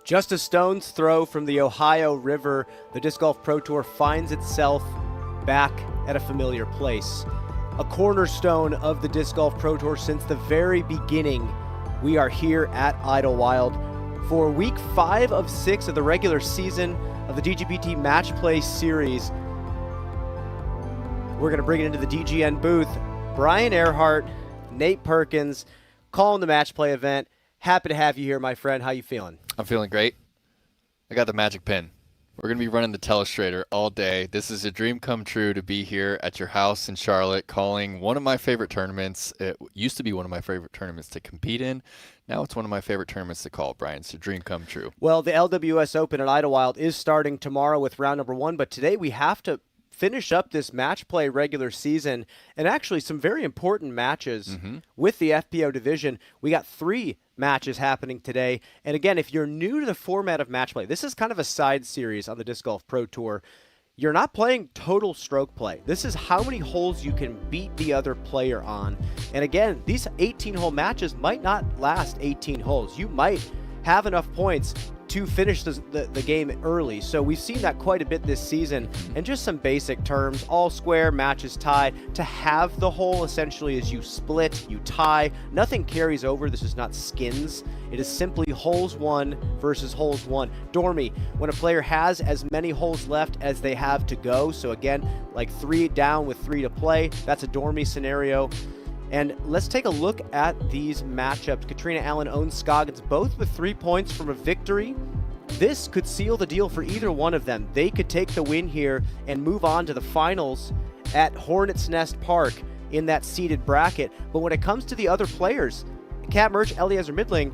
Just a stone's throw from the Ohio River, the Disc Golf Pro Tour finds itself back at a familiar place. A cornerstone of the Disc Golf Pro Tour since the very beginning. We are here at Idlewild for week 5 of 6 of the regular season of the DGPT Match Play Series. We're going to bring it into the DGN booth. Brian Earhart, Nate Perkins, calling the Match Play event. Happy to have you here, my friend. How you feeling? I'm feeling great. I got the magic pen. We're going to be running the telestrator all day. This is a dream come true to be here at your house in Charlotte calling one of my favorite tournaments. It used to be one of my favorite tournaments to compete in. Now it's one of my favorite tournaments to call, Brian. It's a dream come true. Well, the LWS Open at Idlewild is starting tomorrow with round number 1, but today we have to finish up this match play regular season and actually some very important matches with the FPO division. We got 3 matches happening today. And again, if you're new to the format of match play, this is kind of a side series on the Disc Golf Pro Tour. You're not playing total stroke play. This is how many holes you can beat the other player on. And again, these 18-hole matches might not last 18 holes. You might have enough points to finish the game early. So we've seen that quite a bit this season. And just some basic terms, all square, matches tied. To have the hole essentially is you split, you tie. Nothing carries over. This is not skins. It is simply holes 1 versus holes 1. Dormy, when a player has as many holes left as they have to go. So again, like 3 down with 3 to play. That's a Dormy scenario. And let's take a look at these matchups. Katrina Allen owns Scoggins, both with 3 points from a victory. This could seal the deal for either one of them. They could take the win here and move on to the finals at Hornets Nest Park in that seeded bracket. But when it comes to the other players, Cat Merch, Eliezer Midling,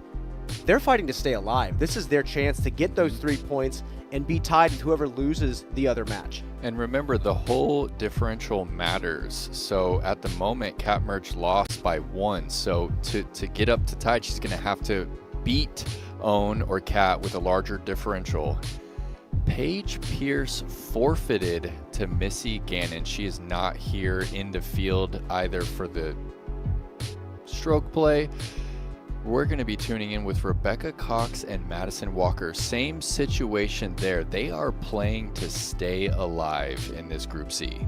they're fighting to stay alive. This is their chance to get those 3 points and be tied with whoever loses the other match. And remember, the whole differential matters. So at the moment, Cat Merch lost by 1. So to get up to tied, she's going to have to beat Own or Cat with a larger differential. Paige Pierce forfeited to Missy Gannon. She is not here in the field either for the stroke play. We're going to be tuning in with Rebecca Cox and Madison Walker. Same situation there. They are playing to stay alive in this Group C.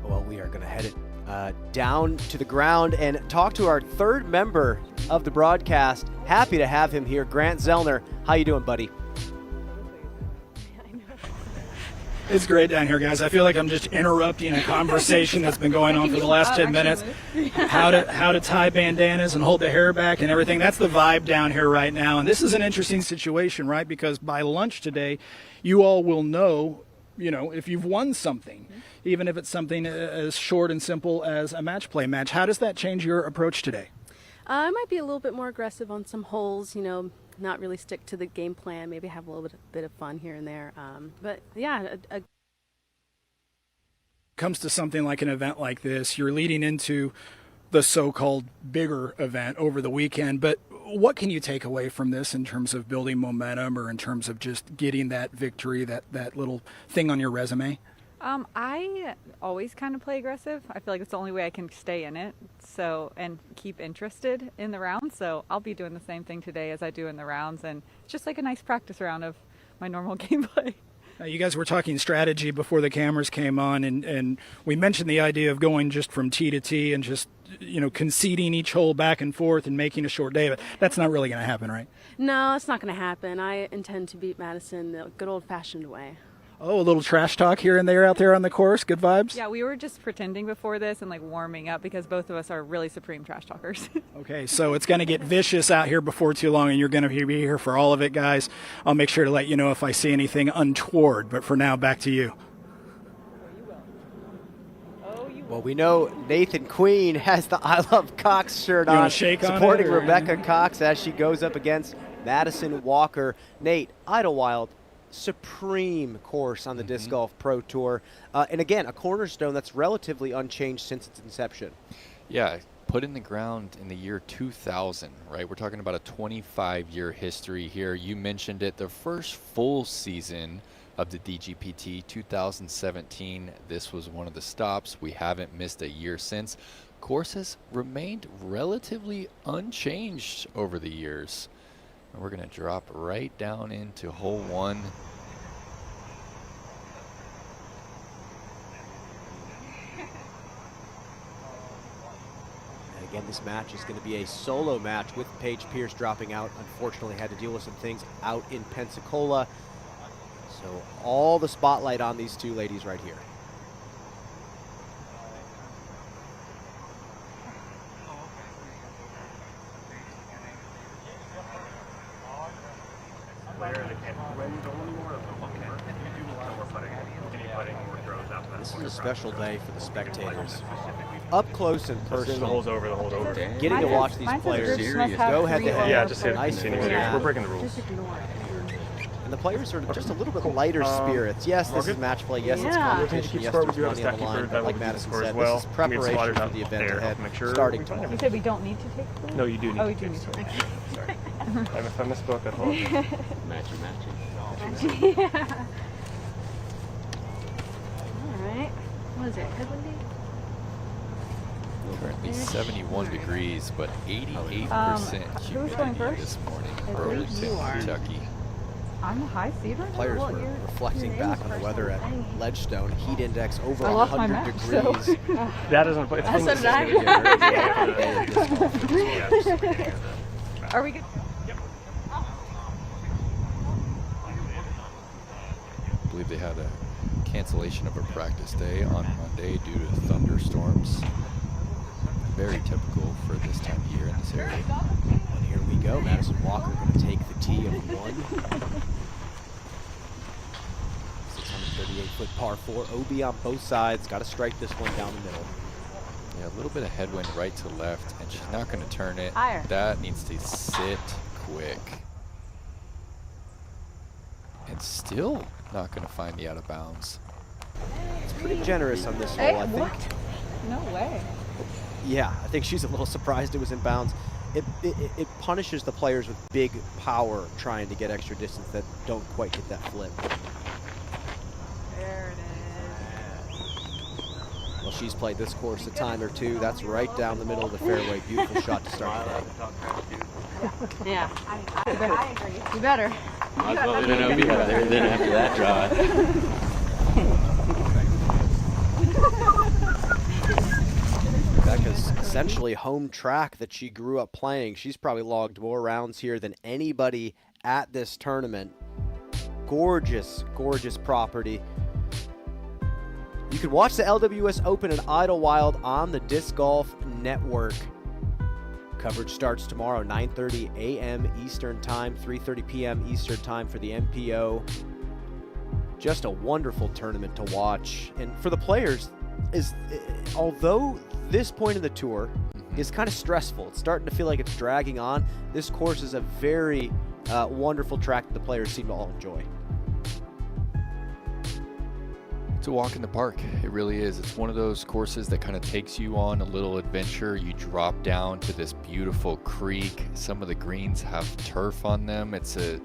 Well, we are going to head it down to the ground and talk to our 3rd member of the broadcast. Happy to have him here, Grant Zellner. How you doing, buddy? It's great down here, guys. I feel like I'm just interrupting a conversation that's been going on for the last 10 minutes. How to tie bandanas and hold the hair back and everything. That's the vibe down here right now. And this is an interesting situation, right? Because by lunch today, you all will know, if you've won something, even if it's something as short and simple as a match play match. How does that change your approach today? I might be a little bit more aggressive on some holes, not really stick to the game plan, maybe have a little bit of fun here and there. But yeah, Comes to something like an event like this, you're leading into the so-called bigger event over the weekend, but what can you take away from this in terms of building momentum or in terms of just getting that victory, that little thing on your resume? I always kind of play aggressive. I feel like it's the only way I can stay in it, and keep interested in the round. So I'll be doing the same thing today as I do in the rounds, and it's just like a nice practice round of my normal gameplay. You guys were talking strategy before the cameras came on, and we mentioned the idea of going just from tee to tee and just conceding each hole back and forth and making a short day, but that's not really going to happen, right? No, it's not going to happen. I intend to beat Madison the good old-fashioned way. Oh, a little trash talk here and there out there on the course. Good vibes? Yeah, we were just pretending before this and warming up because both of us are really supreme trash talkers. Okay, so it's going to get vicious out here before too long, and you're going to be here for all of it, guys. I'll make sure to let you know if I see anything untoward, but for now, back to you. Well, we know Nathan Queen has the I Love Cox shirt on, supporting Rebecca Cox as she goes up against Madison Walker. Nate, Idlewild, supreme course on the Disc Golf Pro Tour. And again, a cornerstone that's relatively unchanged since its inception. Yeah, put in the ground in the year 2000, right? We're talking about a 25-year history here. You mentioned it, the first full season of the DGPT 2017. This was one of the stops. We haven't missed a year since. Course has remained relatively unchanged over the years. We're going to drop right down into hole 1. And again, this match is going to be a solo match with Paige Pierce dropping out. Unfortunately, had to deal with some things out in Pensacola. So all the spotlight on these two ladies right here. This is a special day for the spectators. Up close and personal. The hole's over, the hole's over. Getting to watch these players go head to head. Yeah, just hit nice continue. format. We're breaking the rules. And the players are just a little bit lighter spirits. Yes, this is match play. Yes, it's competition. Yes, there's money on the line. But like Madison said, this is preparation for the event ahead, starting tomorrow. You said we don't need to take the No, you do need Oh, to we do take need to. some. Okay. Sorry. If I misspoke, I apologize. Yeah. All right. What is it? Headwindy? Currently 71 degrees, but 88% who's going humidity first? this morning. I believe Burlington, you are. Kentucky. I'm a high seed right now. Players Well, were your reflecting name back is on the first weather on at the thing. Ledgestone. Heat index over I lost my 100 match, so- degrees. That doesn't play. So did I. Are we good? I believe they had a cancellation of a practice day on Monday due to thunderstorms. Very typical for this time of year in this area. And here we go. Madison Walker going to take the tee of 1. 638-foot par 4. OB on both sides. Got to strike this one down the middle. Yeah, a little bit of headwind right to left, and she's not going to turn it. Higher. That needs to sit quick. And still not going to find the out of bounds. It's pretty generous on this hole, Hey, I think. what? No way. Yeah, I think she's a little surprised it was in bounds. It punishes the players with big power trying to get extra distance that don't quite get that flip. There it is. Well, she's played this course a time or two. That's right down the middle of the fairway. Beautiful shot to start the day. Yeah. I agree. You better. Might as well be an OB right there then after that drive. Rebecca's essentially home track that she grew up playing. She's probably logged more rounds here than anybody at this tournament. Gorgeous, gorgeous property. You can watch the LWS Open at Idlewild on the Disc Golf Network. Coverage starts tomorrow, 9:30 a.m. Eastern Time, 3:30 p.m. Eastern Time for the MPO. Just a wonderful tournament to watch. And for the players, although this point of the tour is kind of stressful, it's starting to feel like it's dragging on, this course is a very wonderful track that the players seem to all enjoy. It's a walk in the park. It really is. It's one of those courses that kind of takes you on a little adventure. You drop down to this beautiful creek. Some of the greens have turf on them. It's a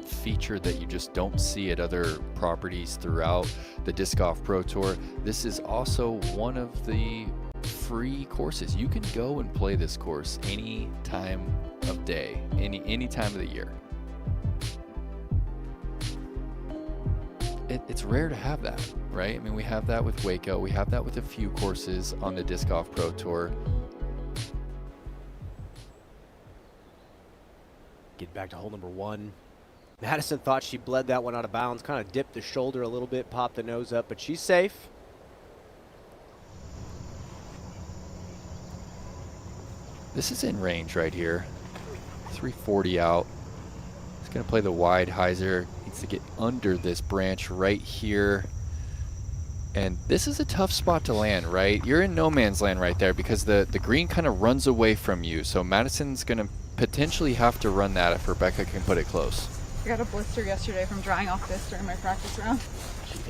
feature that you just don't see at other properties throughout the Disc Golf Pro Tour. This is also one of the free courses. You can go and play this course any time of day, any time of the year. It's rare to have that, right? I mean, we have that with Waco. We have that with a few courses on the Disc Golf Pro Tour. Getting back to hole number 1. Madison thought she bled that one out of bounds, kind of dipped the shoulder a little bit, popped the nose up, but she's safe. This is in range right here. 340 out. He's going to play the wide hyzer. Needs to get under this branch right here. And this is a tough spot to land, right? You're in no man's land right there because the green kind of runs away from you. So Madison's going to potentially have to run that if Rebecca can put it close. I got a blister yesterday from drying off this during my practice round.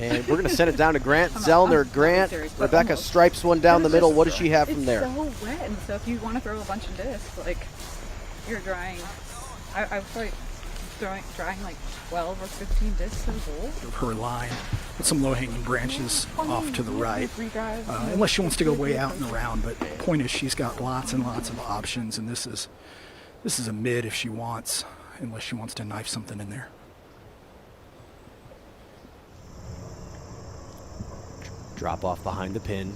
And we're going to send it down to Grant I'm Zellner. Grant, serious, but Rebecca almost. stripes one down the middle. What does she have from there? It's so wet, and so if you want to throw a bunch of discs, like you're drying. I was like drying like 12 or 15 discs in a bowl. Of her line with some low-hanging branches off to the right, unless she wants to go way out and around. But the point is, she's got lots and lots of options, and this is a mid if she wants. unless she wants to knife something in there. Drop off behind the pin.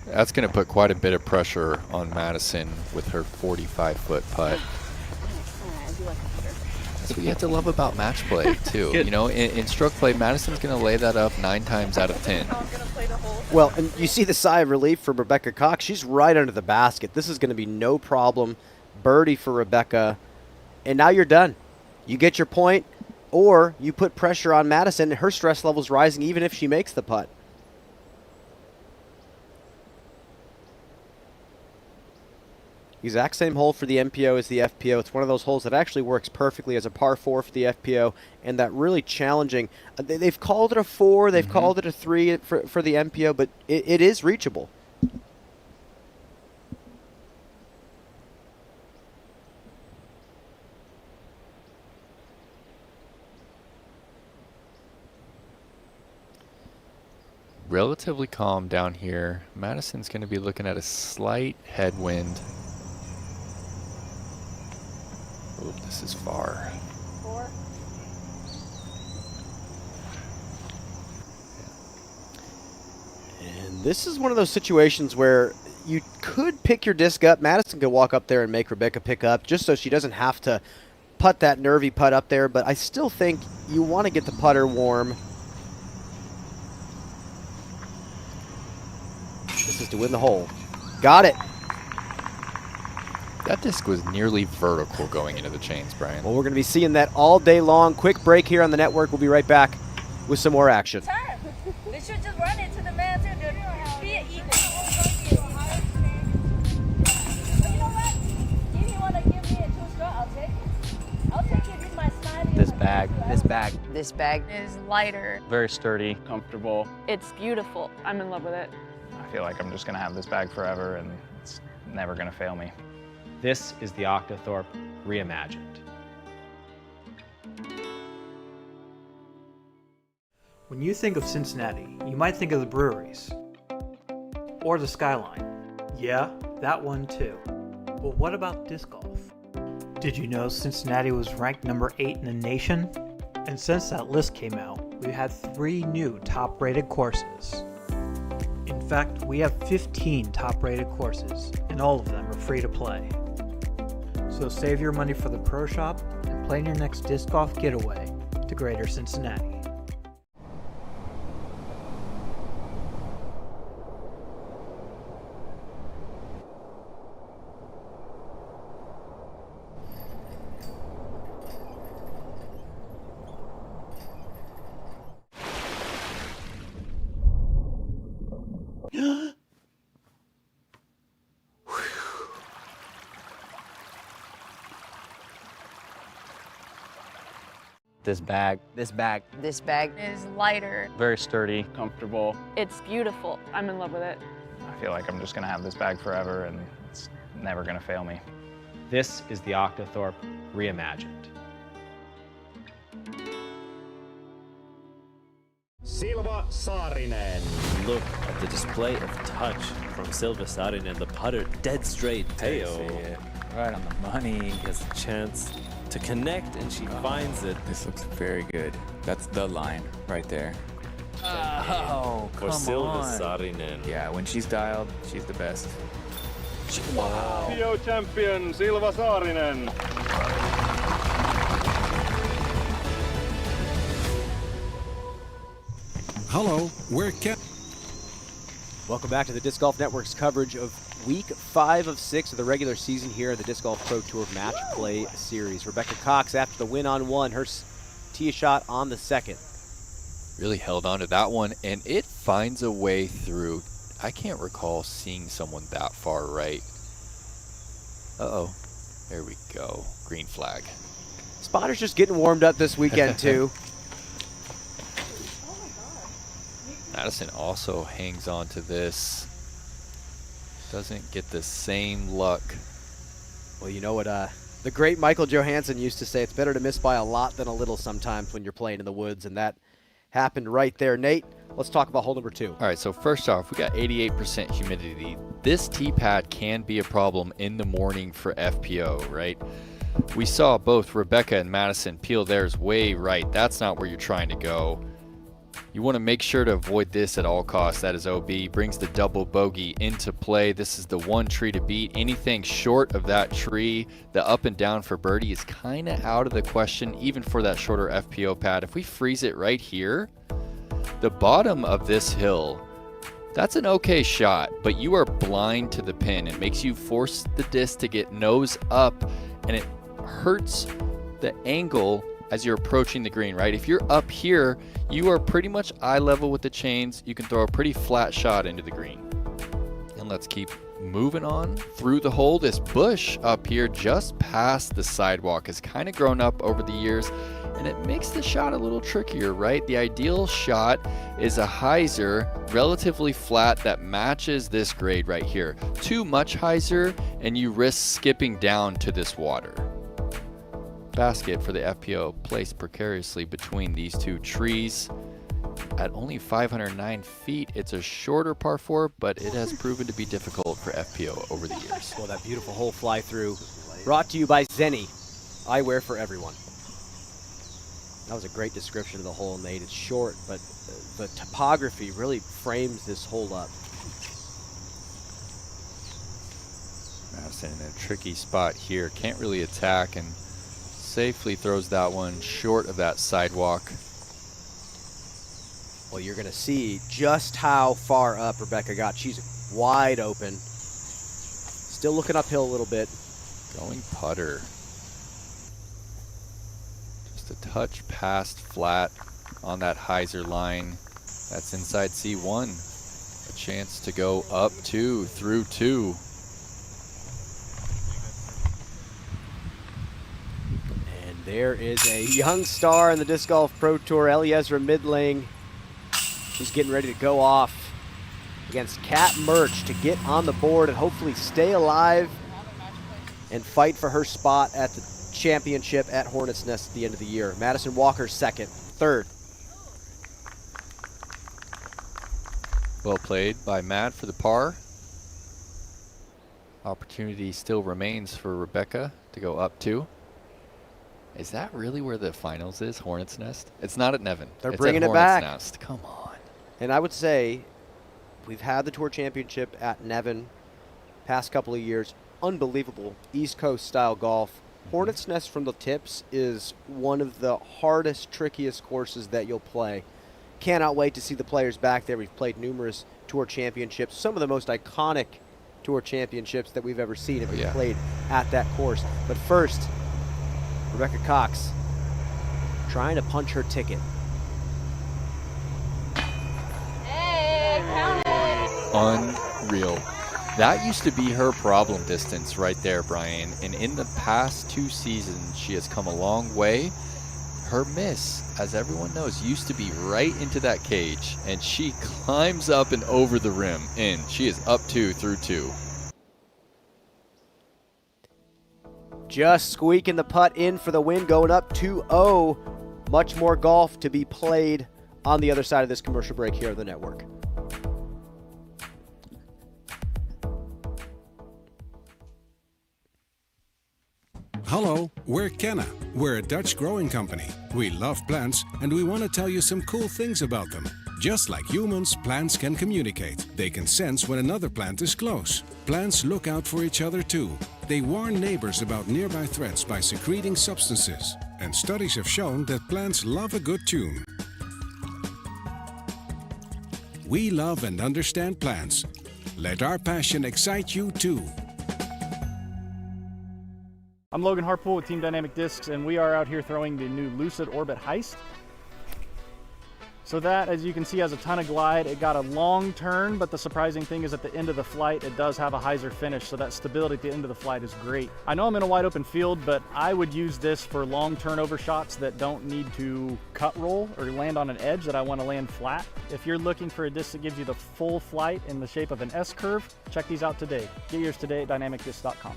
That's going to put quite a bit of pressure on Madison with her 45-foot putt. That's what you have to love about match play, too. You know, in stroke play, Madison's going to lay that up 9 times out of 10. Well, and you see the sigh of relief from Rebecca Cox. She's right under the basket. This is going to be no problem. Birdie for Rebecca. And now you're done. You get your point, or you put pressure on Madison, and her stress level's rising even if she makes the putt. Exact same hole for the MPO as the FPO. It's one of those holes that actually works perfectly as a par 4 for the FPO, and that really challenging. They've called it a 4, they've called it a 3 for the MPO, but it is reachable. Relatively calm down here. Madison's going to be looking at a slight headwind. Oh, this is far. 4. And this is one of those situations where you could pick your disc up. Madison could walk up there and make Rebecca pick up just so she doesn't have to putt that nervy putt up there, but I still think you want to get the putter warm. This is to win the hole. Got it. That disc was nearly vertical going into the chains, Brian. Well, we're going to be seeing that all day long. Quick break here on the network. We'll be right back with some more action. They should just run it to the man too. Be an equal. You know what? If you want to give me a 2-stroke, I'll take it. I'll take it in my sliding. This bag. This bag is lighter. Very sturdy, comfortable. It's beautiful. I'm in love with it. I feel like I'm just going to have this bag forever and it's never going to fail me. This is the Octothorpe reimagined. When you think of Cincinnati, you might think of the breweries. Or the skyline. Yeah, that one too. But what about disc golf? Did you know Cincinnati was ranked number 8 in the nation? And since that list came out, we've had 3 new top-rated courses. In fact, we have 15 top-rated courses, and all of them are free to play. So save your money for the Pro Shop and plan your next disc golf getaway to Greater Cincinnati. This bag. This bag is lighter. Very sturdy, comfortable. It's beautiful. I'm in love with it. I feel like I'm just going to have this bag forever and it's never going to fail me. This is the Octothorpe reimagined. Silva Saarinen. Look at the display of touch from Silva Saarinen. The putter dead straight. Heyo. Right on the money. Gets a chance to connect and she finds it. This looks very good. That's the line right there. Oh, For come Silva on. Saarinen. Yeah, when she's dialed, she's the best. Wow. FPO champion Silva Saarinen. Hello, we're Ken. Welcome back to the Disc Golf Network's coverage of Week 5 of 6 of the regular season here at the Disc Golf Pro Tour Match Play Series. Rebecca Cox, after the win on 1, her tee shot on the 2nd. Really held on to that one, and it finds a way through. I can't recall seeing someone that far right. Uh-oh. There we go. Green flag. Spotters just getting warmed up this weekend, too. Madison also hangs on to this. Doesn't get the same luck. Well, you know what the great Michael Johansson used to say, it's better to miss by a lot than a little sometimes when you're playing in the woods, and that happened right there. Nate, let's talk about hole number 2. All right, so first off, we got 88% humidity. This tee pad can be a problem in the morning for FPO, right? We saw both Rebecca and Madison peel theirs way right. That's not where you're trying to go. You want to make sure to avoid this at all costs. That is OB. Brings the double bogey into play. This is the one tree to beat. Anything short of that tree, the up and down for birdie is kind of out of the question, even for that shorter FPO pad. If we freeze it right here, the bottom of this hill, that's an okay shot, but you are blind to the pin. It makes you force the disc to get nose up, and it hurts the angle as you're approaching the green, right? If you're up here, you are pretty much eye level with the chains. You can throw a pretty flat shot into the green. And let's keep moving on through the hole. This bush up here just past the sidewalk has kind of grown up over the years, and it makes the shot a little trickier, right? The ideal shot is a hyzer, relatively flat, that matches this grade right here. Too much hyzer, and you risk skipping down to this water. Basket for the FPO placed precariously between these two trees. At only 509 feet, it's a shorter par 4, but it has proven to be difficult for FPO over the years. Well, that beautiful hole fly through, brought to you by Zenni, eyewear for everyone. That was a great description of the hole, Nate. It's short, but the topography really frames this hole up. Madison in a tricky spot here. Can't really attack, and safely throws that one short of that sidewalk. Well, you're going to see just how far up Rebecca got. She's wide open. Still looking uphill a little bit. Going putter. Just a touch past flat on that hyzer line. That's inside C1. A chance to go up 2 through 2. There is a young star in the Disc Golf Pro Tour, Eliezer Midling. He's getting ready to go off against Kat Murch to get on the board and hopefully stay alive and fight for her spot at the championship at Hornets Nest at the end of the year. Madison Walker second, third. Well played by Matt for the par. Opportunity still remains for Rebecca to go up 2. Is that really where the finals is, Hornets Nest? It's not at Nevin. They're it's bringing at it back. Hornets Nest. Come on. And I would say we've had the Tour Championship at Nevin past couple of years. Unbelievable East Coast style golf. Hornets Nest from the tips is one of the hardest, trickiest courses that you'll play. Cannot wait to see the players back there. We've played numerous Tour Championships. Some of the most iconic Tour Championships that we've ever seen have been played at that course. But first, Rebecca Cox trying to punch her ticket. Unreal. That used to be her problem distance right there, Brian. And in the past 2 seasons, she has come a long way. Her miss, as everyone knows, used to be right into that cage. And she climbs up and over the rim. In. She is up 2 through 2. Just squeaking the putt in for the win, going up 2-0. Much more golf to be played on the other side of this commercial break here on the network. Hello, we're Kenna. We're a Dutch growing company. We love plants and we want to tell you some cool things about them. Just like humans, plants can communicate. They can sense when another plant is close. Plants look out for each other too. They warn neighbors about nearby threats by secreting substances. And studies have shown that plants love a good tune. We love and understand plants. Let our passion excite you too. I'm Logan Harpool with Team Dynamic Discs, and we are out here throwing the new Lucid Orbit Heist. So that, as you can see, has a ton of glide. It got a long turn, but the surprising thing is at the end of the flight, it does have a hyzer finish, so that stability at the end of the flight is great. I know I'm in a wide open field, but I would use this for long turnover shots that don't need to cut roll or land on an edge that I want to land flat. If you're looking for a disc that gives you the full flight in the shape of an S-curve, check these out today. Get yours today at dynamicdisc.com.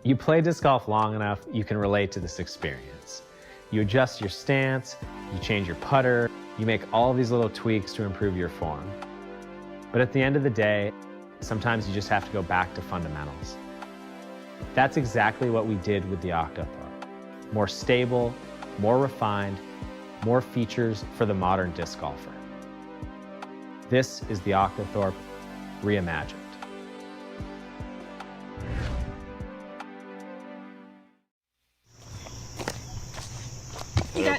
You play disc golf long enough, you can relate to this experience. You adjust your stance, you change your putter, you make all these little tweaks to improve your form. But at the end of the day, sometimes you just have to go back to fundamentals. That's exactly what we did with the Octothorpe. More stable, more refined, more features for the modern disc golfer. This is the Octothorpe reimagined.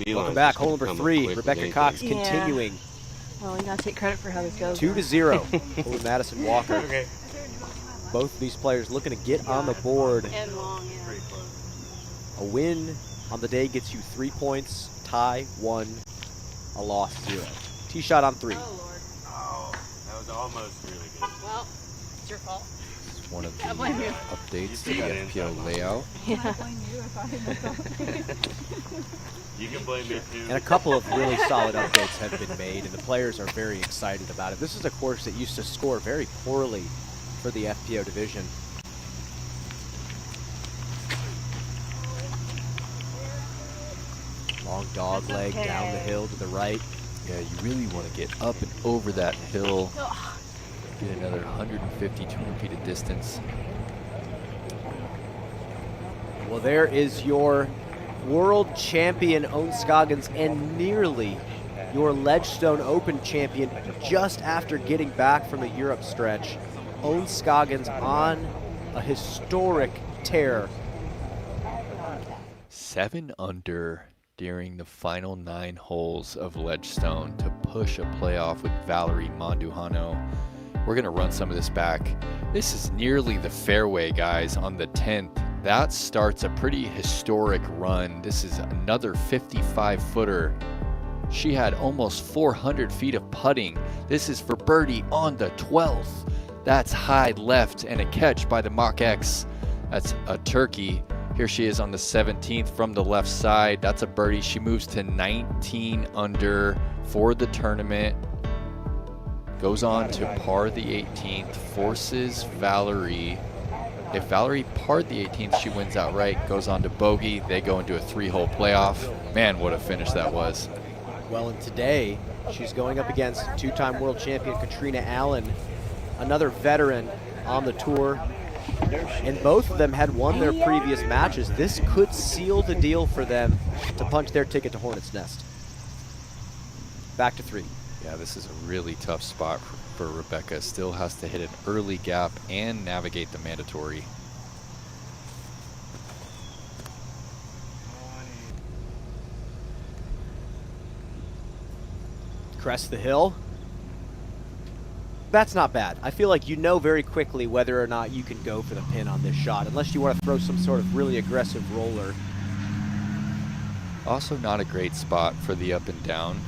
Welcome back. Hole number 3. Rebecca Cox continuing. Well, you gotta take credit for how this goes. 2-0 over Madison Walker. Okay. Both of these players looking to get on the board. And long, yeah. A win on the day gets you 3 points, tie 1, a loss 0. Tee shot on 3. Oh, Lord. Oh, that was almost really good. Well, it's your fault. This is one of the I blame you. updates to the FPO layout. You can blame me too. And a couple of really solid updates have been made, and the players are very excited about it. This is a course that used to score very poorly for the FPO division. Long dog leg down the hill to the right. Yeah, you really want to get up and over that hill. Get another 150, 200 feet of distance. Well, there is your world champion, Owen Scoggins, and nearly your Ledgestone Open champion just after getting back from the Europe stretch. Owen Scoggins on a historic tear. 7 under during the final 9 holes of Ledgestone to push a playoff with Valerie Manduhano. We're going to run some of this back. This is nearly the fairway, guys, on the 10th. That starts a pretty historic run. This is another 55-footer. She had almost 400 feet of putting. This is for birdie on the 12th. That's high left and a catch by the Mach X. That's a turkey. Here she is on the 17th from the left side. That's a birdie. She moves to 19 under for the tournament. Goes on to par the 18th, forces Valerie. If Valerie parred the 18th, she wins outright, goes on to bogey. They go into a 3-hole playoff. Man, what a finish that was. Well, and today she's going up against 2-time world champion Katrina Allen, another veteran on the tour. And both of them had won their previous matches. This could seal the deal for them to punch their ticket to Hornets Nest. Back to 3. Yeah, this is a really tough spot for Rebecca. Still has to hit an early gap and navigate the mandatory. Crest the hill. That's not bad. I feel like you know very quickly whether or not you can go for the pin on this shot, unless you want to throw some sort of really aggressive roller. Also not a great spot for the up and down.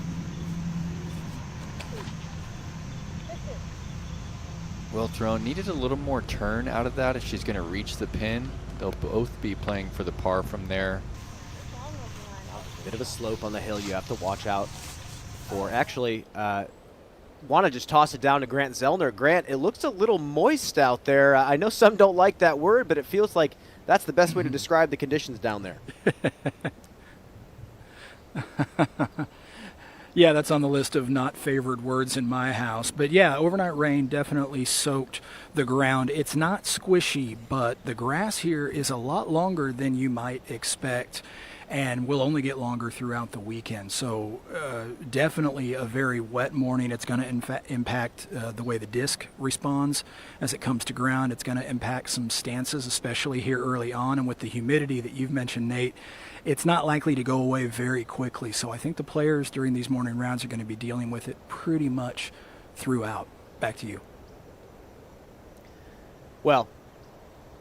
Well thrown. Needed a little more turn out of that if she's going to reach the pin. They'll both be playing for the par from there. Bit of a slope on the hill you have to watch out for. Actually, want to just toss it down to Grant Zellner. Grant, it looks a little moist out there. I know some don't like that word, but it feels like that's the best way to describe the conditions down there. Yeah, that's on the list of not favored words in my house. But yeah, overnight rain definitely soaked the ground. It's not squishy, but the grass here is a lot longer than you might expect and will only get longer throughout the weekend. So definitely a very wet morning. It's going to impact the way the disc responds as it comes to ground. It's going to impact some stances, especially here early on. And with the humidity that you've mentioned, Nate, it's not likely to go away very quickly. So I think the players during these morning rounds are going to be dealing with it pretty much throughout. Back to you. Well,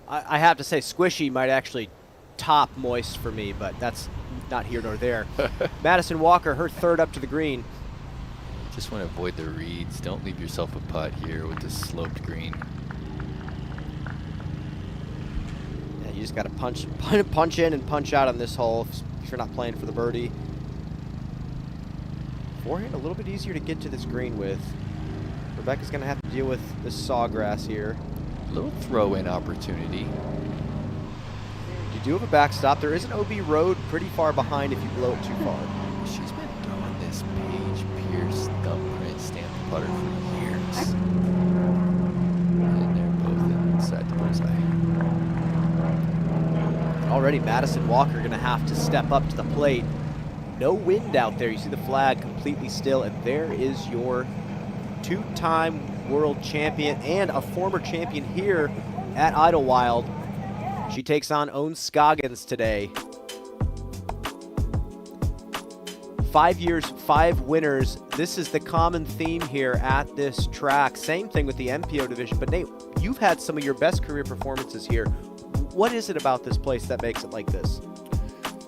I have to say squishy might actually top moist for me, but that's not here nor there. Madison Walker, her third up to the green. Just want to avoid the reeds. Don't leave yourself a putt here with this sloped green. Yeah, you just got to punch in and punch out on this hole if you're not playing for the birdie. Forehand a little bit easier to get to this green with. Rebecca's going to have to deal with this sawgrass here. Little throw-in opportunity. do have a backstop. There is an OB road pretty far behind if you blow it too far. She's been throwing this Paige Pierce thumbprint stamp putter for years. And they're both inside the bullseye. Already Madison Walker going to have to step up to the plate. No wind out there. You see the flag completely still, and there is your two-time world champion and a former champion here at Idlewild. She takes on Scoggins today. 5 years, 5 winners. This is the common theme here at this track. Same thing with the MPO division. But Nate, you've had some of your best career performances here. What is it about this place that makes it like this?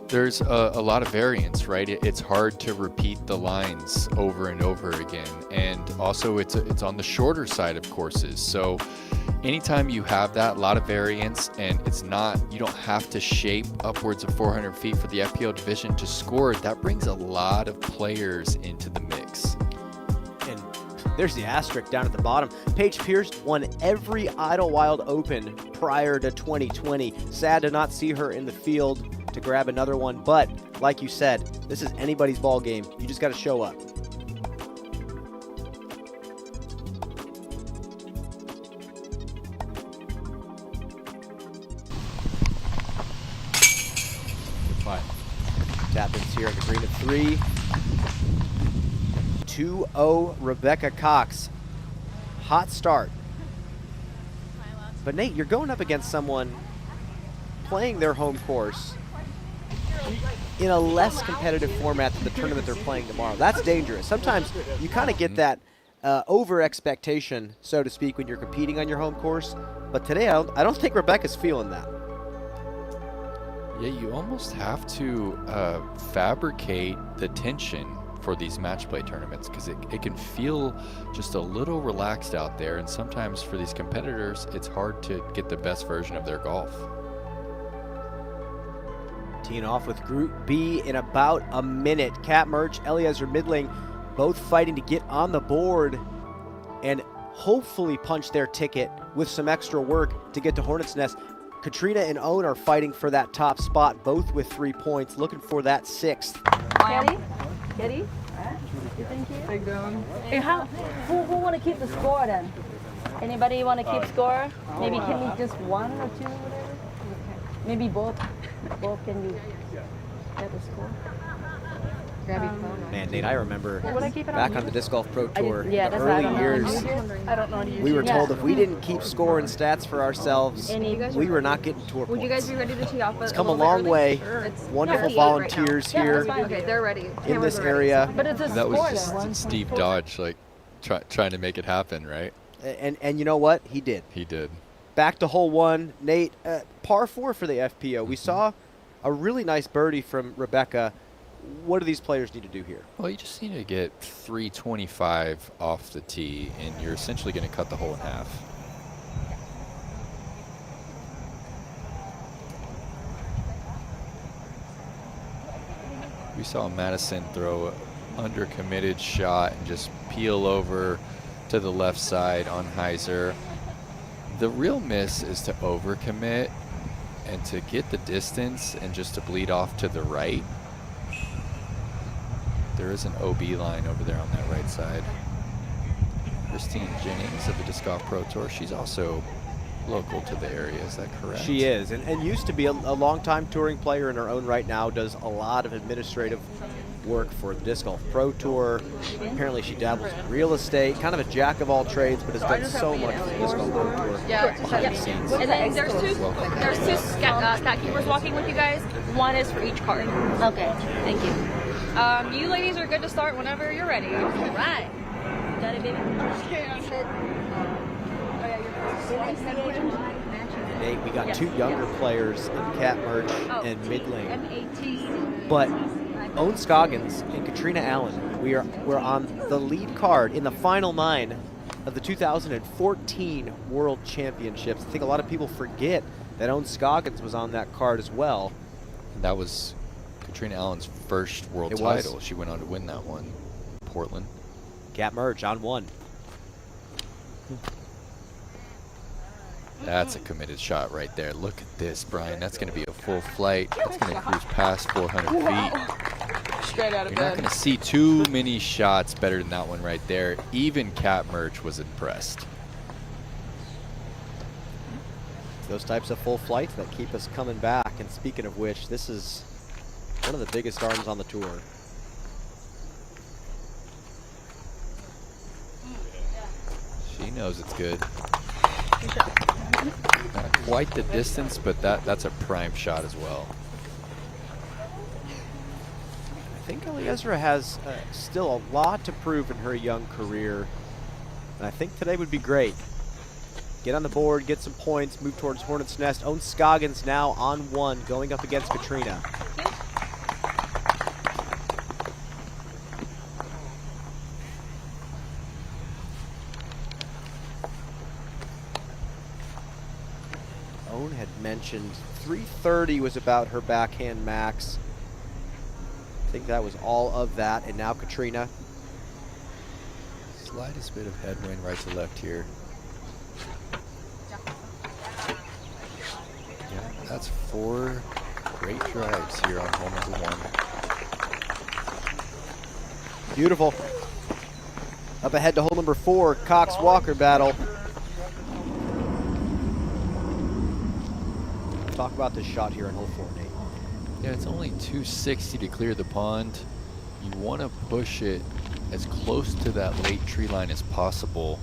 There's a lot of variance, right? It's hard to repeat the lines over and over again. And also it's on the shorter side of courses. So anytime you have that, a lot of variance, and you don't have to shape upwards of 400 feet for the FPO division to score, that brings a lot of players into the mix. And there's the asterisk down at the bottom. Paige Pierce won every Idlewild Open prior to 2020. Sad to not see her in the field to grab another one, but like you said, this is anybody's ball game. You just got to show up. Tap-ins here at the green of 3. 2-0 Rebecca Cox. Hot start. But Nate, you're going up against someone playing their home course in a less competitive format than the tournament they're playing tomorrow. That's dangerous. Sometimes you kind of get that over expectation, so to speak, when you're competing on your home course. But today, I don't think Rebecca's feeling that. Yeah, you almost have to fabricate the tension for these match play tournaments, because it can feel just a little relaxed out there, and sometimes for these competitors it's hard to get the best version of their golf. Teeing off with Group B in about a minute. Kat Murch, Eliezer Midling, both fighting to get on the board and hopefully punch their ticket with some extra work to get to Hornets Nest. Katrina and Owen are fighting for that top spot, both with 3 points, looking for that 6th. Kitty? Thank you. Hey, who want to keep the score then? Anybody want to keep score? Maybe can we just 1 or 2, whatever? Maybe both. Both can you get the score? Grab your phone. Man, Nate, I remember back on the Disc Golf Pro Tour, yeah, the early years, I don't know how to use we were it. told if we didn't keep score and stats for ourselves, we were not getting tour points. Would you guys be ready to tee off? It's come a long way. Wonderful volunteers here Okay, they're ready. in this area. But it's a That sport. was just Steve Dodge, like trying to make it happen, right? And you know what? He did. He did. Back to hole 1. Nate, par 4 for the FPO. We saw a really nice birdie from Rebecca. What do these players need to do here? Well, you just need to get 325 off the tee, and you're essentially going to cut the hole in half. We saw Madison throw an undercommitted shot and just peel over to the left side on Heiser. The real miss is to overcommit and to get the distance and just to bleed off to the right. There is an OB line over there on that right side. Christine Jennings of the Disc Golf Pro Tour. She's also local to the area, is that correct? She is, and used to be a long-time touring player in her own right now, does a lot of administrative work for the Disc Golf Pro Tour. Apparently she dabbles in real estate, kind of a jack of all trades, but has done so much for the Disc Golf Pro Tour behind the scenes. And then there's two stat keepers walking with you guys. One is for each card. Okay, thank you. You ladies are good to start whenever you're ready. All right. Got it, baby? Nate, we got 2 younger players in Kat Murch and Midling. But Scoggins and Katrina Allen, we're on the lead card in the final 9 of the 2014 World Championships. I think a lot of people forget that Scoggins was on that card as well. And that was Katrina Allen's first world title. She went on to win that one. Portland. Kat Murch on 1. That's a committed shot right there. Look at this, Brian. That's going to be a full flight. That's going to cruise past 400 feet. Straight out of You're not going to see too many shots better than that one right there. Even Cat Merch was impressed. Those types of full flights that keep us coming back. And speaking of which, this is one of the biggest arms on the tour. She knows it's good. Not quite the distance, but that's a prime shot as well. I think Eliezer has still a lot to prove in her young career. And I think today would be great. Get on the board, get some points, move towards Hornet's Nest. Own Scoggins now on 1, going up against Katrina. Own had mentioned 330 was about her backhand max. I think that was all of that, and now Katrina. Slightest bit of headwind right to left here. Yeah, that's 4 great drives here on hole number 1. Beautiful. Up ahead to hole number 4, Cox-Walker battle. Talk about this shot here on hole 4, Nate. Yeah, it's only 260 to clear the pond. You want to push it as close to that late tree line as possible.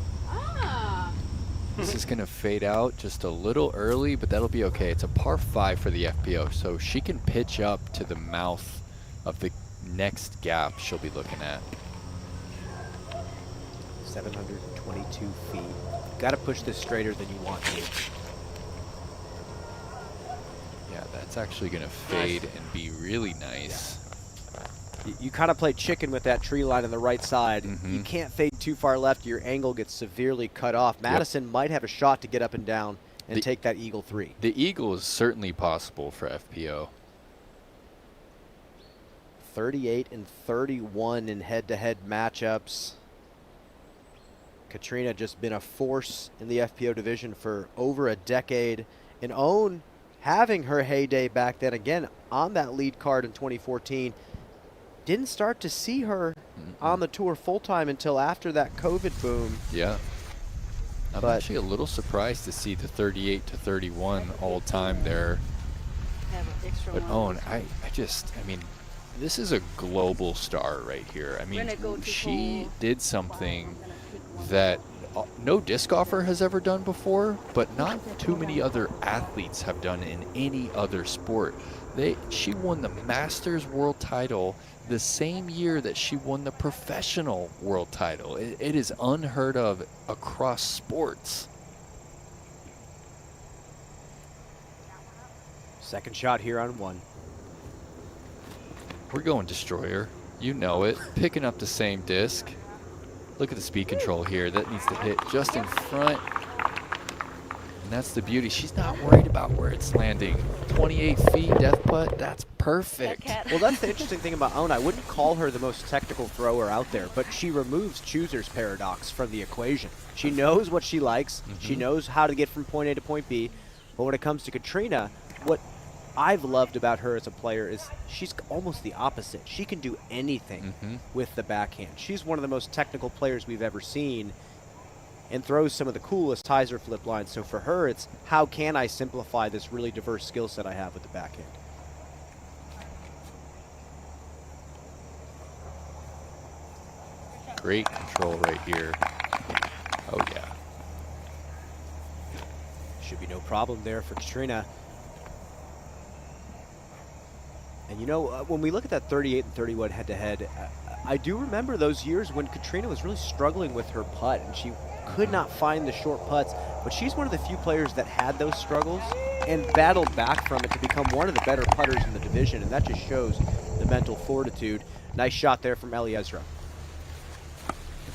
This is going to fade out just a little early, but that'll be okay. It's a par 5 for the FPO, so she can pitch up to the mouth of the next gap she'll be looking at. 722 feet. Got to push this straighter than you want to. Yeah, that's actually going to fade and be really nice. You kind of play chicken with that tree line on the right side. You can't fade too far left. Your angle gets severely cut off. Madison might have a shot to get up and down and take that Eagle 3. The Eagle is certainly possible for FPO. 38 and 31 in head-to-head matchups. Katrina just been a force in the FPO division for over a decade. And Own having her heyday back then, again, on that lead card in 2014. Didn't start to see her on the tour full-time until after that COVID boom. Yeah. I'm actually a little surprised to see the 38 to 31 all-time there. But Own, I mean, this is a global star right here. I mean, she did something that no disc golfer has ever done before, but not too many other athletes have done in any other sport. She won the Masters World title the same year that she won the professional world title. It is unheard of across sports. Second shot here on 1. We're going destroyer. You know it. Picking up the same disc. Look at the speed control here. That needs to hit just in front. And that's the beauty. She's not worried about where it's landing. 28 feet, death putt, that's perfect. Well, that's the interesting thing about Own. I wouldn't call her the most technical thrower out there, but she removes chooser's paradox from the equation. She knows what she likes. She knows how to get from point A to point B. But when it comes to Katrina, what I've loved about her as a player is she's almost the opposite. She can do anything with the backhand. She's one of the most technical players we've ever seen and throws some of the coolest hyzer flip lines. So for her, it's how can I simplify this really diverse skill set I have with the backhand? Great control right here. Oh, yeah. Should be no problem there for Katrina. And you know, when we look at that 38 and 31 head-to-head, I do remember those years when Katrina was really struggling with her putt, and she could not find the short putts. But she's one of the few players that had those struggles and battled back from it to become one of the better putters in the division, and that just shows the mental fortitude. Nice shot there from Eliezer.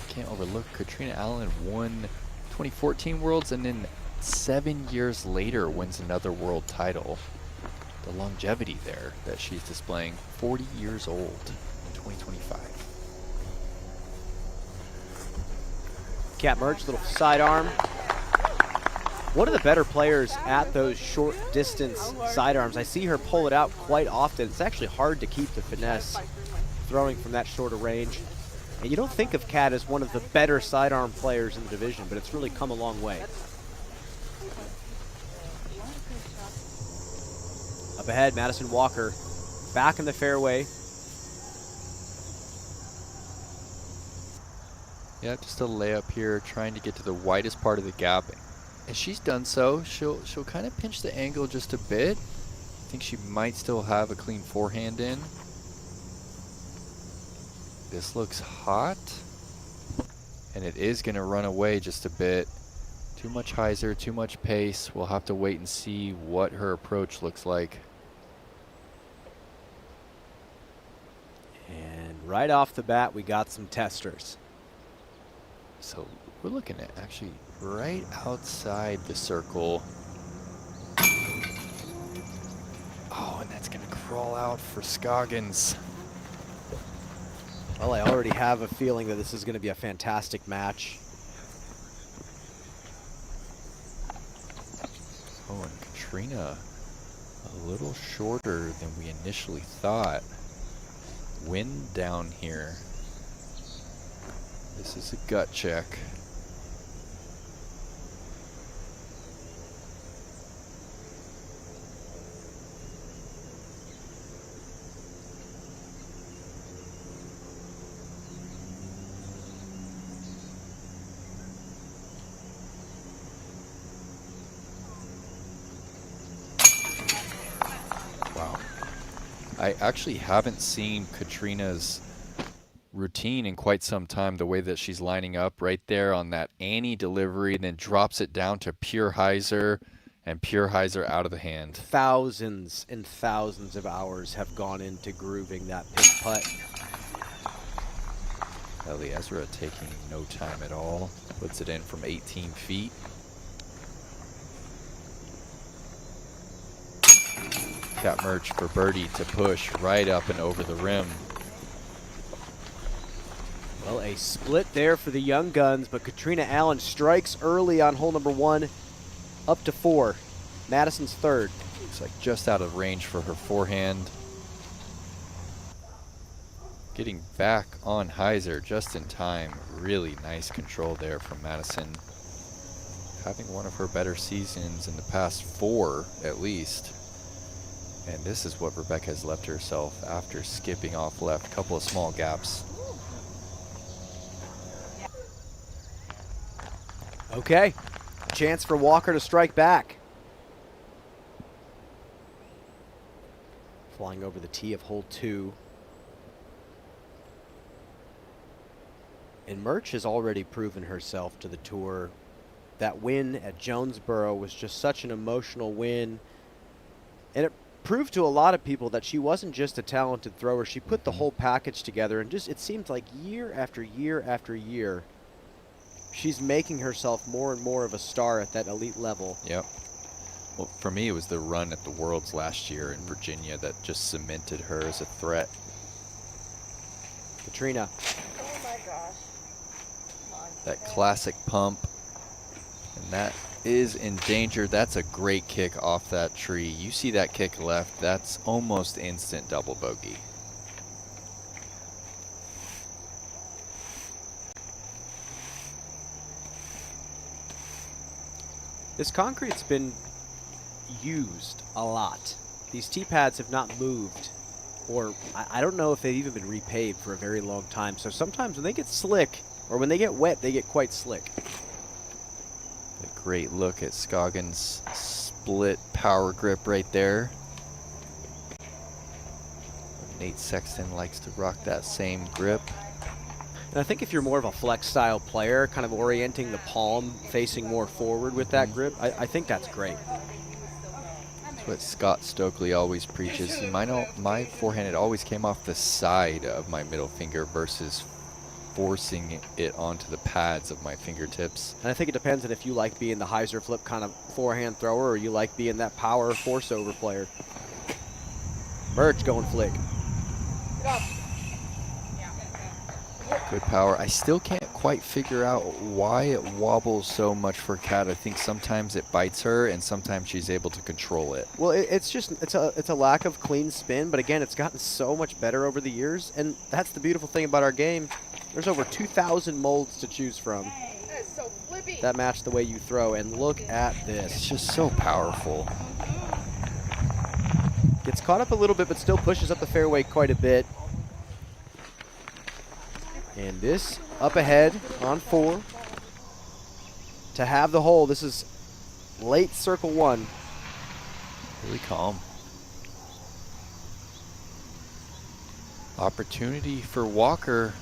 Can't overlook Katrina Allen won 2014 Worlds and then 7 years later wins another world title. The longevity there that she's displaying, 40 years old in 2025. Cat Merch, little sidearm. one of the better players at those short distance sidearms. I see her pull it out quite often. It's actually hard to keep the finesse throwing from that shorter range. And you don't think of Kat as one of the better sidearm players in the division, but it's really come a long way. Up ahead, Madison Walker back in the fairway. Yeah, just a layup here, trying to get to the widest part of the gap. And she's done so. She'll kind of pinch the angle just a bit. I think she might still have a clean forehand in. This looks hot. And it is going to run away just a bit. Too much hyzer, too much pace. We'll have to wait and see what her approach looks like. And right off the bat, we got some testers. So we're looking at actually right outside the circle. Oh, and that's going to crawl out for Scoggins. Well, I already have a feeling that this is going to be a fantastic match. Oh, and Katrina a little shorter than we initially thought. Wind down here. This is a gut check. Wow. I actually haven't seen Katrina's routine in quite some time, the way that she's lining up right there on that Annie delivery and then drops it down to pure hyzer and pure hyzer out of the hand. Thousands and thousands of hours have gone into grooving that pitch putt. Ellie Ezra taking no time at all. Puts it in from 18 feet. Cat Merch for birdie to push right up and over the rim. Well, a split there for the young guns, but Katrina Allen strikes early on hole number 1, up to 4. Madison's third. Looks like just out of range for her forehand. Getting back on hyzer just in time. Really nice control there from Madison. Having one of her better seasons in the past 4, at least. And this is what Rebecca has left herself after skipping off left. A couple of small gaps. Okay, chance for Walker to strike back. Flying over the tee of hole 2. And Merch has already proven herself to the tour. That win at Jonesboro was just such an emotional win. And it proved to a lot of people that she wasn't just a talented thrower. She put the whole package together, and just it seems like year after year after year, she's making herself more and more of a star at that elite level. Yep. Well, for me, it was the run at the Worlds last year in Virginia that just cemented her as a threat. Katrina. Oh my gosh. That classic pump. And that is in danger. That's a great kick off that tree. You see that kick left, that's almost instant double bogey. This concrete's been used a lot. These tee pads have not moved, or I don't know if they've even been repaved for a very long time. So sometimes when they get slick, or when they get wet, they get quite slick. A great look at Scoggins' split power grip right there. Nate Sexton likes to rock that same grip. And I think if you're more of a flex style player, kind of orienting the palm facing more forward with that grip, I think that's great. That's what Scott Stokely always preaches. My forehand, it always came off the side of my middle finger versus forcing it onto the pads of my fingertips. And I think it depends on if you like being the hyzer flip kind of forehand thrower or you like being that power force over player. Merch going flick. Good power. I still can't quite figure out why it wobbles so much for Kat. I think sometimes it bites her, and sometimes she's able to control it. Well, it's a lack of clean spin, but again, it's gotten so much better over the years, and that's the beautiful thing about our game. There's over 2,000 molds to choose from that match the way you throw, and look at this. It's just so powerful. Gets caught up a little bit, but still pushes up the fairway quite a bit. And this up ahead on 4 to have the hole. This is late circle 1. Really calm. Opportunity for Walker.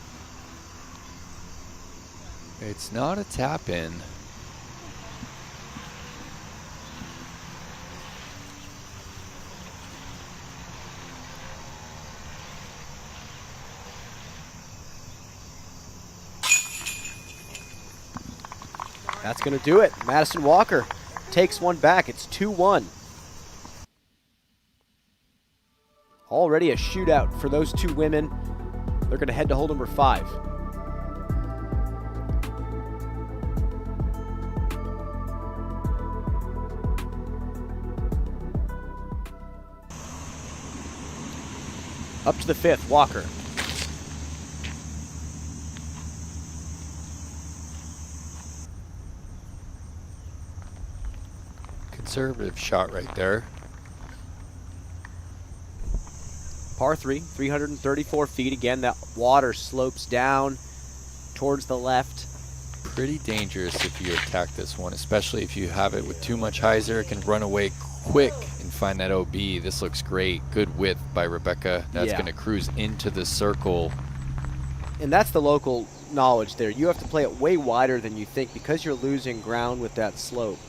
It's not a tap in. That's going to do it. Madison Walker takes one back. It's 2-1. Already a shootout for those two women. They're going to head to hole number 5. Up to the 5th, Walker. Conservative shot right there. Par 3, 334 feet. Again, that water slopes down towards the left. Pretty dangerous if you attack this one, especially if you have it with too much hyzer. It can run away quick and find that OB. This looks great. Good width by Rebecca. That's going to cruise into the circle. And that's the local knowledge there. You have to play it way wider than you think because you're losing ground with that slope.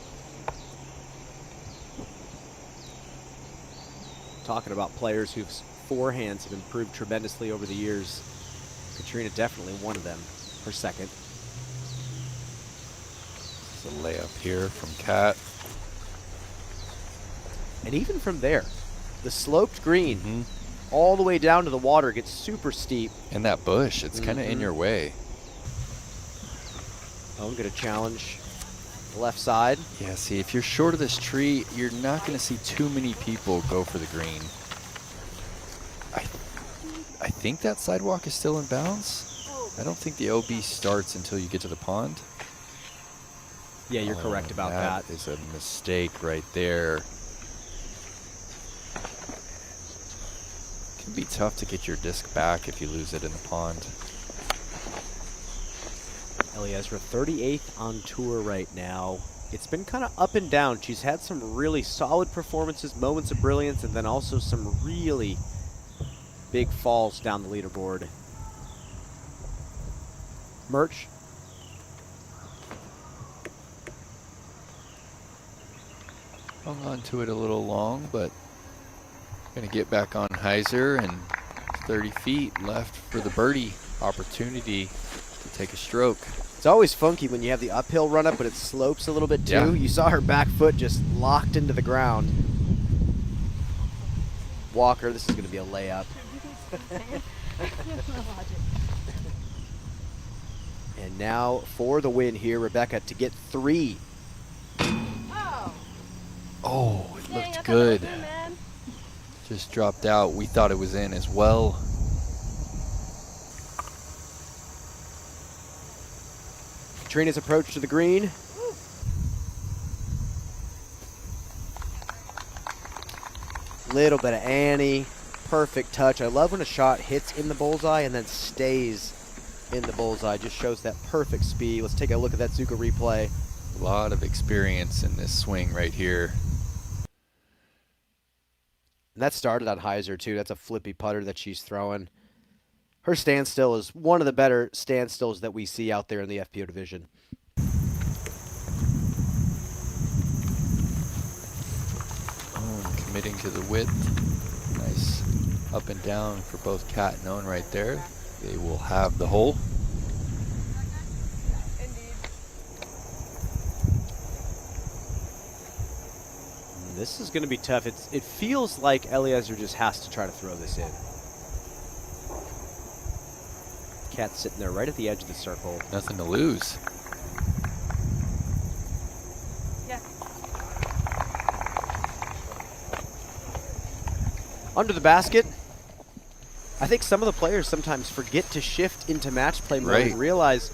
Talking about players whose forehands have improved tremendously over the years. Katrina definitely one of them. Her second. It's a layup here from Kat. And even from there, the sloped green all the way down to the water gets super steep. And that bush, it's kind of in your way. Oh, I'm going to challenge the left side. Yeah, see, if you're short of this tree, you're not going to see too many people go for the green. I think that sidewalk is still in bounds. I don't think the OB starts until you get to the pond. Yeah, you're correct about that. That is a mistake right there. It can be tough to get your disc back if you lose it in the pond. Eliezra, 38th on tour right now. It's been kind of up and down. She's had some really solid performances, moments of brilliance, and then also some really big falls down the leaderboard. Merch. Hung on to it a little long, but going to get back on hyzer, and 30 feet left for the birdie opportunity to take a stroke. It's always funky when you have the uphill run up, but it slopes a little bit too. Yeah. You saw her back foot just locked into the ground. Walker, this is going to be a layup. And now for the win here, Rebecca, to get 3. Oh, it looked good. Just dropped out. We thought it was in as well. Katrina's approach to the green. Little bit of Annie. Perfect touch. I love when a shot hits in the bullseye and then stays in the bullseye. Just shows that perfect speed. Let's take a look at that Zuka replay. A lot of experience in this swing right here. And that started on hyzer too. That's a flippy putter that she's throwing. Her standstill is one of the better standstills that we see out there in the FPO division. Committing to the width. Nice up and down for both Kat and Owen right there. They will have the hole. This is going to be tough. It feels like Eliezer just has to try to throw this in. Cat's sitting there right at the edge of the circle. Nothing to lose. Under the basket. I think some of the players sometimes forget to shift into match play mode and realize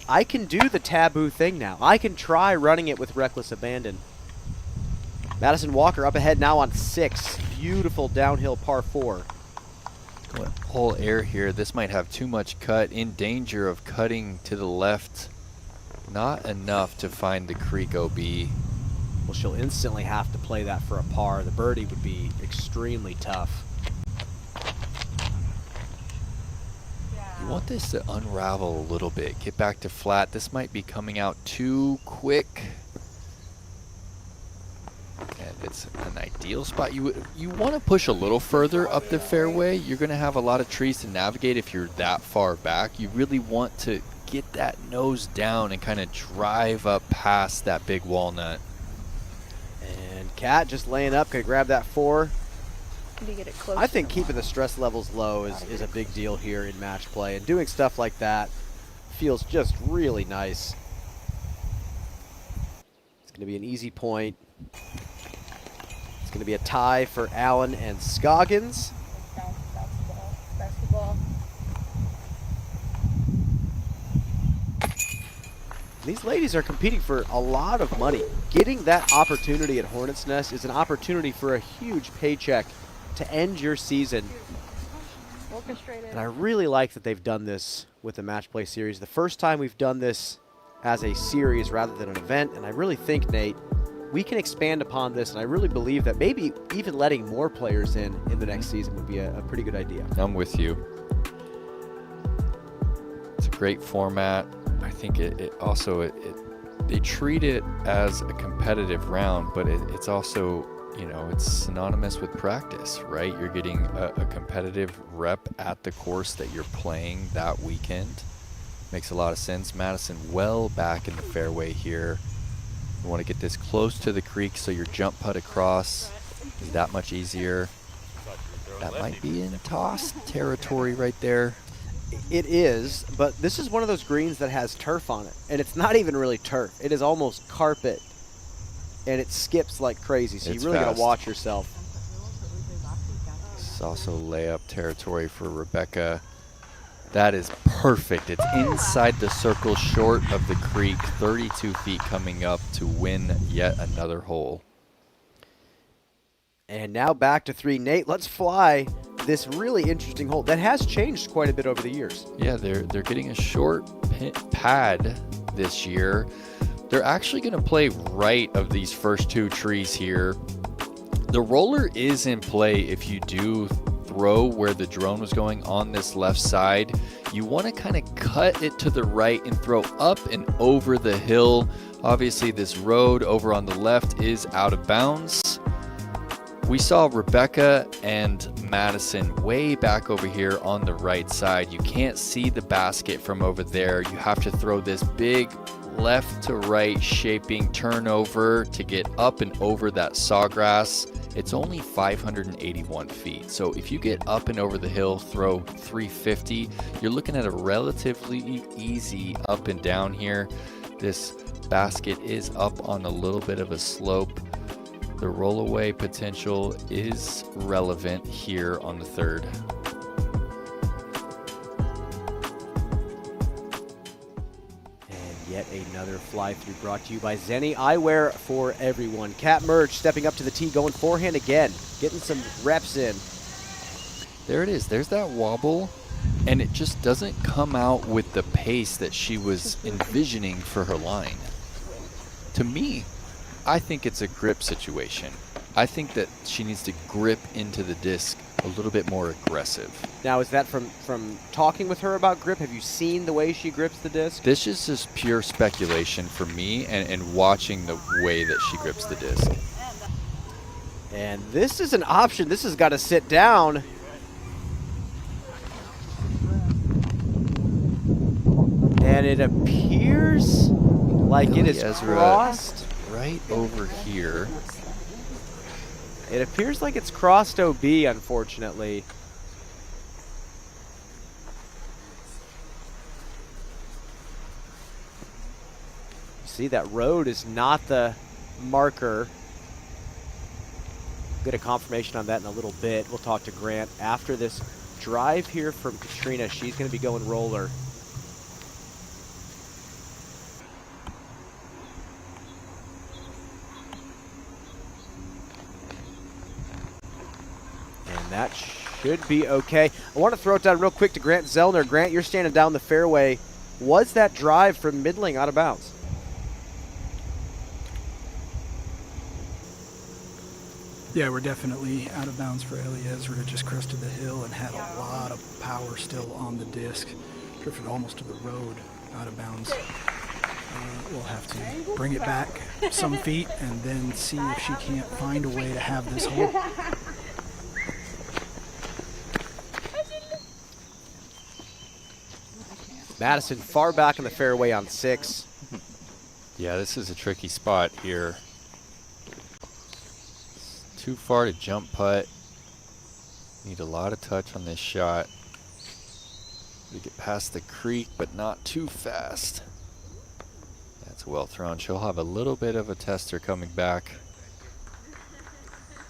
I can do the taboo thing now. I can try running it with reckless abandon. Madison Walker up ahead now on 6. Beautiful downhill par 4. Whole air here. This might have too much cut. In danger of cutting to the left. Not enough to find the creek OB. Well, she'll instantly have to play that for a par. The birdie would be extremely tough. You want this to unravel a little bit. Get back to flat. This might be coming out too quick. And it's an ideal spot. You want to push a little further up the fairway. You're going to have a lot of trees to navigate if you're that far back. You really want to get that nose down and kind of drive up past that big walnut. And Kat just laying up, could grab that 4. To get it close. I think keeping the stress levels low is a big deal here in match play, and doing stuff like that feels just really nice. It's going to be an easy point. It's going to be a tie for Allen and Scoggins. Basketball. These ladies are competing for a lot of money. Getting that opportunity at Hornets Nest is an opportunity for a huge paycheck to end your season. And I really like that they've done this with the match play series. The first time we've done this as a series rather than an event, and I really think, Nate, we can expand upon this, and I really believe that maybe even letting more players in the next season would be a pretty good idea. I'm with you. It's a great format. I think it also they treat it as a competitive round, but it's also, you know, it's synonymous with practice, right? You're getting a competitive rep at the course that you're playing that weekend. Makes a lot of sense. Madison well back in the fairway here. You want to get this close to the creek so your jump putt across is that much easier. That might be in toss territory right there. It is, but this is one of those greens that has turf on it, and it's not even really turf. It is almost carpet, and it skips like crazy, so you really got to watch yourself. It's also layup territory for Rebecca. That is perfect. It's inside the circle, short of the creek, 32 feet coming up to win yet another hole. And now back to 3. Nate, let's fly this really interesting hole that has changed quite a bit over the years. Yeah, they're getting a short pad this year. They're actually going to play right of these first 2 trees here. The roller is in play if you do throw where the drone was going on this left side. You want to kind of cut it to the right and throw up and over the hill. Obviously, this road over on the left is out of bounds. We saw Rebecca and Madison way back over here on the right side. You can't see the basket from over there. You have to throw this big left to right shaping turnover to get up and over that sawgrass. It's only 581 feet. So if you get up and over the hill, throw 350, you're looking at a relatively easy up and down here. This basket is up on a little bit of a slope. The rollaway potential is relevant here on the 3rd. And yet another fly-through brought to you by Zenni Eyewear for everyone. Kat Merge stepping up to the tee, going forehand again, getting some reps in. There it is. There's that wobble, and it just doesn't come out with the pace that she was envisioning for her line. To me, I think it's a grip situation. I think that she needs to grip into the disc a little bit more aggressive. Now, is that from talking with her about grip? Have you seen the way she grips the disc? This is just pure speculation for me and watching the way that she grips the disc. And this is an option. This has got to sit down. And it appears like it is crossed right over here. It appears like it's crossed OB, unfortunately. See, that road is not the marker. Get a confirmation on that in a little bit. We'll talk to Grant after this drive here from Katrina. She's going to be going roller. And that should be okay. I want to throw it down real quick to Grant Zellner. Grant, you're standing down the fairway. Was that drive from middling out of bounds? Yeah, we're definitely out of bounds for Eliezer. Just crested the hill and had a lot of power still on the disc. Drifted almost to the road, out of bounds. We'll have to bring it back some feet and then see if she can't find a way to have this hole. Madison far back in the fairway on 6. Yeah, this is a tricky spot here. Too far to jump putt. Need a lot of touch on this shot. We get past the creek, but not too fast. That's well thrown. She'll have a little bit of a tester coming back.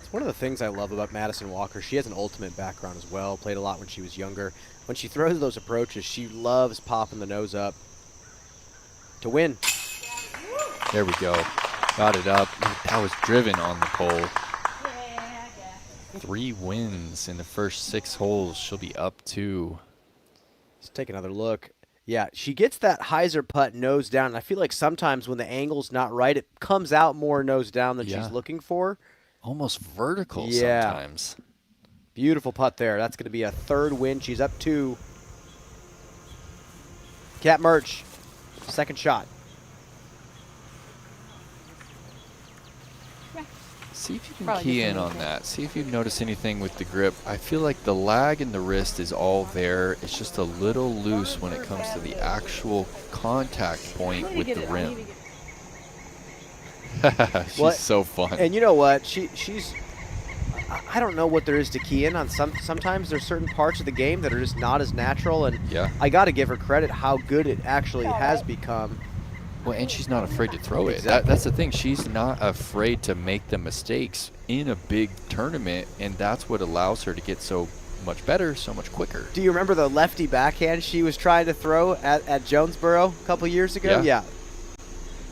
It's one of the things I love about Madison Walker. She has an ultimate background as well. Played a lot when she was younger. When she throws those approaches, she loves popping the nose up to win. There we go. Got it up. That was driven on the pole. 3 wins in the first 6 holes. She'll be up 2. Let's take another look. Yeah, she gets that hyzer putt nose down. And I feel like sometimes when the angle's not right, it comes out more nose down than she's looking for. Almost vertical sometimes. Beautiful putt there. That's going to be a 3rd win. She's up 2. Cat Merch, 2nd shot. See if you can key in on that. See if you notice anything with the grip. I feel like the lag in the wrist is all there. It's just a little loose when it comes to the actual contact point with the rim. She's so fun. And you know what? She's I don't know what there is to key in on. Sometimes there's certain parts of the game that are just not as natural, and I got to give her credit how good it actually has become. Well, and she's not afraid to throw it. Exactly. That's the thing. She's not afraid to make the mistakes in a big tournament, and that's what allows her to get so much better, so much quicker. Do you remember the lefty backhand she was trying to throw at Jonesboro a couple years ago? Yeah.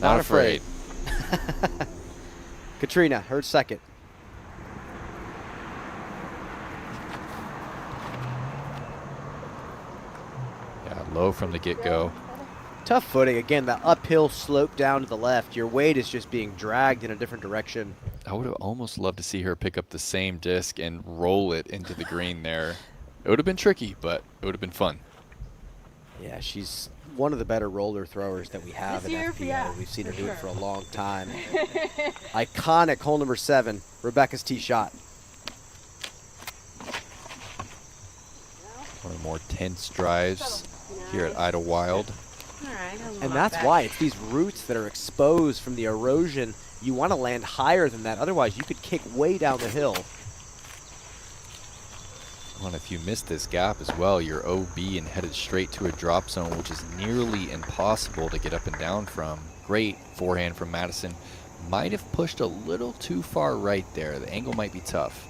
Not afraid. Katrina, her 2nd. Yeah, low from the get-go. Tough footing. Again, the uphill slope down to the left. Your weight is just being dragged in a different direction. I would have almost loved to see her pick up the same disc and roll it into the green there. It would have been tricky, but it would have been fun. Yeah, she's one of the better roller throwers that we have in FPO. Yeah, We've seen her do it for a long time. Iconic hole number 7, Rebecca's tee shot. One of the more tense drives here at Idlewild. And that's why it's these roots that are exposed from the erosion. You want to land higher than that. Otherwise, you could kick way down the hill. Well, if you miss this gap as well, you're OB and headed straight to a drop zone, which is nearly impossible to get up and down from. Great forehand from Madison. Might have pushed a little too far right there. The angle might be tough.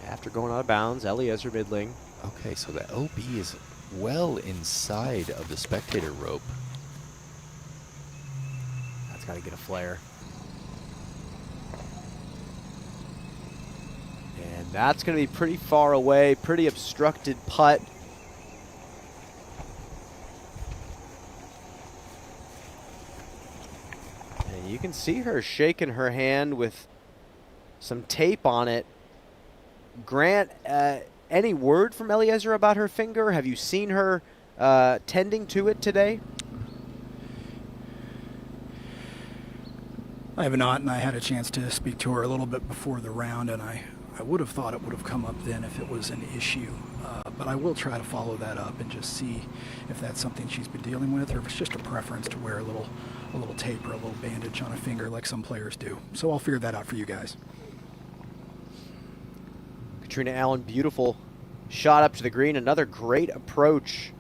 After going out of bounds, Eliezer middling. Okay, so the OB is well inside of the spectator rope. That's got to get a flare. And that's going to be pretty far away, pretty obstructed putt. And you can see her shaking her hand with some tape on it. Grant, any word from Eliezer about her finger? Have you seen her tending to it today? I have not, and I had a chance to speak to her a little bit before the round, and I would have thought it would have come up then if it was an issue. But I will try to follow that up and just see if that's something she's been dealing with, or if it's just a preference to wear a little tape or a little bandage on a finger like some players do. So I'll figure that out for you guys. Katrina Allen, beautiful shot up to the green. Another great approach.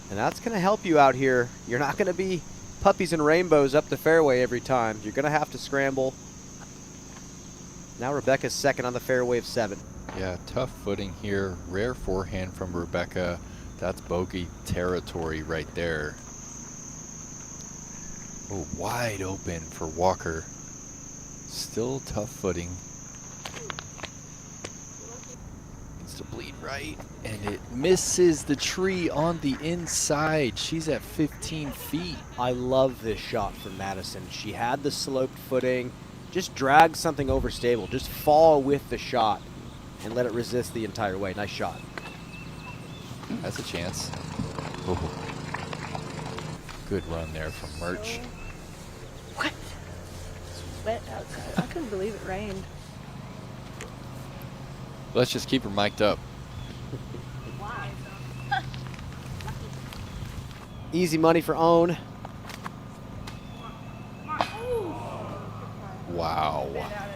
And that's going to help you out here. You're not going to be puppies and rainbows up the fairway every time. You're going to have to scramble. Now Rebecca's second on the fairway of 7. Yeah, tough footing here. Rare forehand from Rebecca. That's bogey territory right there. Oh, wide open for Walker. Still tough footing. Needs to bleed right, and it misses the tree on the inside. She's at 15 feet. I love this shot from Madison. She had the sloped footing. Just drag something over stable. Just fall with the shot and let it resist the entire way. Nice shot. Has a chance. Oh. Good run there from Murch. What? Wet outside. I couldn't believe it rained. Let's just keep her mic'd up. Easy money for Own. Wow.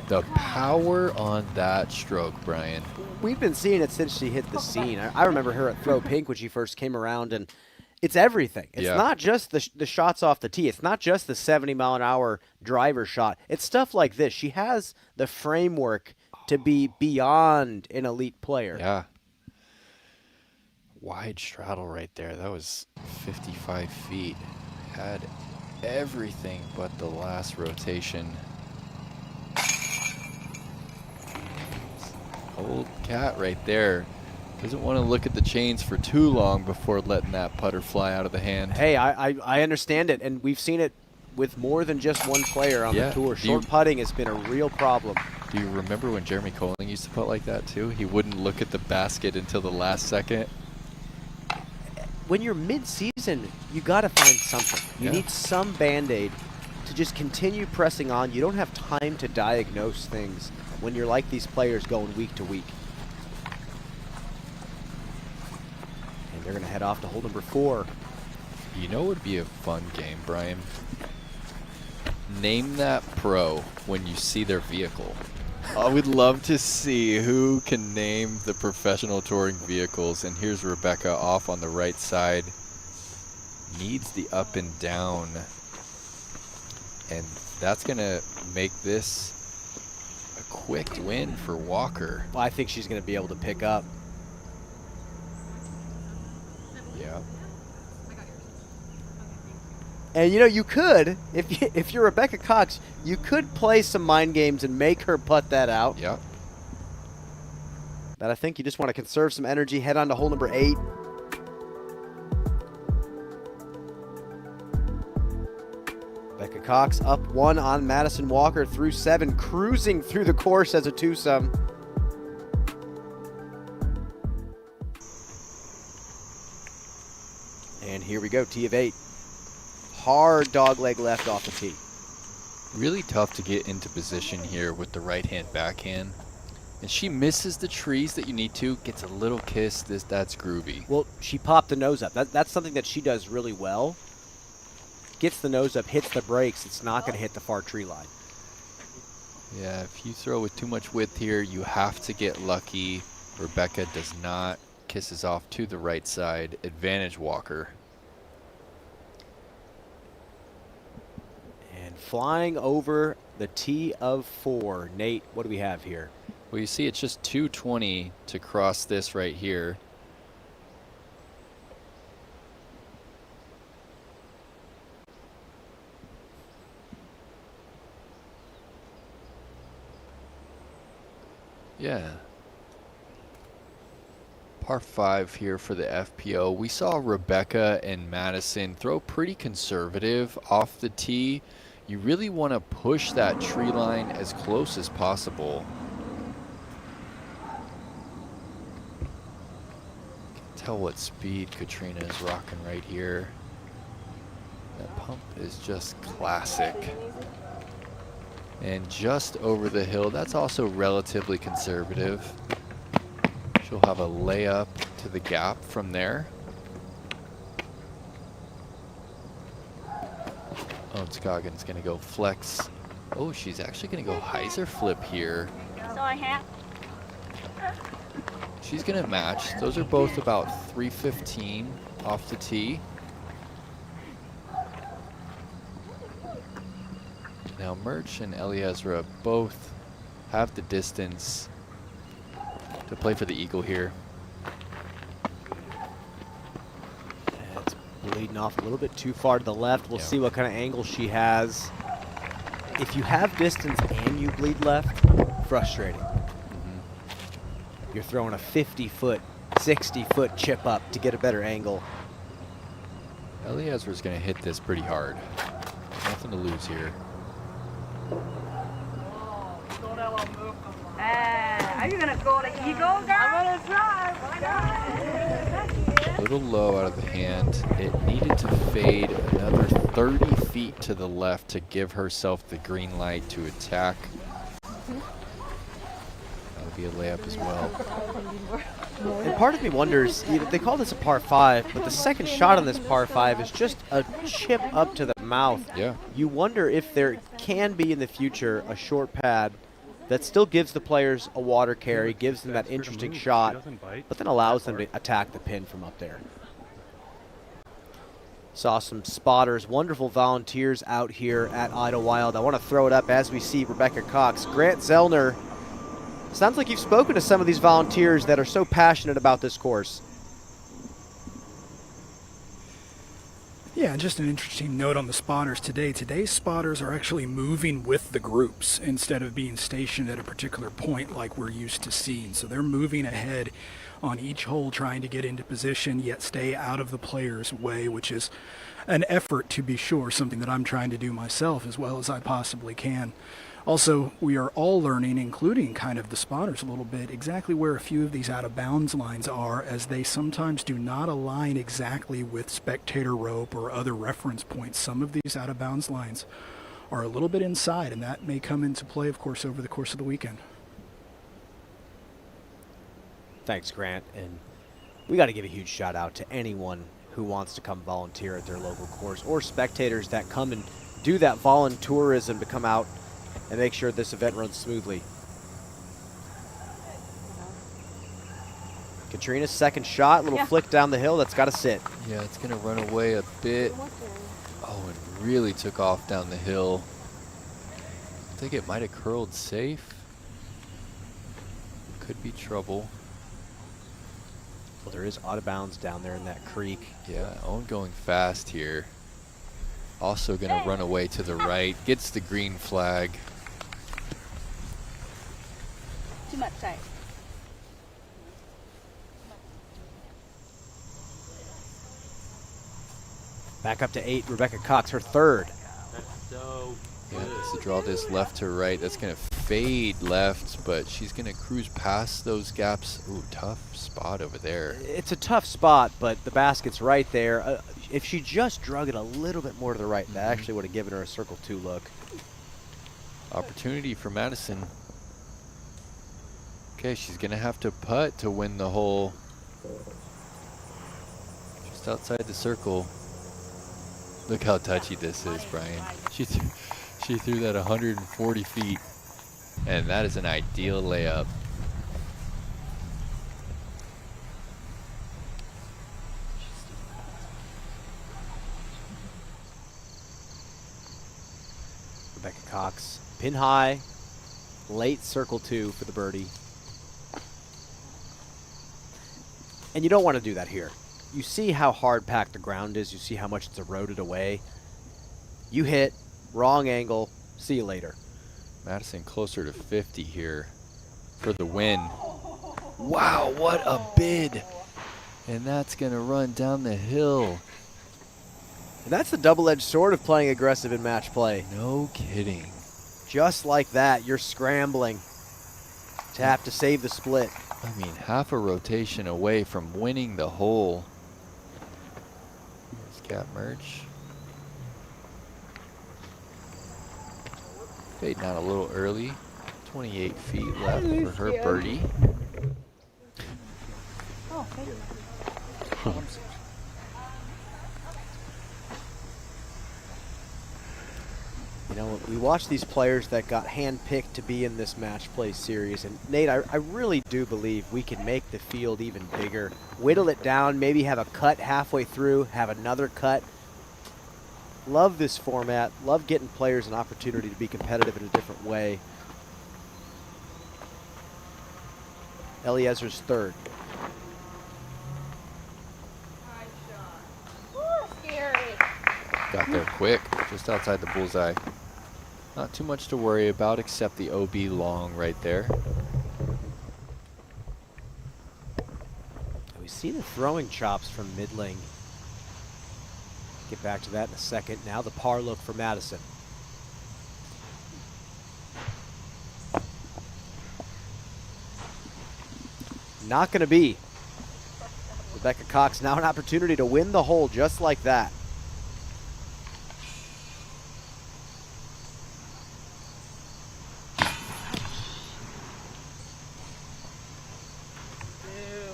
The power on that stroke, Brian. We've been seeing it since she hit the scene. I remember her at Throw Pink when she first came around, and it's everything. It's not just the shots off the tee. It's not just the 70-mile-an-hour driver shot. It's stuff like this. She has the framework to be beyond an elite player. Yeah. Wide straddle right there. That was 55 feet. Had everything but the last rotation. Old cat right there. Doesn't want to look at the chains for too long before letting that putter fly out of the hand. Hey, I understand it, and we've seen it with more than just one player on the tour. Short putting has been a real problem. Do you remember when Jeremy Colling used to putt like that too? He wouldn't look at the basket until the last second. When you're mid-season, you got to find something. You need some Band-Aid to just continue pressing on. You don't have time to diagnose things when you're like these players going week to week. And they're going to head off to hole number 4. You know what would be a fun game, Brian? Name that pro when you see their vehicle. I would love to see who can name the professional touring vehicles. And here's Rebecca off on the right side. Needs the up and down. And that's going to make this a quick win for Walker. Well, I think she's going to be able to pick up. Yeah. And you know, you could, if you're Rebecca Cox, you could play some mind games and make her putt that out. Yeah. But I think you just want to conserve some energy, head on to hole number 8. Rebecca Cox up 1 on Madison Walker through 7, cruising through the course as a twosome. And here we go, tee of 8. Hard dog leg left off the tee. Really tough to get into position here with the right-hand backhand. And she misses the trees that you need to, gets a little kiss. That's groovy. Well, she popped the nose up. That's something that she does really well. Gets the nose up, hits the brakes. It's not going to hit the far tree line. Yeah, if you throw with too much width here, you have to get lucky. Rebecca does not. Kisses off to the right side. Advantage Walker. And flying over the tee of 4. Nate, what do we have here? Well, you see it's just 220 to cross this right here. Yeah. Par 5 here for the FPO. We saw Rebecca and Madison throw pretty conservative off the tee. You really want to push that tree line as close as possible. Can tell what speed Katrina is rocking right here. That pump is just classic. And just over the hill, that's also relatively conservative. She'll have a layup to the gap from there. Oh, and Scoggins gonna go flex. Oh, she's actually gonna go hyzer flip here. So I have. She's gonna match. Those are both about 315 off the tee. Now Merch and Eliezra both have the distance to play for the eagle here. It's bleeding off a little bit too far to the left. We'll see what kind of angle she has. If you have distance and you bleed left, frustrating. You're throwing a 50-foot, 60-foot chip up to get a better angle. Eliezra's going to hit this pretty hard. Nothing to lose here. Are you gonna go to eagle, girl? I'm gonna try. A little low out of the hand. It needed to fade another 30 feet to the left to give herself the green light to attack. That'll be a layup as well. And part of me wonders, they call this a par 5, but the second shot on this par 5 is just a chip up to the mouth. Yeah. You wonder if there can be in the future a short pad that still gives the players a water carry, gives them that interesting shot, but then allows them to attack the pin from up there. Saw some spotters, wonderful volunteers out here at Idlewild. I want to throw it up as we see Rebecca Cox. Grant Zellner, sounds like you've spoken to some of these volunteers that are so passionate about this course. Yeah, just an interesting note on the spotters today. Today's spotters are actually moving with the groups instead of being stationed at a particular point like we're used to seeing. So they're moving ahead on each hole, trying to get into position, yet stay out of the player's way, which is an effort, to be sure, something that I'm trying to do myself as well as I possibly can. Also, we are all learning, including kind of the spotters a little bit, exactly where a few of these out-of-bounds lines are, as they sometimes do not align exactly with spectator rope or other reference points. Some of these out-of-bounds lines are a little bit inside, and that may come into play, of course, over the course of the weekend. Thanks, Grant. And we got to give a huge shout out to anyone who wants to come volunteer at their local course, or spectators that come and do that voluntourism to come out and make sure this event runs smoothly. Katrina's second shot, little flick down the hill, that's got to sit. Yeah, it's going to run away a bit. Oh, it really took off down the hill. I think it might have curled safe. Could be trouble. Well, there is out of bounds down there in that creek. Yeah, Owen going fast here. Also going to run away to the right. Gets the green flag. Too much size. Back up to 8, Rebecca Cox, her third. Yeah, needs to draw this left to right. That's going to fade left, but she's going to cruise past those gaps. Ooh, tough spot over there. It's a tough spot, but the basket's right there. If she just drug it a little bit more to the right, that actually would have given her a circle 2 look. Opportunity for Madison. Okay, she's going to have to putt to win the hole. Just outside the circle. Look how touchy this is, Brian. She threw that 140 feet, and that is an ideal layup. Rebecca Cox, pin high, late circle 2 for the birdie. And you don't want to do that here. You see how hard packed the ground is. You see how much it's eroded away. You hit, wrong angle, see you later. Madison closer to 50 here for the win. Wow, what a bid. And that's going to run down the hill. And that's the double-edged sword of playing aggressive in match play. No kidding. Just like that, you're scrambling to have to save the split. I mean, half a rotation away from winning the hole. Here's Cat Merch. Fading out a little early. 28 feet left for her birdie. Oh, thank you. You know, we watch these players that got handpicked to be in this match play series, and Nate, I really do believe we can make the field even bigger. Whittle it down, maybe have a cut halfway through, have another cut. Love this format. Love getting players an opportunity to be competitive in a different way. Eliezer's third. Got there quick, just outside the bullseye. Not too much to worry about except the OB long right there. We see the throwing chops from mid-lane. Get back to that in a second. Now the par look for Madison. Not going to be. Rebecca Cox now an opportunity to win the hole just like that.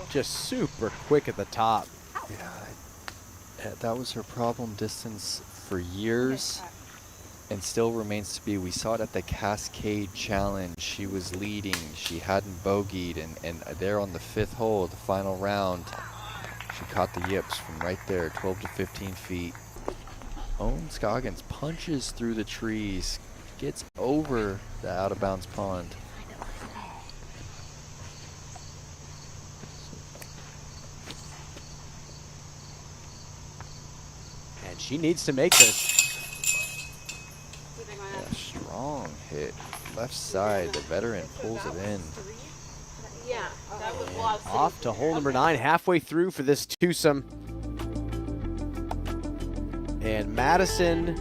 Just super quick at the top. Yeah, that was her problem distance for years and still remains to be. We saw it at the Cascade Challenge. She was leading. She hadn't bogeyed, and there on the 5th hole, the final round, she caught the yips from right there, 12 to 15 feet. Scoggins punches through the trees, gets over the out-of-bounds pond. And she needs to make this. Yeah, strong hit. Left side, the veteran pulls it in. Yeah, that was lost. Off to hole number 9, halfway through for this twosome. And Madison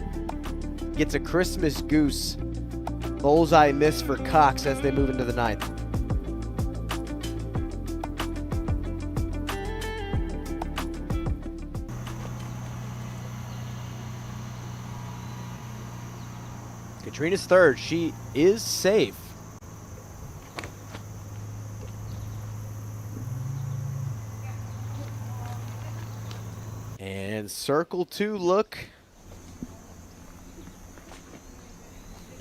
gets a Christmas goose. Bullseye miss for Cox as they move into the 9th. Katrina's third. She is safe. And circle 2 look.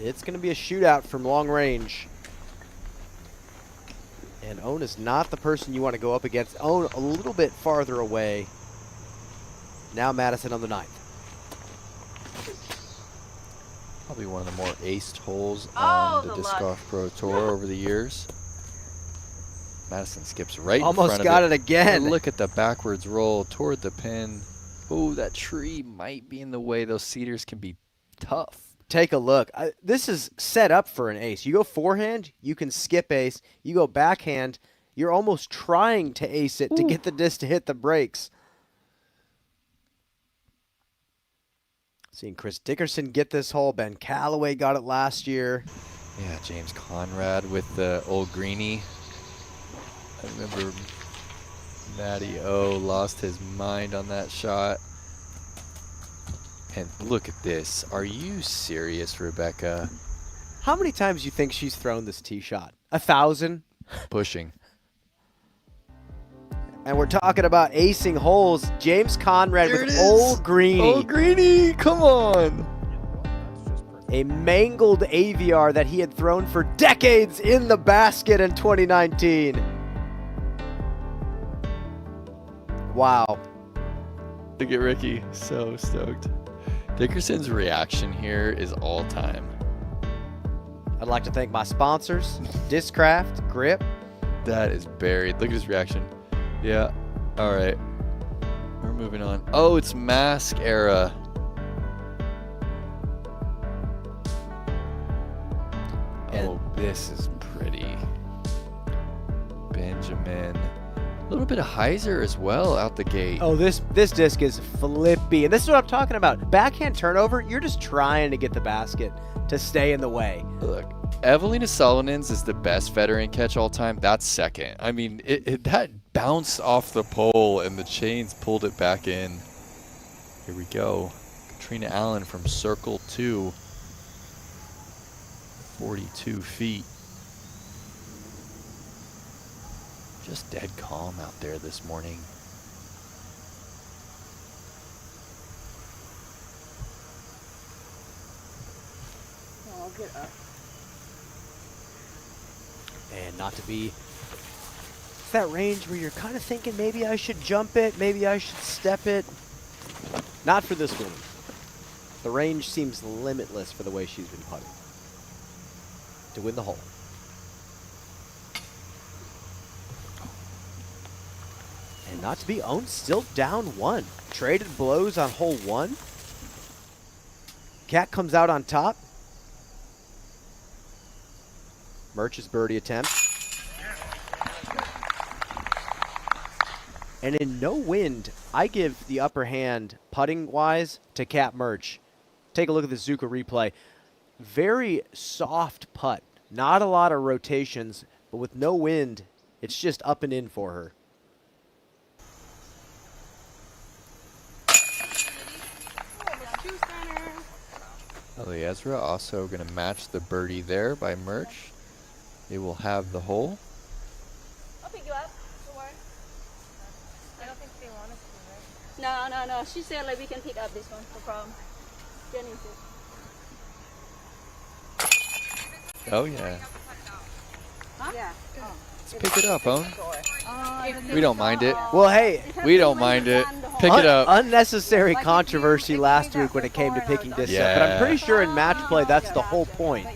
It's going to be a shootout from long range. And Owen is not the person you want to go up against. Owen a little bit farther away. Now Madison on the 9th. Probably one of the more aced holes on the Disc Golf Pro Tour over the years. Madison skips right in Almost front of got it again. And look at the backwards roll toward the pin. Oh, that tree might be in the way. Those cedars can be tough. Take a look. This is set up for an ace. You go forehand, you can skip ace. You go backhand, you're almost trying to ace it to get the disc to hit the brakes. Seeing Chris Dickerson get this hole. Ben Calloway got it last year. Yeah, James Conrad with the old greenie. I remember Matty O lost his mind on that shot. And look at this. Are you serious, Rebecca? How many times do you think she's thrown this tee shot? 1,000? Pushing. And we're talking about acing holes. James Conrad There it with is. Old Greenie. Old Greenie, come on. A mangled AVR that he had thrown for decades in the basket in 2019. Wow. Look at Ricky. So stoked. Dickerson's reaction here is all time. I'd like to thank my sponsors, Discraft, Grip. That is buried. Look at his reaction. Yeah. All right. We're moving on. Oh, it's mask era. Oh, this is pretty. Benjamin. A little bit of hyzer as well out the gate. Oh, this disc is flippy. And this is what I'm talking about. Backhand turnover, you're just trying to get the basket to stay in the way. Look, Evelina Sullivan's is the best veteran catch all time. That's second. I mean, that bounced off the pole and the chains pulled it back in. Here we go. Katrina Allen from circle 2. 42 feet. Just dead calm out there this morning. I'll get up. And not to be that range where you're kind of thinking maybe I should jump it, maybe I should step it. Not for this woman. The range seems limitless for the way she's been putting to win the hole. And not to be owned, still down 1. Traded blows on hole 1. Cat comes out on top. Murch's birdie attempt. And in no wind, I give the upper hand putting-wise to Cat Murch. Take a look at the Zuka replay. Very soft putt. Not a lot of rotations, but with no wind, it's just up and in for her. Ezra also going to match the birdie there by Murch. They will have the hole. I'll pick you up. Don't worry. I don't think they want us to, right? No. She said like we can pick up this one. No problem. Jenny said. Oh, yeah. Huh? Yeah. Oh. Let's pick it up, Owen. We don't mind it. Well, hey. We don't mind it. Pick it up. Unnecessary controversy last week when it came to picking this up. But I'm pretty sure in match play, that's the whole point.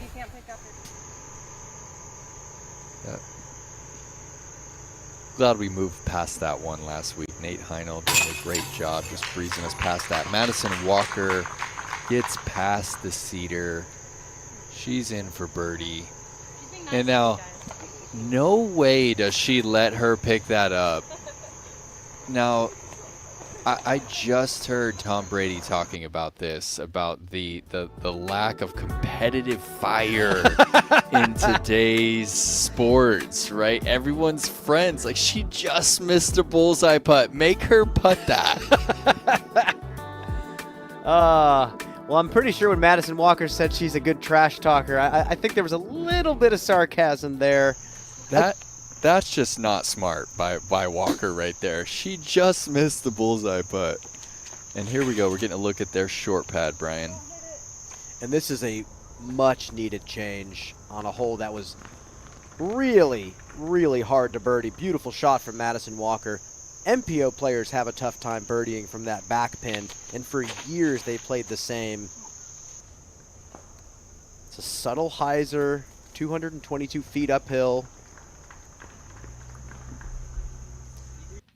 Glad we moved past that one last week. Nate Heinel doing a great job just breezing us past that. Madison Walker gets past the cedar. She's in for birdie. And now, no way does she let her pick that up. Now, I just heard Tom Brady talking about this, about the lack of competitive fire in today's sports, right? Everyone's friends. Like, she just missed a bullseye putt. Make her putt that. Well, I'm pretty sure when Madison Walker said she's a good trash talker, I think there was a little bit of sarcasm there. That's just not smart by Walker right there. She just missed the bullseye putt. And here we go. We're getting a look at their short pad, Brian. And this is a much-needed change on a hole that was really, really hard to birdie. Beautiful shot from Madison Walker. MPO players have a tough time birdieing from that back pin, and for years they played the same. It's a subtle hyzer, 222 feet uphill.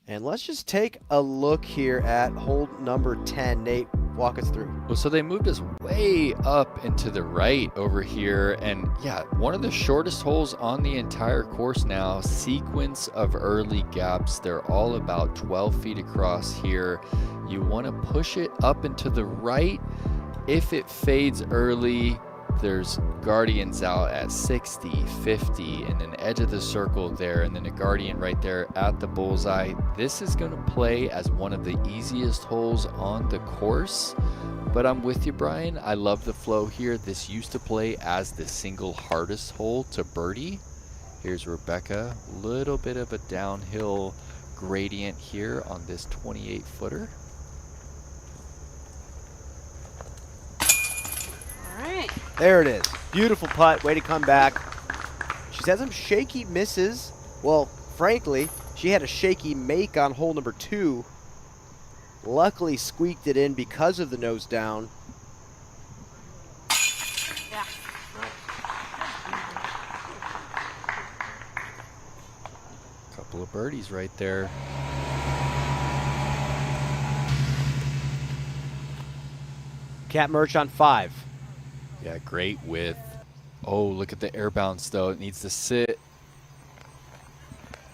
And let's just take a look here at hole number 10. Nate, walk us through. Well, so they moved us way up into the right over here. And yeah, one of the shortest holes on the entire course now. Sequence of early gaps. They're all about 12 feet across here. You want to push it up and to the right. If it fades early, there's guardians out at 60, 50, and an edge of the circle there, and then a guardian right there at the bullseye. This is going to play as one of the easiest holes on the course, but I'm with you, Brian. I love the flow here. This used to play as the single hardest hole to birdie. Here's Rebecca. Little bit of a downhill gradient here on this 28-footer. There it is. Beautiful putt. Way to come back. She's had some shaky misses. Well, frankly, she had a shaky make on hole number 2. Luckily squeaked it in because of the nose down. Yeah. Couple of birdies right there. Cat Murch on 5. Yeah, great width. Oh, look at the air bounce, though. It needs to sit.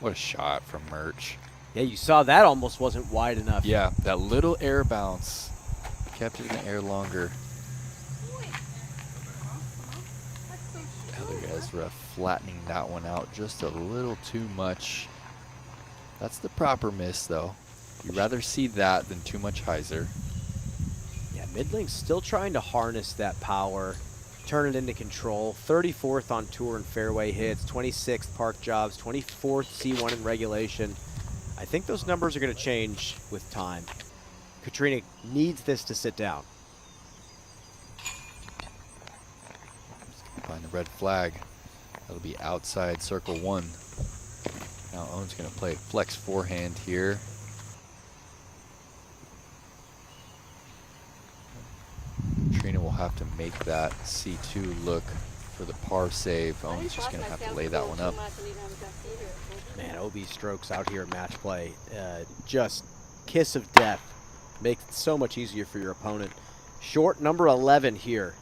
What a shot from Murch. Yeah, you saw that almost wasn't wide enough. Yeah, that little air bounce kept it in the air longer. Heather Ezra flattening that one out just a little too much. That's the proper miss, though. You'd rather see that than too much hyzer. Yeah, Midling's still trying to harness that power, turn it into control. 34th on tour in fairway hits, 26th park jobs, 24th C1 in regulation. I think those numbers are going to change with time. Katrina needs this to sit down. Find the red flag. That'll be outside circle 1. Now Owen's going to play flex forehand here. have to make that C2 look for the par save. Owen's just going to have to lay that one up. Man, OB strokes out here in match play, just kiss of death. Makes it so much easier for your opponent. Short number 11 here.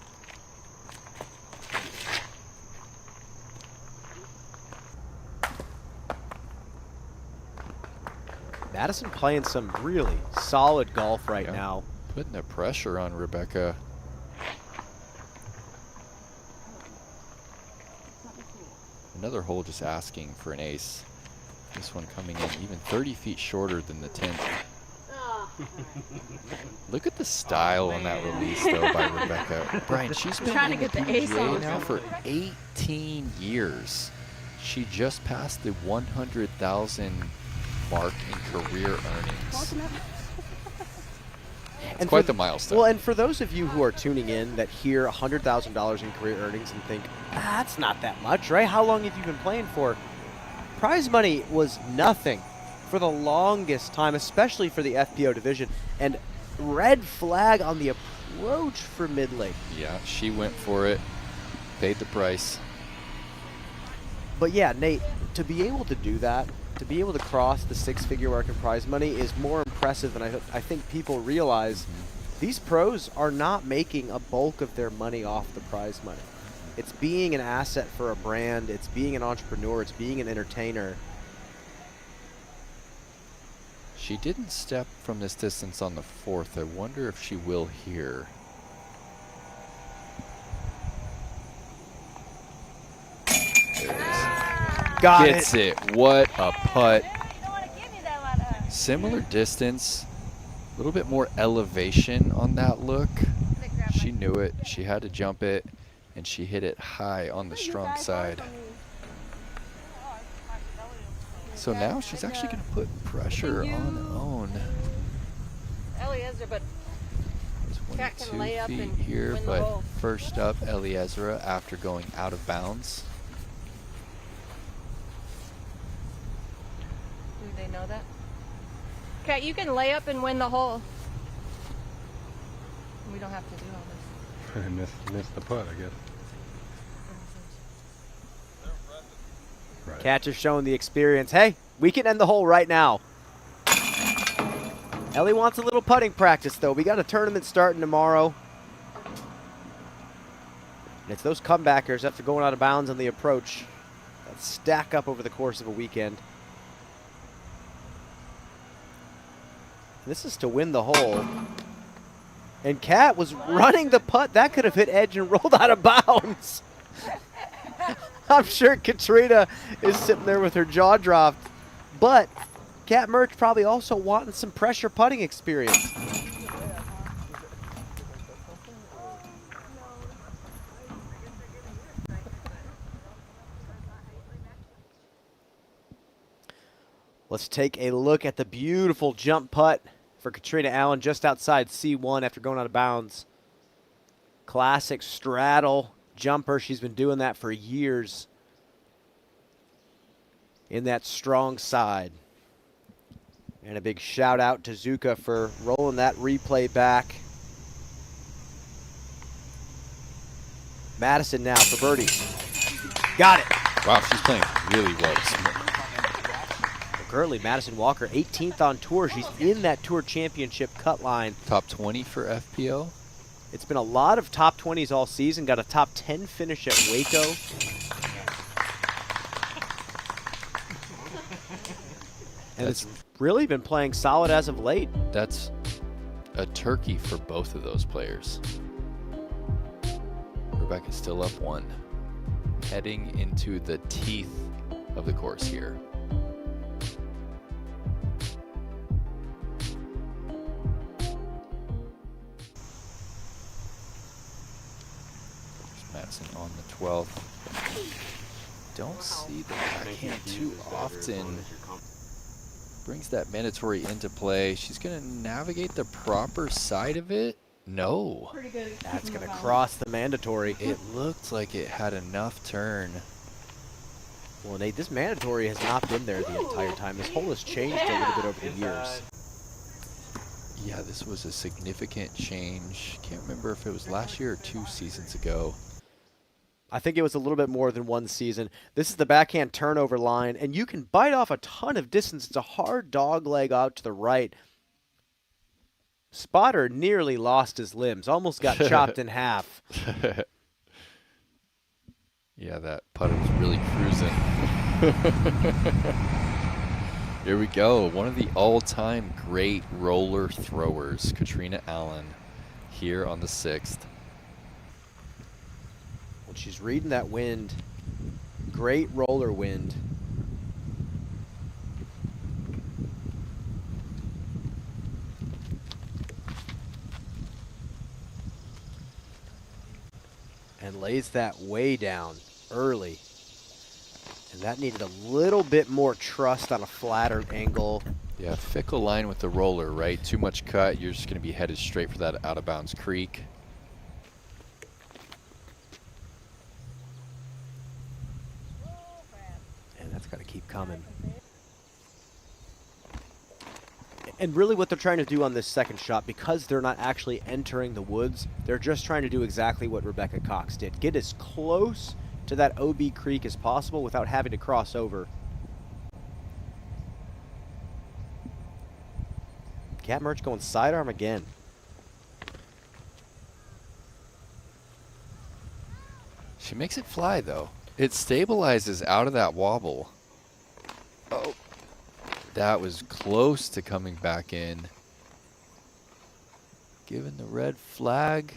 Madison playing some really solid golf right now. Putting the pressure on Rebecca. Another hole just asking for an ace. This one coming in even 30 feet shorter than the 10th. Look at the style on that release, though, by Rebecca. Brian, she's been trying in to the get the ace PGA on. now for 18 years. She just passed the 100,000 mark in career earnings. It's quite the milestone. Well, and for those of you who are tuning in that hear $100,000 in career earnings and think, that's not that much, right? How long have you been playing for? Prize money was nothing for the longest time, especially for the FPO division. And red flag on the approach for Midlake. Yeah, she went for it, paid the price. But yeah, Nate, to be able to do that, to be able to cross the six-figure mark in prize money is more impressive than I think people realize. These pros are not making a bulk of their money off the prize money. It's being an asset for a brand. It's being an entrepreneur. It's being an entertainer. She didn't step from this distance on the 4th. I wonder if she will here. Gets it. What a putt. Similar distance, a little bit more elevation on that look. She knew it. She had to jump it, and she hit it high on the strong side. So now she's actually going to put pressure on Owen. Eliezer, but Cat can lay up 2 feet and here, win the but hole. first up, Eliezer after going out of bounds. Do they know that? Cat, you can lay up and win the hole. We don't have to do all this. I missed the putt, I guess. Right. Cat just showing the experience. Hey, we can end the hole right now. Ellie wants a little putting practice, though. We got a tournament starting tomorrow. And it's those comebackers after going out of bounds on the approach that stack up over the course of a weekend. This is to win the hole. And Cat was running the putt. That could have hit edge and rolled out of bounds. I'm sure Katrina is sitting there with her jaw dropped. But Cat Merch probably also wanting some pressure putting experience. Let's take a look at the beautiful jump putt for Katrina Allen just outside C1 after going out of bounds. Classic straddle jumper. She's been doing that for years in that strong side. And a big shout out to Zuka for rolling that replay back. Madison now for birdie. Got it. Wow, she's playing really well. Currently, Madison Walker, 18th on tour. She's in that tour championship cut line. Top 20 for FPO. It's been a lot of top 20s all season. Got a top 10 finish at Waco. And it's really been playing solid as of late. That's a turkey for both of those players. Rebecca's still up 1. Heading into the teeth of the course here. Madison on the 12th. Don't see the backhand too often. Brings that mandatory into play. She's going to navigate the proper side of it. No. That's going to cross the mandatory. It looked like it had enough turn. Well, Nate, this mandatory has not been there the entire time. This hole has changed a little bit over the years. Yeah, this was a significant change. Can't remember if it was last year or 2 seasons ago. I think it was a little bit more than 1 season. This is the backhand turnover line, and you can bite off a ton of distance. It's a hard dog leg out to the right. Spotter nearly lost his limbs, almost got chopped in half. Yeah, that putter was really cruising. Here we go. One of the all-time great roller throwers, Katrina Allen, here on the 6th. Well, she's reading that wind. Great roller wind. And lays that way down early. And that needed a little bit more trust on a flatter angle. Yeah, fickle line with the roller, right? Too much cut, you're just going to be headed straight for that out-of-bounds creek. And that's got to keep coming. And really what they're trying to do on this second shot, because they're not actually entering the woods, they're just trying to do exactly what Rebecca Cox did. Get as close to that OB creek as possible without having to cross over. Cat Merch going sidearm again. She makes it fly, though. It stabilizes out of that wobble. Oh. That was close to coming back in. Given the red flag.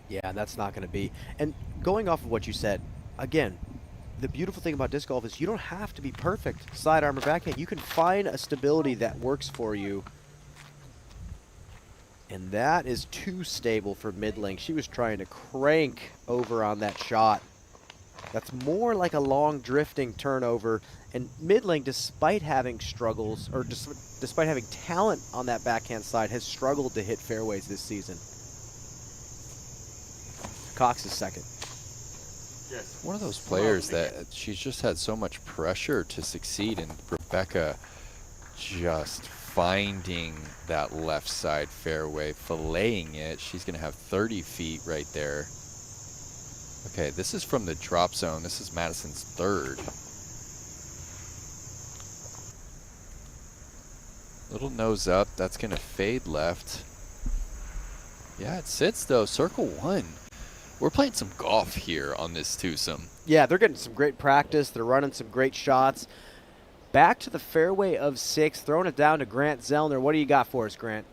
Yeah, that's not going to be. And going off of what you said, again, the beautiful thing about disc golf is you don't have to be perfect sidearm or backhand. You can find a stability that works for you. And that is too stable for mid-length. She was trying to crank over on that shot. That's more like a long drifting turnover. And mid-length, despite having struggles, or despite having talent on that backhand side, has struggled to hit fairways this season. Cox is second. One of those players that she's just had so much pressure to succeed, and Rebecca just finding that left side fairway, filleting it. She's going to have 30 feet right there. Okay, this is from the drop zone. This is Madison's 3rd. Little nose up. That's going to fade left. Yeah, it sits, though. Circle 1. We're playing some golf here on this twosome. Yeah, they're getting some great practice. They're running some great shots. Back to the fairway of 6, throwing it down to Grant Zellner. What do you got for us, Grant?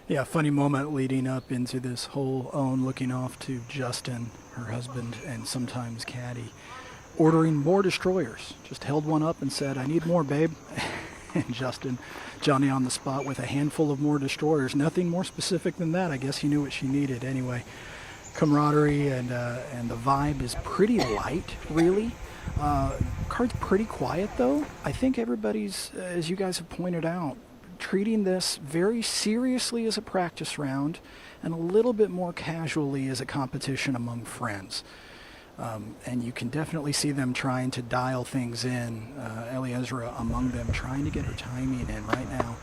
Yeah, funny moment leading up into this hole. Owen looking off to Justin, her husband, and sometimes caddy, ordering more destroyers. Just held one up and said, "I need more, babe." And Justin, Johnny on the spot with a handful of more destroyers. Nothing more specific than that. I guess he knew what she needed. Anyway, camaraderie and the vibe is pretty light, really. Card's pretty quiet, though. I think everybody's, as you guys have pointed out, treating this very seriously as a practice round and a little bit more casually as a competition among friends. And you can definitely see them trying to dial things in. Eliezra among them, trying to get her timing in right now.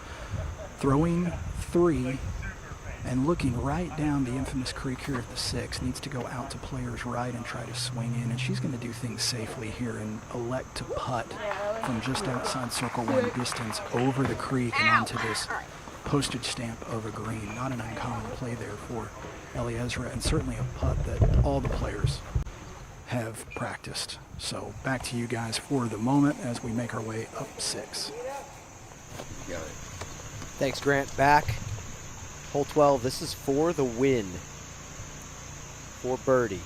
Throwing 3 and looking right down the infamous creek here at the 6. Needs to go out to player's right and try to swing in. And she's going to do things safely here and elect to putt from just outside circle 1 distance over the creek and onto this postage stamp of a green. Not an uncommon play there for Eliezra, and certainly a putt that all the players have practiced. So back to you guys for the moment as we make our way up 6. Got it. Thanks, Grant. Back. Hole 12. This is for the win. For birdie.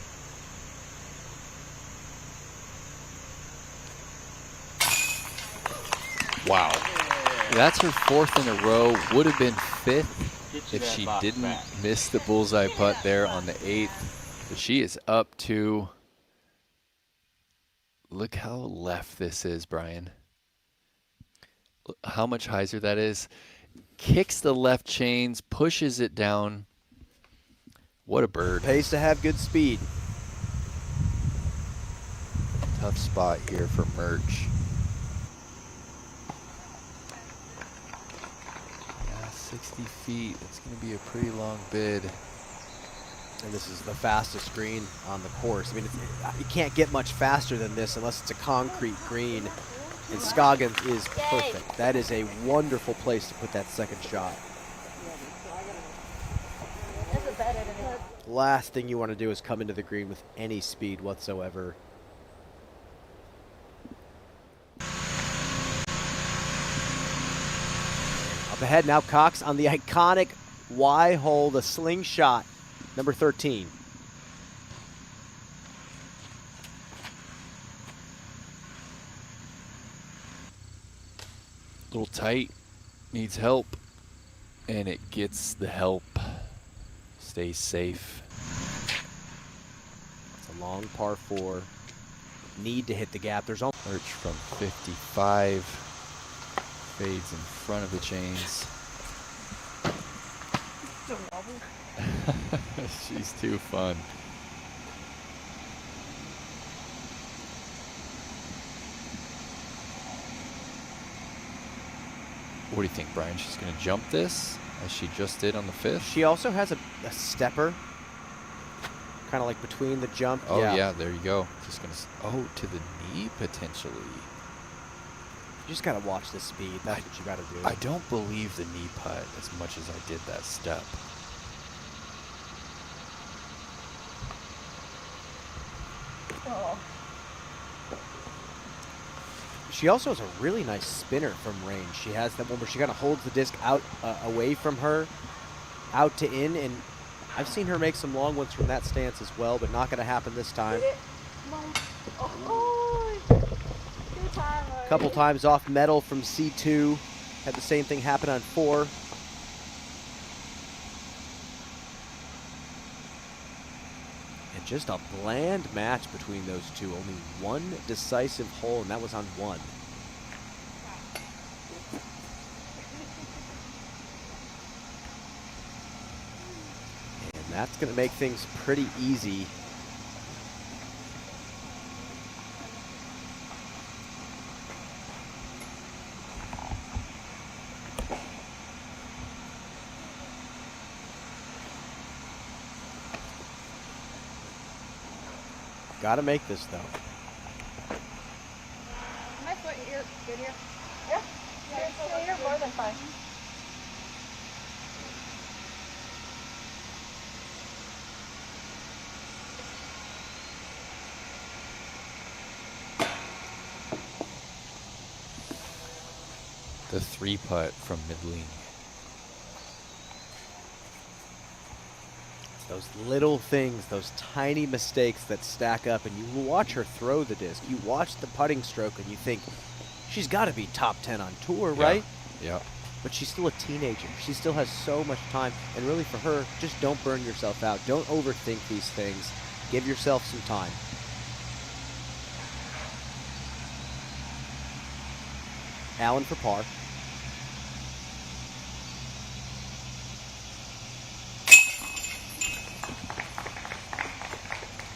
Wow. That's her 4th in a row. Would have been 5th if she didn't miss the bullseye putt there on the 8th. But she is up to... Look how left this is, Brian. How much hyzer that is. Kicks the left chains, pushes it down. What a bird. Pays to have good speed. Tough spot here for Merch. 60 feet. It's going to be a pretty long bid. And this is the fastest green on the course. I mean, you can't get much faster than this unless it's a concrete green. And Scoggins is perfect. That is a wonderful place to put that second shot. Last thing you want to do is come into the green with any speed whatsoever. Up ahead now, Cox on the iconic Y hole, the slingshot, number 13. A little tight, needs help, and it gets the help. Stays safe. It's a long par 4. Need to hit the gap. There's almost Lurch from 55. Fades in front of the chains. She's too fun. What do you think, Brian? She's going to jump this as she just did on the 5th? She also has a stepper, kind of like between the jump. Oh, yeah, there you go. Just going to, to the knee potentially. You just got to watch the speed. That's what you got to do. I don't believe the knee putt as much as I did that step. Oh. She also has a really nice spinner from range. She has that one where she kind of holds the disc out away from her, out to in, and I've seen her make some long ones from that stance as well, but not going to happen this time. A couple times off metal from C2. Had the same thing happen on 4. And just a bland match between those two. Only one decisive hole, and that was on 1. And that's going to make things pretty easy. Got to make this, though. My foot here, good here. Yeah, you're more than fine. The 3 putt from middling. Those little things, those tiny mistakes that stack up, and you watch her throw the disc. You watch the putting stroke, and you think, she's got to be top 10 on tour, right? Yeah. But she's still a teenager. She still has so much time, and really for her, just don't burn yourself out. Don't overthink these things. Give yourself some time. Allen for par.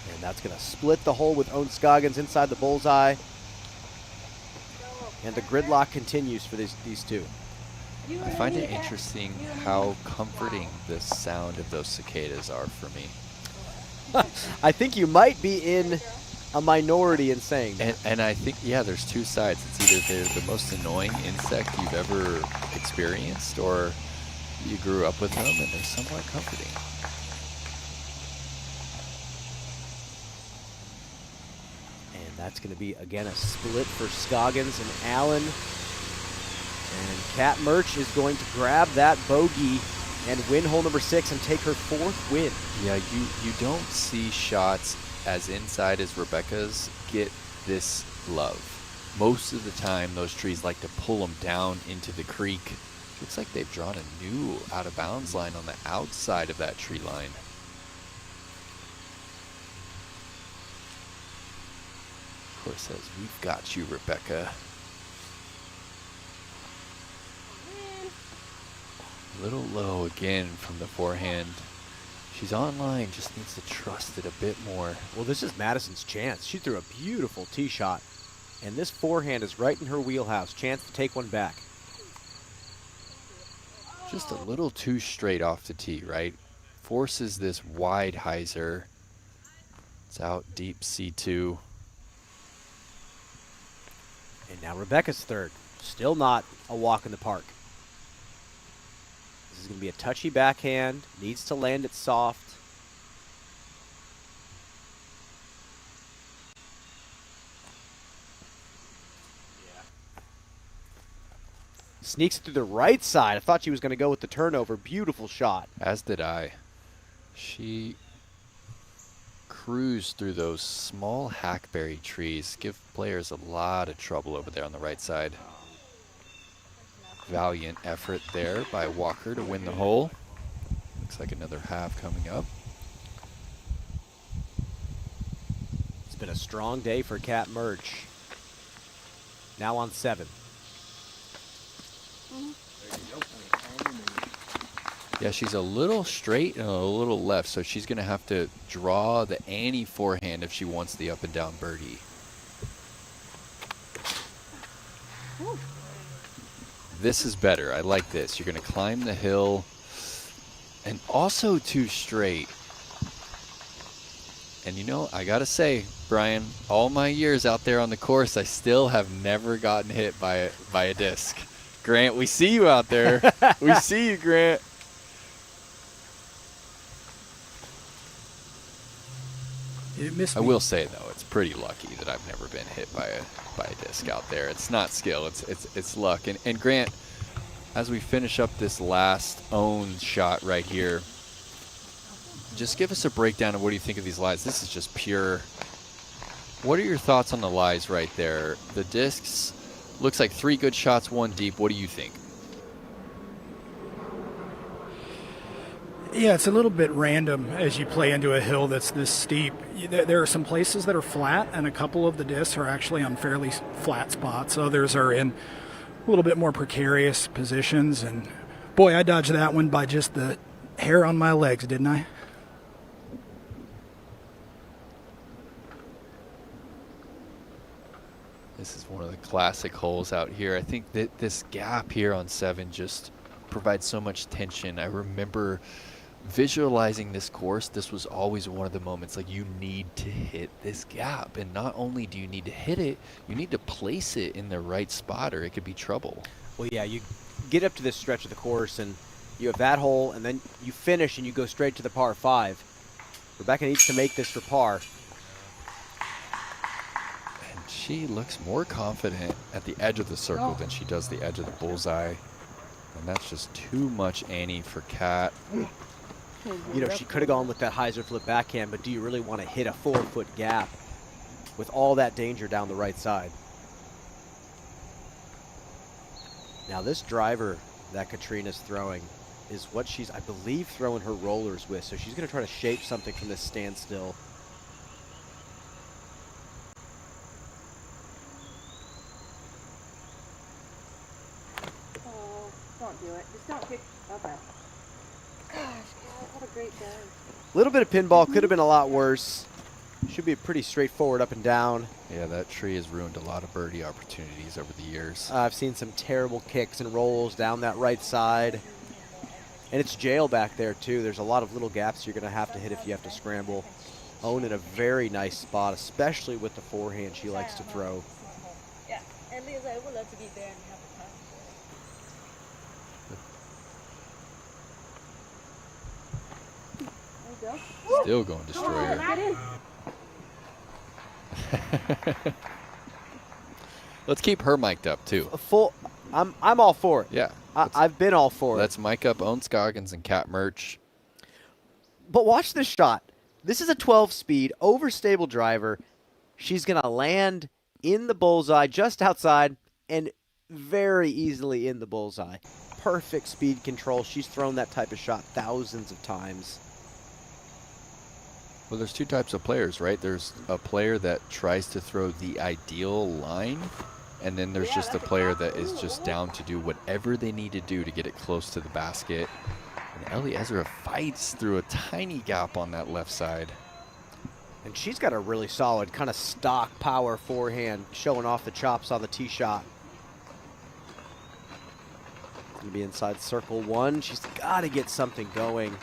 And that's going to split the hole with Owen Scoggins inside the bullseye. And the gridlock continues for these two. I find it interesting how comforting the sound of those cicadas are for me. I think you might be in a minority in saying that. And I think, yeah, there's two sides. It's either they're the most annoying insect you've ever experienced, or you grew up with them and they're somewhat comforting. And that's going to be, again, a split for Scoggins and Allen. And Kat Murch is going to grab that bogey and win hole number 6 and take her 4th win. Yeah, you don't see shots as inside as Rebecca's get this love. Most of the time, those trees like to pull them down into the creek. Looks like they've drawn a new out-of-bounds line on the outside of that tree line. Of course, says, "We've got you, Rebecca." A little low again from the forehand. She's online, just needs to trust it a bit more. Well, this is Madison's chance. She threw a beautiful tee shot, and this forehand is right in her wheelhouse. Chance to take one back. Just a little too straight off the tee, right? Forces this wide hyzer. It's out deep C2. And now Rebecca's third. Still not a walk in the park. This is going to be a touchy backhand. Needs to land it soft. Sneaks through the right side. I thought she was going to go with the turnover. Beautiful shot. As did I. She cruised through those small hackberry trees. Give players a lot of trouble over there on the right side. Valiant effort there by Walker to win the hole. Looks like another half coming up. It's been a strong day for Kat Merge. Now on 7. Yeah, she's a little straight and a little left, so she's going to have to draw the Annie forehand if she wants the up and down birdie. This is better. I like this. You're going to climb the hill and also too straight. And you know, I got to say, Brian, all my years out there on the course, I still have never gotten hit by a disc. Grant, we see you out there. We see you, Grant. I will say though, it's pretty lucky that I've never been hit by a disc out there. It's not skill, it's luck. And Grant, as we finish up this last own shot right here, just give us a breakdown of what do you think of these lies. This is just pure. What are your thoughts on the lies right there? The discs, looks like 3 good shots, 1 deep. What do you think? Yeah, it's a little bit random as you play into a hill that's this steep. There are some places that are flat, and a couple of the discs are actually on fairly flat spots. Others are in a little bit more precarious positions. And boy, I dodged that one by just the hair on my legs, didn't I? This is one of the classic holes out here. I think that this gap here on 7 just provides so much tension. I remember visualizing this course. This was always one of the moments, like, you need to hit this gap. And not only do you need to hit it, you need to place it in the right spot or it could be trouble. Well, yeah, you get up to this stretch of the course and you have that hole and then you finish and you go straight to the par 5. Rebecca needs to make this for par. And she looks more confident at the edge of the circle than she does the edge of the bullseye. And that's just too much Annie for Kat. You know, she could have gone with that hyzer flip backhand, but do you really want to hit a 4-foot gap with all that danger down the right side? Now this driver that Katrina's throwing is what she's, I believe, throwing her rollers with. So she's going to try to shape something from this standstill. Oh, don't do it. Just don't kick. Okay. Gosh, what a great day. A little bit of pinball, could have been a lot worse. Should be pretty straightforward up and down. Yeah, that tree has ruined a lot of birdie opportunities over the years. I've seen some terrible kicks and rolls down that right side. And it's jail back there, too. There's a lot of little gaps you're going to have to hit if you have to scramble. Own in a very nice spot, especially with the forehand she likes to throw. Yeah, at least I would love to be there and have a time. There you go. Still going Destroyer. Get in. Let's keep her mic'd up too. I'm all for it. Yeah, I've been all for it. Let's mic up Own Scoggins and Kat Merch. But watch this shot. This is a 12-speed, overstable driver. She's going to land in the bullseye, just outside, and very easily in the bullseye. Perfect speed control. She's thrown that type of shot thousands of times. Well, there's 2 types of players, right? There's a player that tries to throw the ideal line, and then there's just a player that is just down to do whatever they need to do to get it close to the basket. And Ellie Ezra fights through a tiny gap on that left side. And she's got a really solid kind of stock power forehand, showing off the chops on the tee shot. going to be inside circle 1. She's got to get something going.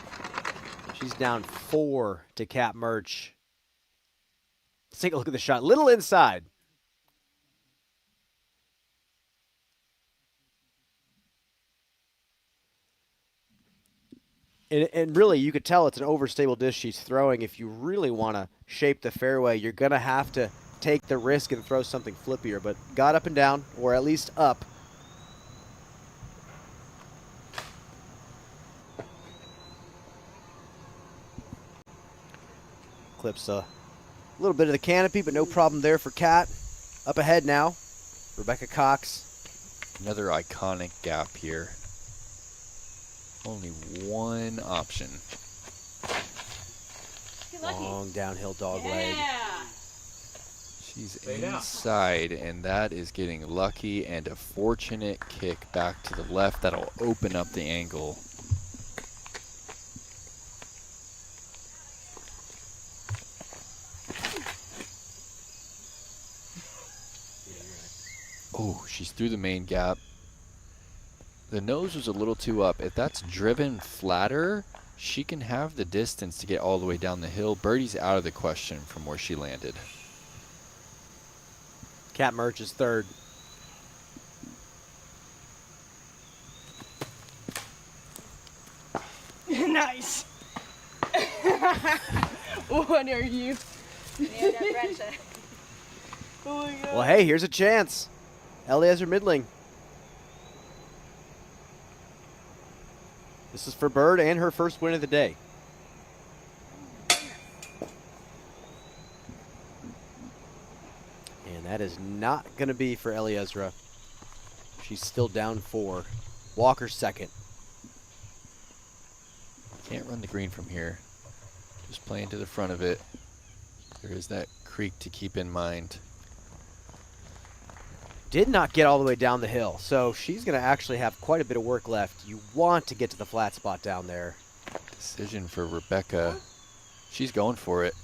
She's down 4 to Cat Merch. Let's take a look at the shot. Little inside. And really, you could tell it's an overstable disc she's throwing. If you really want to shape the fairway, you're going to have to take the risk and throw something flippier. But got up and down, or at least up. Clips a little bit of the canopy, but no problem there for Cat. Up ahead now, Rebecca Cox. Another iconic gap here. Only one option. Long downhill dog leg. She's inside, and that is getting lucky, and a fortunate kick back to the left that'll open up the angle. Oh, she's through the main gap. The nose was a little too up. If that's driven flatter, she can have the distance to get all the way down the hill. Birdie's out of the question from where she landed. Cat Merch is third. Nice. What are you? Oh my God. Well, hey, here's a chance. Eliezer Midling. This is for Bird and her first win of the day. And that is not going to be for Eliezer. She's still down 4. Walker second. Can't run the green from here. Just playing to the front of it. There is that creek to keep in mind. Did not get all the way down the hill, so she's going to actually have quite a bit of work left. You want to get to the flat spot down there. Decision for Rebecca. She's going for it.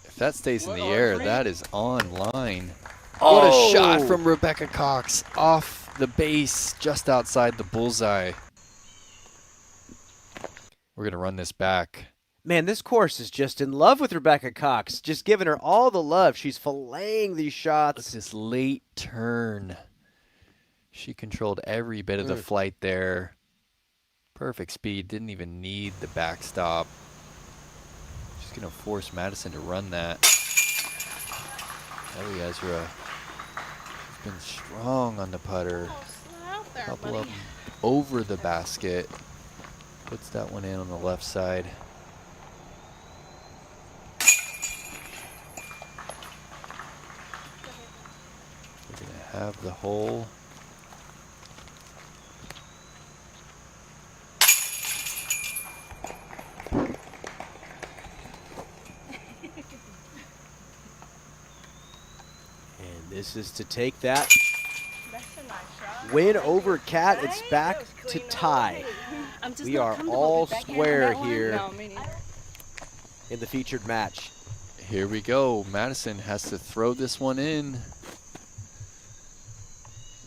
If that stays in the air, that is on line. What a shot from Rebecca Cox off the base, just outside the bullseye. We're going to run this back. Man, this course is just in love with Rebecca Cox. Just giving her all the love. She's filleting these shots. This late turn. She controlled every bit of the flight there. Perfect speed. Didn't even need the backstop. She's going to force Madison to run that. Eliezer has been strong on the putter. Couple of them over the basket. Puts that one in on the left side. We're going to have the hole. And this is to take that win over Cat. It's back to tie. We are all square here in the featured match. Here we go. Madison has to throw this one in.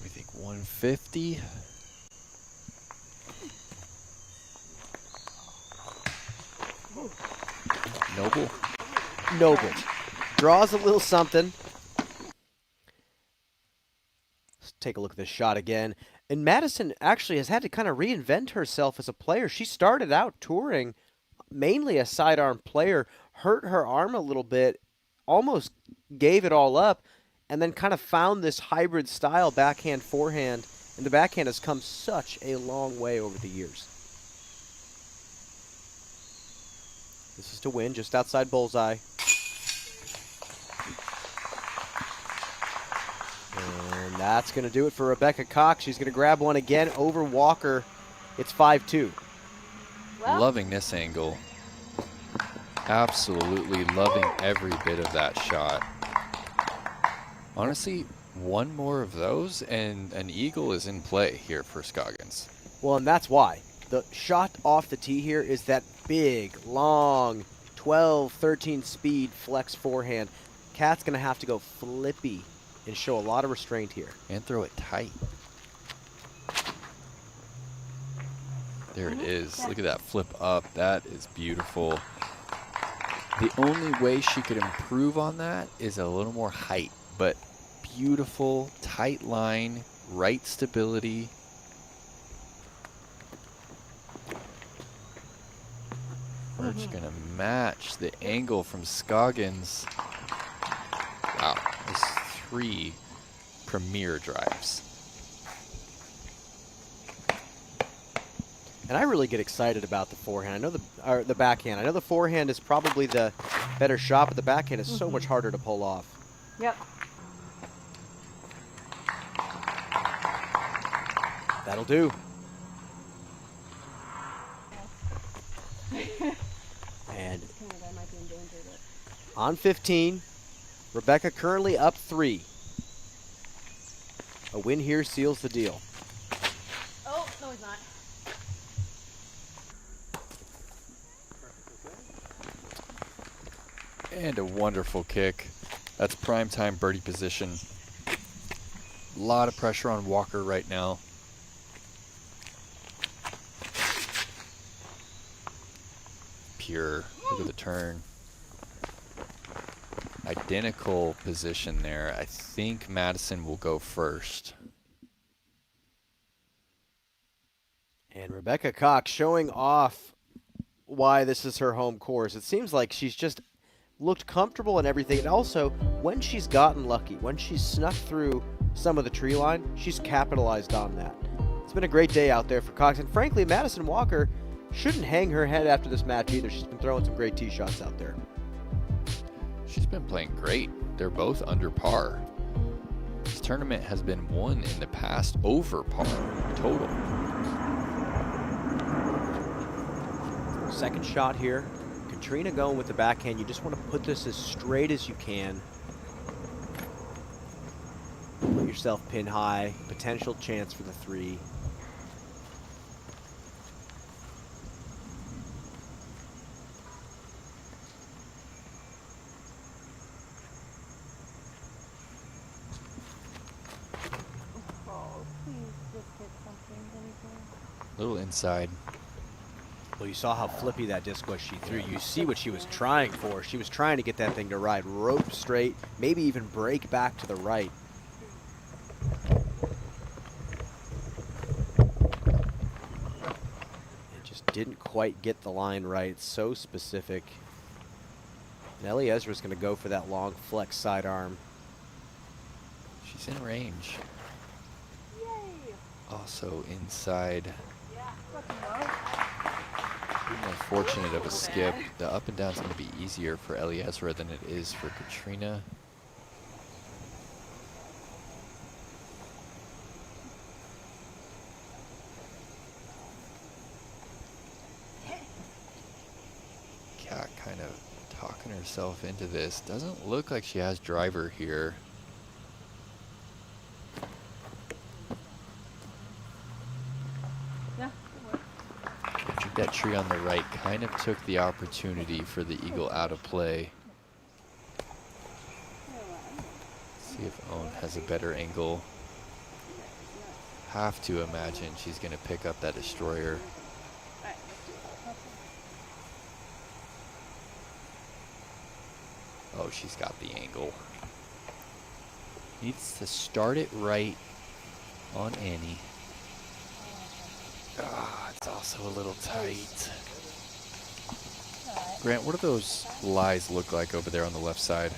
We think 150. Noble. Noble. Draws a little something. Let's take a look at this shot again. And Madison actually has had to kind of reinvent herself as a player. She started out touring mainly a sidearm player, hurt her arm a little bit, almost gave it all up, and then kind of found this hybrid style backhand, forehand. And the backhand has come such a long way over the years. This is to win, just outside bullseye. And that's going to do it for Rebecca Cox. She's going to grab one again over Walker. It's 5-2. Well, loving this angle. Absolutely loving every bit of that shot. Honestly, one more of those and an eagle is in play here for Scoggins. Well, and that's why. The shot off the tee here is that big, long, 12, 13 speed flex forehand. Cat's going to have to go flippy and show a lot of restraint here. And throw it tight. There it is. Look at that flip up. That is beautiful. The only way she could improve on that is a little more height, but beautiful, tight line, right stability. We're gonna match the angle from Scoggins. Wow, there's 3 premier drives. And I really get excited about the forehand. I know the backhand. I know the forehand is probably the better shot, but the backhand is so much harder to pull off. Yep. That'll do. And on 15, Rebecca currently up 3. A win here seals the deal. Oh, no, he's not. And a wonderful kick. That's prime time birdie position. A lot of pressure on Walker right now. Pure. Look at the turn. Identical position there. I think Madison will go first. And Rebecca Cox showing off why this is her home course. It seems like she's just looked comfortable in everything. And also, when she's gotten lucky, when she's snuck through some of the tree line, she's capitalized on that. It's been a great day out there for Cox. And frankly, Madison Walker shouldn't hang her head after this match either. She's been throwing some great tee shots out there. She's been playing great. They're both under par. This tournament has been won in the past over par total. Second shot here. Katrina going with the backhand. You just want to put this as straight as you can. Put yourself pin high. Potential chance for the 3. Little inside. Well, you saw how flippy that disc was she threw. You see what she was trying for. She was trying to get that thing to ride rope straight, maybe even break back to the right. It just didn't quite get the line right. It's so specific. And Ellie Ezra's going to go for that long flex sidearm. She's in range. Also inside. More fortunate of a skip. The up and down is going to be easier for Ellie Ezra than it is for Katrina. Kat kind of talking herself into this. Doesn't look like she has driver here. That tree on the right kind of took the opportunity for the eagle out of play. See if Owen has a better angle. Have to imagine she's going to pick up that destroyer. Oh, she's got the angle. Needs to start it right on Annie. Ah, it's also a little tight. Grant, what do those lies look like over there on the left side?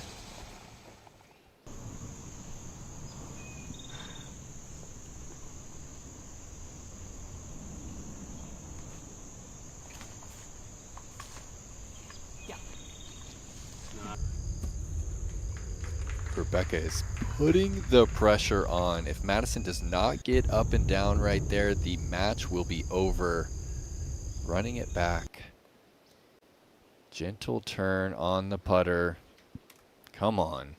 Rebecca is putting the pressure on. If Madison does not get up and down right there, the match will be over. Running it back. Gentle turn on the putter. Come on.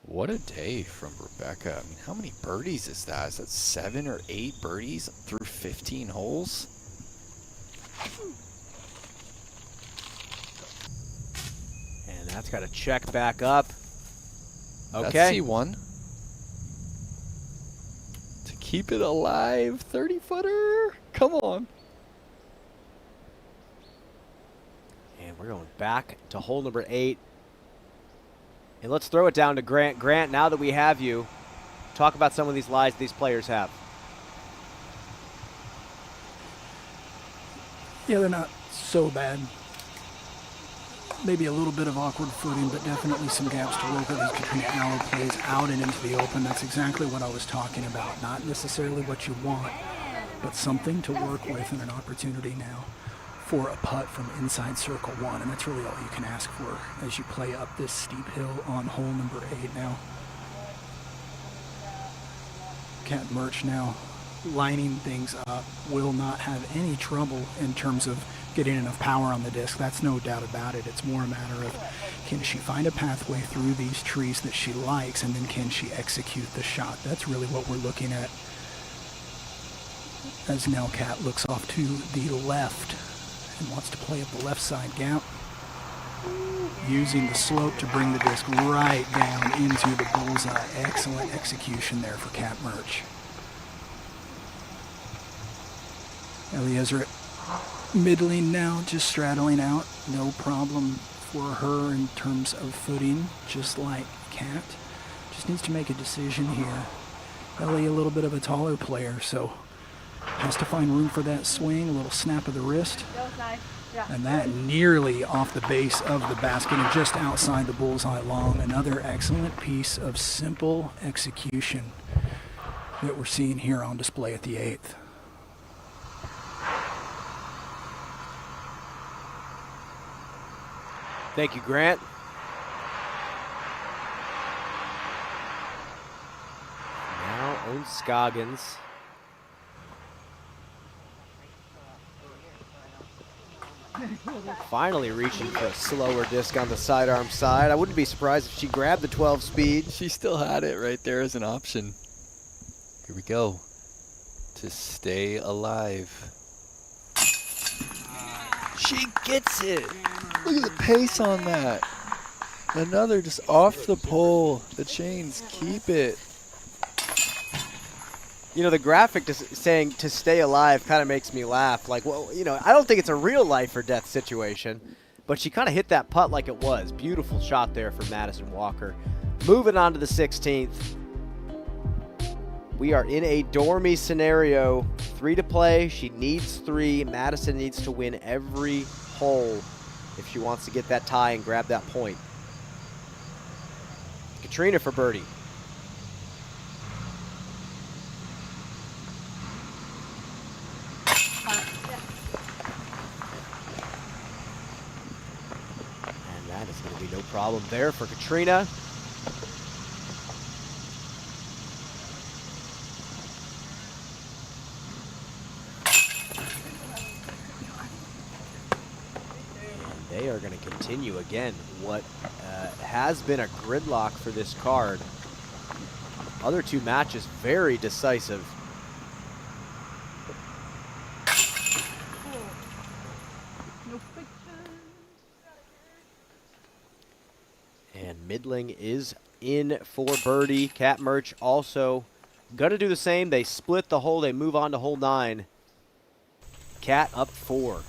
What a day from Rebecca. I mean, how many birdies is that? Is that 7 or 8 birdies through 15 holes? And that's got to check back up. Okay. That's C1. To keep it alive, 30-footer. Come on. We're going back to hole number 8. And let's throw it down to Grant. Grant, now that we have you, talk about some of these lies these players have. Yeah, they're not so bad. Maybe a little bit of awkward footing, but definitely some gaps to work with as Katrina Allo plays out and into the open. That's exactly what I was talking about. Not necessarily what you want, but something to work with and an opportunity now for a putt from inside circle 1. And that's really all you can ask for as you play up this steep hill on hole number 8 now. Kat Murch now lining things up, will not have any trouble in terms of getting enough power on the disc. That's no doubt about it. It's more a matter of, can she find a pathway through these trees that she likes, and then can she execute the shot? That's really what we're looking at as Nellcat looks off to the left and wants to play up the left side gap, using the slope to bring the disc right down into the bullseye. Excellent execution there for Kat Murch. Eliezer middling now, just straddling out. No problem for her in terms of footing, just like Kat. Just needs to make a decision here. Ellie a little bit of a taller player, so has to find room for that swing, a little snap of the wrist. And that nearly off the base of the basket and just outside the bullseye long. Another excellent piece of simple execution that we're seeing here on display at the 8th. Thank you, Grant. Now on Scoggins. Finally reaching for a slower disc on the sidearm side. I wouldn't be surprised if she grabbed the 12 speed. She still had it right there as an option. Here we go. To stay alive. She gets it. Look at the pace on that. Another just off the pole. The chains keep it. You know, the graphic saying to stay alive kind of makes me laugh. Like, well, you know, I don't think it's a real life or death situation, but she kind of hit that putt like it was. Beautiful shot there from Madison Walker. Moving on to the 16th. We are in a dormy scenario. 3 to play. She needs 3. Madison needs to win every hole if she wants to get that tie and grab that point. Katrina for birdie. And that is going to be no problem there for Katrina. They are going to continue again what has been a gridlock for this card. Other 2 matches very decisive. And Midling is in for birdie. Kat Murch also going to do the same. They split the hole. They move on to hole 9. Kat up 4.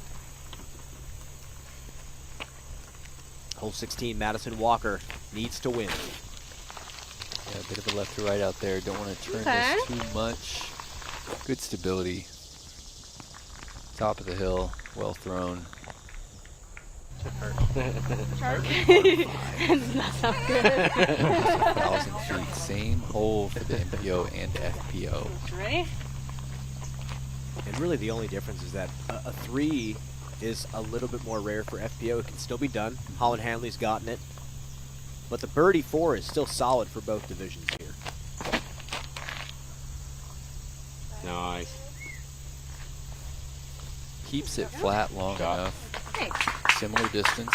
Hole 16, Madison Walker needs to win. Yeah, a bit of a left to right out there. Don't want to turn this too much. Good stability. Top of the hill, well thrown. Shark. Does not sound good. 1,000 feet, same hole for the MPO and FPO. Right? And really the only difference is that a 3 is a little bit more rare for FPO. It can still be done. Holland Hanley's gotten it. But the birdie 4 is still solid for both divisions here. Nice. Keeps it flat long enough. Similar distance.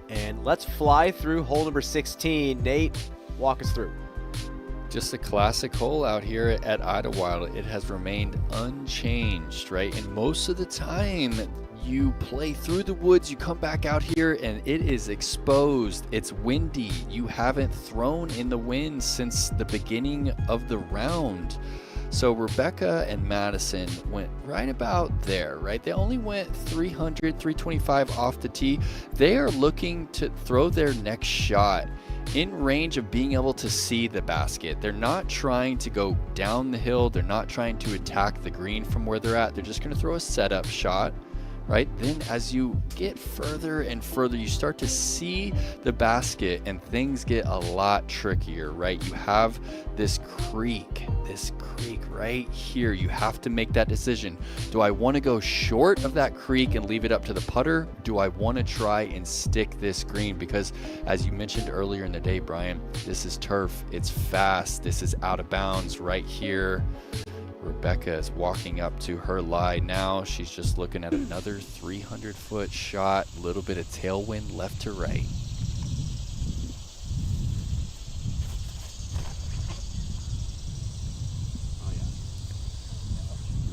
And let's fly through hole number 16. Nate, walk us through. Just a classic hole out here at Idlewild. It has remained unchanged, right? And most of the time, you play through the woods, you come back out here, and it is exposed. It's windy. You haven't thrown in the wind since the beginning of the round. So Rebecca and Madison went right about there, right? They only went 300, 325 off the tee. They are looking to throw their next shot in range of being able to see the basket. They're not trying to go down the hill. They're not trying to attack the green from where they're at. They're just going to throw a setup shot, right? Then as you get further and further, you start to see the basket and things get a lot trickier, right? You have this creek right here. You have to make that decision. Do I want to go short of that creek and leave it up to the putter? Do I want to try and stick this green? Because as you mentioned earlier in the day, Brian, this is turf. It's fast. This is out of bounds right here. Rebecca is walking up to her lie now. She's just looking at another 300-foot shot. A little bit of tailwind left to right.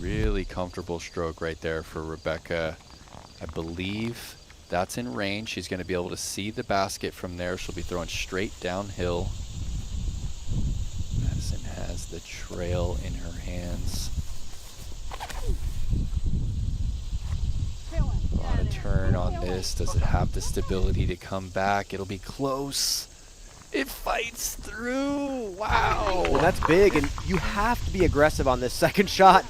Really comfortable stroke right there for Rebecca. I believe that's in range. She's going to be able to see the basket from there. She'll be throwing straight downhill. Madison has the trail in her hands. A lot of turn on this. Does it have the stability to come back? It'll be close. It fights through. Wow. Well, that's big, and you have to be aggressive on this second shot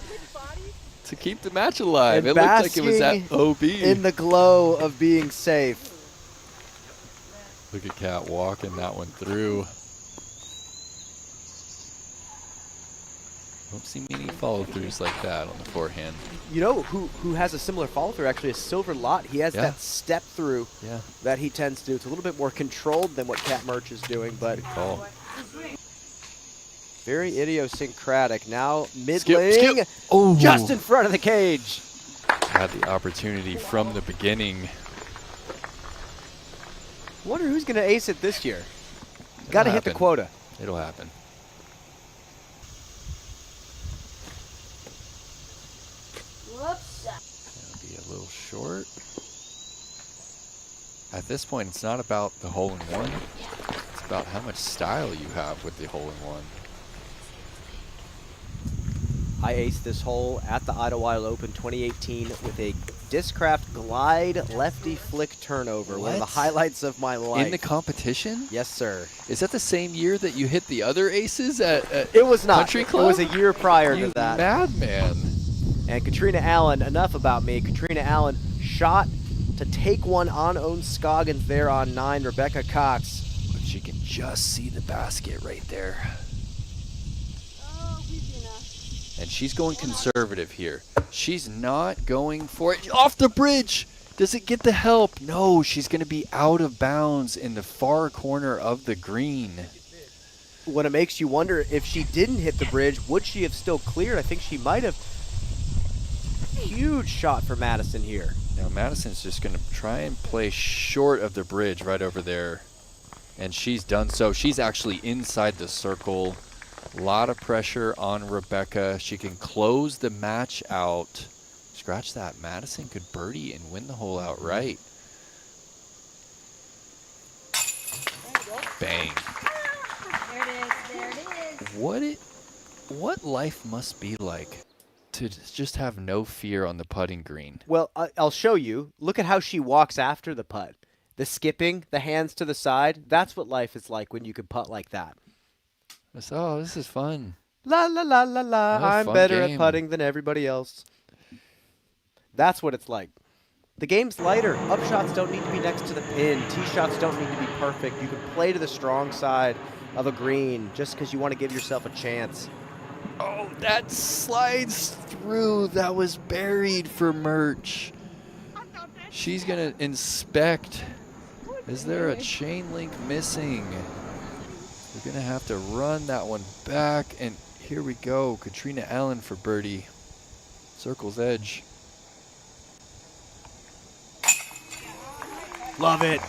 to keep the match alive. And it looked like it was at OB. In the glow of being safe. Look at Kat walking that one through. Don't see many follow-throughs like that on the forehand. You know who has a similar follow-through actually is Silver Lot. He has that step through that he tends to do. It's a little bit more controlled than what Kat Mertsch is doing, but very idiosyncratic. Now middling, oh, just in front of the cage. Had the opportunity from the beginning. Wonder who's going to ace it this year. Got to hit the quota. It'll happen. That'll be a little short. At this point, it's not about the hole-in-one. It's about how much style you have with the hole-in-one. I aced this hole at the Idlewild Open 2018 with a Discraft Glide lefty flick turnover. One of the highlights of my life. In the competition? Yes, sir. Is that the same year that you hit the other aces at It was not. Country Club? It was a year prior to that. Madman. And Katrina Allen, enough about me. Katrina Allen shot to take one on own Scoggins there on 9. Rebecca Cox. But she can just see the basket right there. And she's going conservative here. She's not going for it. Off the bridge! Does it get the help? No, she's going to be out of bounds in the far corner of the green. What it makes you wonder, if she didn't hit the bridge, would she have still cleared? I think she might have. Huge shot for Madison here. Now Madison's just going to try and play short of the bridge right over there. And she's done so. She's actually inside the circle. A lot of pressure on Rebecca. She can close the match out. Scratch that. Madison could birdie and win the hole outright. Bang. There it is. There it is. What life must be like to just have no fear on the putting green. Well, I'll show you. Look at how she walks after the putt. The skipping, the hands to the side. That's what life is like when you can putt like that. Oh, this is fun. La, la, la, la, la. I'm better game. at putting than everybody else. That's what it's like. The game's lighter. Upshots don't need to be next to the pin. Tee shots don't need to be perfect. You can play to the strong side of a green just because you want to give yourself a chance. Oh, that slides through. That was buried for Mertsch. She's going to inspect. Is there a chain link missing? We're going to have to run that one back. And here we go. Katrina Allen for birdie. Circle's edge. Love it.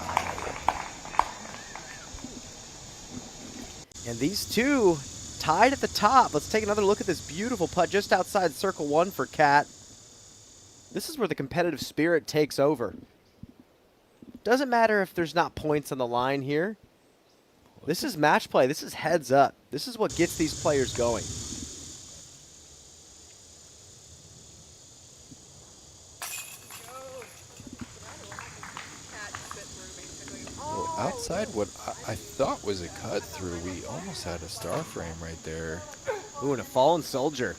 And these two tied at the top. Let's take another look at this beautiful putt just outside circle 1 for Kat. This is where the competitive spirit takes over. Doesn't matter if there's not points on the line here. This is match play. This is heads up. This is what gets these players going. inside what I thought was a cut through. We almost had a star frame right there. Ooh, and a fallen soldier.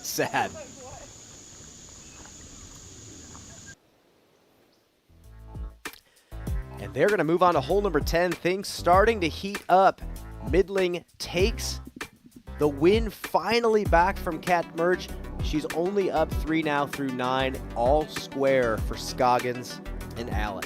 Sad. And they're going to move on to hole number 10. Things starting to heat up. Middling takes the win finally back from Kat Merch. She's only up 3 now through 9. All square for Scoggins and Allen.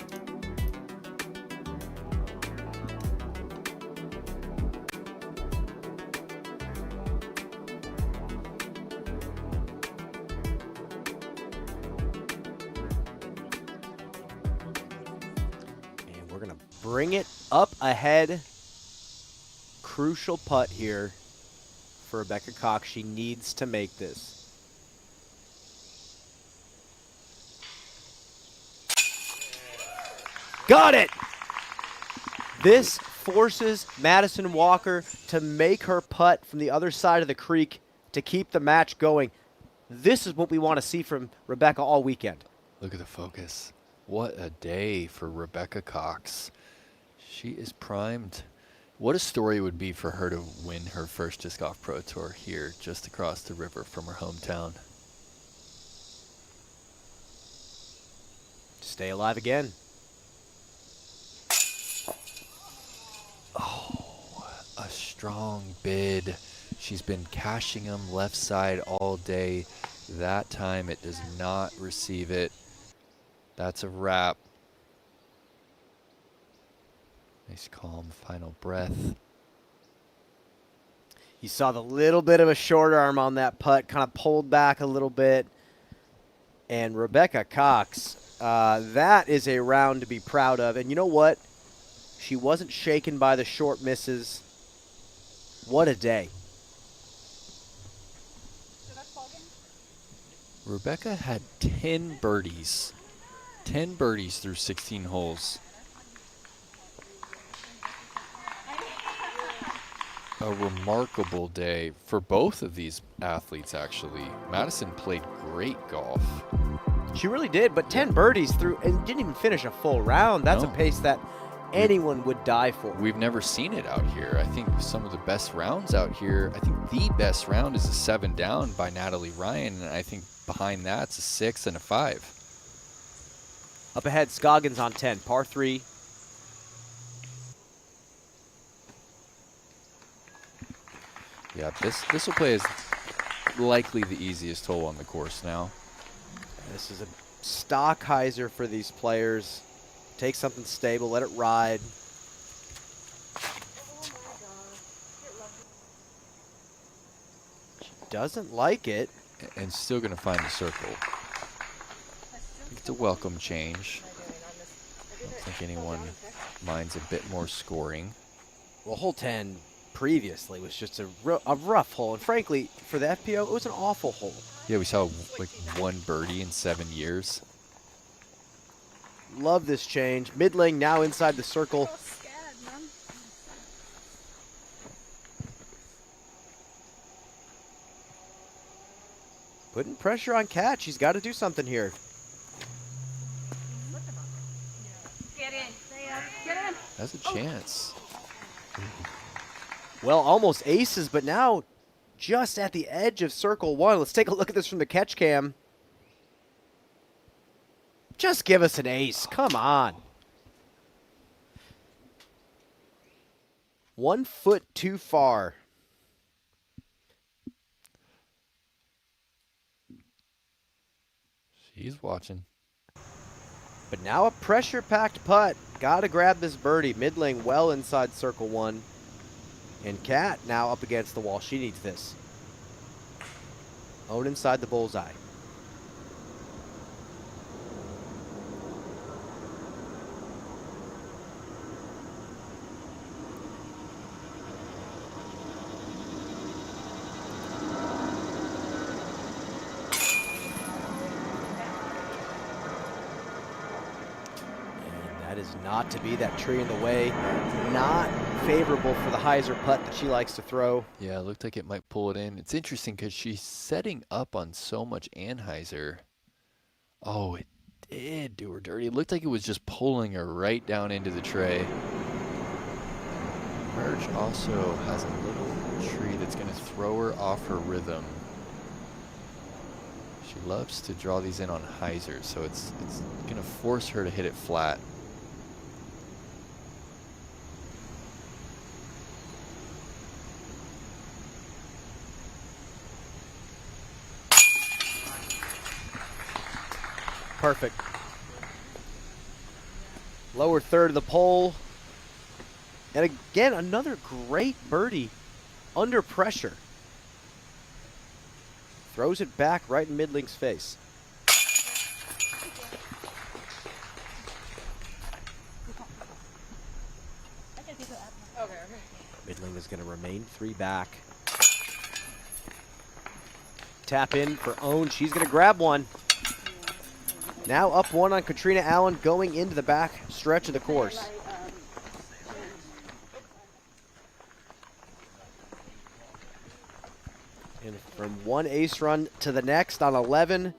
And we're going to bring it up ahead. Crucial putt here for Rebecca Cox. She needs to make this. Got it! This forces Madison Walker to make her putt from the other side of the creek to keep the match going. This is what we want to see from Rebecca all weekend. Look at the focus. What a day for Rebecca Cox. She is primed. What a story it would be for her to win her first Disc Golf Pro Tour here just across the river from her hometown. Stay alive again. Oh, a strong bid. She's been cashing them left side all day. That time it does not receive it. That's a wrap. Nice calm final breath. You saw the little bit of a short arm on that putt, kind of pulled back a little bit. And Rebecca Cox, that is a round to be proud of. And you know what? She wasn't shaken by the short misses. What a day. Rebecca had 10 birdies. 10 birdies through 16 holes. A remarkable day for both of these athletes, actually. Madison played great golf. She really did, but 10 birdies through and didn't even finish a full round. That's a pace that anyone would die for. We've never seen it out here. I think some of the best rounds out here, I think the best round is a 7 down by Natalie Ryan, and I think behind that's a 6 and a 5. Up ahead, Scoggins on 10, par 3. Yeah, this will play as likely the easiest hole on the course now. This is a stock hyzer for these players. Take something stable, let it ride. She doesn't like it. And still going to find the circle. It's a welcome change. I don't think anyone minds a bit more scoring. Well, hole 10 previously was just a rough hole. And frankly, for the FPO, it was an awful hole. Yeah, we saw like 1 birdie in 7 years. Love this change. Middling now inside the circle. Putting pressure on Kat. She's got to do something here. Get in. Get in. That's a chance. Well, almost aces, but now just at the edge of circle 1. Let's take a look at this from the catch cam. Just give us an ace. Come on. 1 foot too far. She's watching. But now a pressure-packed putt. Got to grab this birdie. Middling well inside circle 1. And Kat now up against the wall. She needs this. Own inside the bullseye. That is not to be that tree in the way. Not favorable for the hyzer putt that she likes to throw. Yeah, it looked like it might pull it in. It's interesting because she's setting up on so much anhyzer. Oh, it did do her dirty. It looked like it was just pulling her right down into the tray. Merge also has a little tree that's going to throw her off her rhythm. She loves to draw these in on hyzers, so it's going to force her to hit it flat. Perfect. Lower third of the pole. And again, another great birdie under pressure. Throws it back right in Midling's face. Midling is going to remain 3 back. Tap in for Own. She's going to grab one. Now up 1 on Katrina Allen going into the back stretch of the course. And from 1 ace run to the next on 11.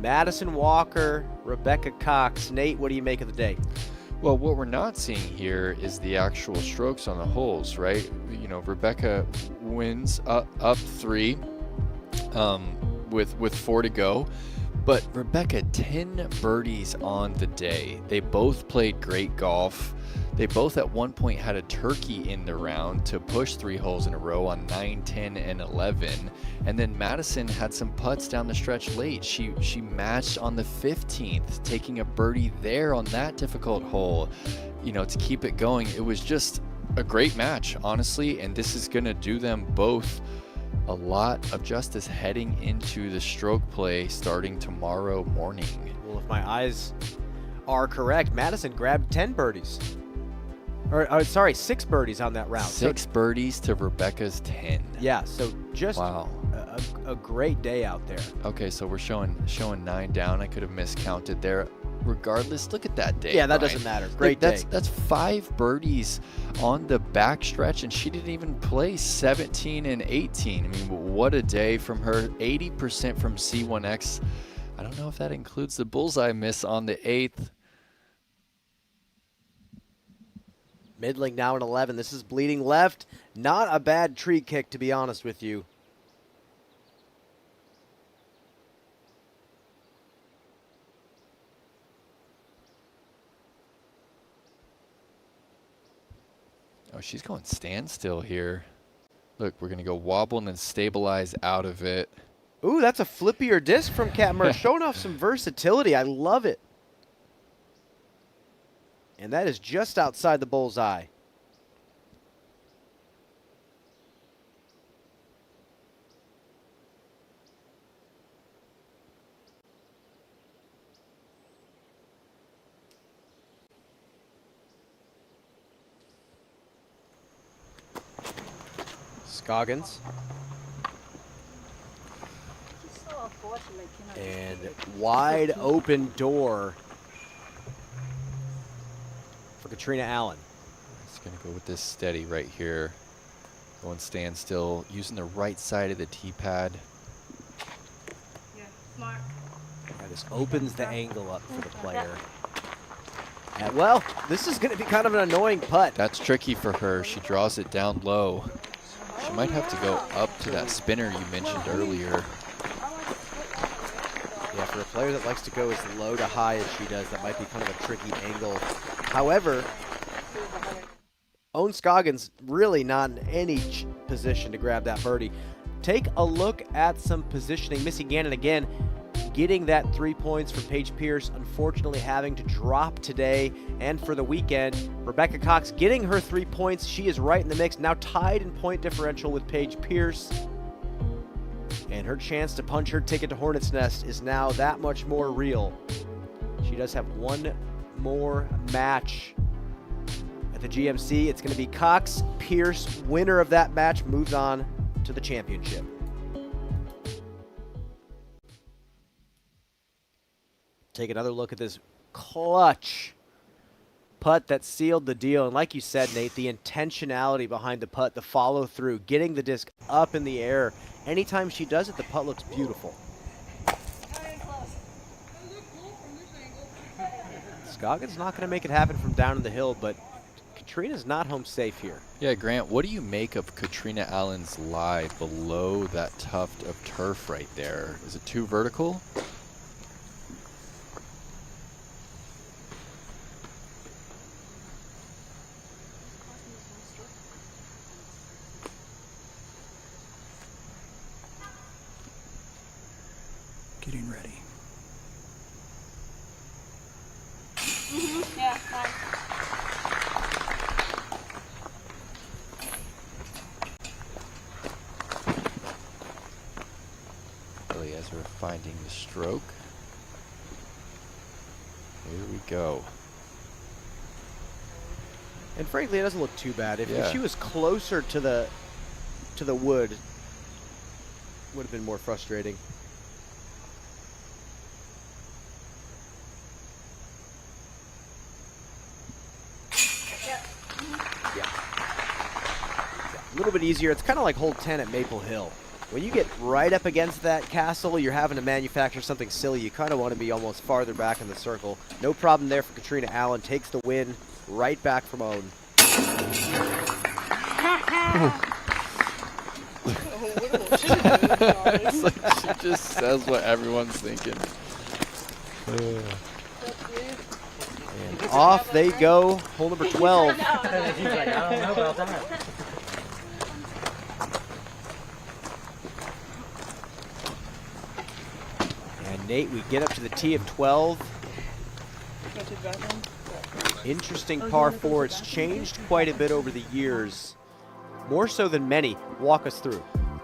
Madison Walker, Rebecca Cox. Nate, what do you make of the day? Well, what we're not seeing here is the actual strokes on the holes, right? You know, Rebecca wins up 3 with 4 to go. But Rebecca, 10 birdies on the day. They both played great golf. They both at one point had a turkey in the round to push 3 holes in a row on 9, 10, and 11. And then Madison had some putts down the stretch late. She matched on the 15th, taking a birdie there on that difficult hole, you know, to keep it going. It was just a great match, honestly, and this is going to do them both a lot of justice heading into the stroke play starting tomorrow morning. Well, if my eyes are correct, Madison grabbed 10 birdies. Or sorry, 6 birdies on that round. 6 birdies to Rebecca's 10. Yeah, so just wow. a great day out there. Okay, so we're showing 9 down. I could have miscounted there. Regardless, look at that day. Yeah, that Brian. doesn't matter. Great day. That's 5 birdies on the back stretch, and she didn't even play 17 and 18. I mean, what a day from her. 80% from C1X. I don't know if that includes the bullseye miss on the 8th. Midling now at 11. This is bleeding left. Not a bad tree kick, to be honest with you. Oh, she's going standstill here. Look, we're going to go wobble and then stabilize out of it. Ooh, that's a flippier disc from Katmer, showing off some versatility. I love it. And that is just outside the bullseye. Scoggins. And wide open door for Katrina Allen. It's going to go with this steady right here. Going standstill, using the right side of the tee pad. Yeah, smart. That just opens the angle up for the player. And well, this is going to be kind of an annoying putt. That's tricky for her. She draws it down low. She might have to go up to that spinner you mentioned earlier. Yeah, for a player that likes to go as low to high as she does, that might be kind of a tricky angle. However, Owen Scoggins really not in any position to grab that birdie. Take a look at some positioning. Missy Gannon again getting that 3 points from Paige Pierce, unfortunately having to drop today and for the weekend. Rebecca Cox getting her 3 points. She is right in the mix, now tied in point differential with Paige Pierce. And her chance to punch her ticket to Hornets Nest is now that much more real. She does have one more match at the GMC. It's going to be Cox. Pierce, winner of that match, moves on to the championship. Take another look at this clutch putt that sealed the deal. And like you said, Nate, the intentionality behind the putt, the follow through, getting the disc up in the air. Anytime she does it, the putt looks beautiful. Scoggins not going to make it happen from down in the hill, but Katrina's not home safe here. Yeah, Grant, what do you make of Katrina Allen's lie below that tuft of turf right there? Is it too vertical? Getting ready. Yeah, fine. Really, as we're finding the stroke. Here we go. And frankly, it doesn't look too bad. If Yeah. she was closer to the wood, would have been more frustrating. A little bit easier. It's kind of like hole 10 at Maple Hill. When you get right up against that castle, you're having to manufacture something silly. You kind of want to be almost farther back in the circle. No problem there for Katrina Allen. Takes the win right back from Owen. It's like she just says what everyone's thinking. And off they go. Hole number 12. He's like, I don't know about that. And Nate, we get up to the tee of 12. Interesting par 4. It's changed quite a bit over the years. More so than many. Walk us through.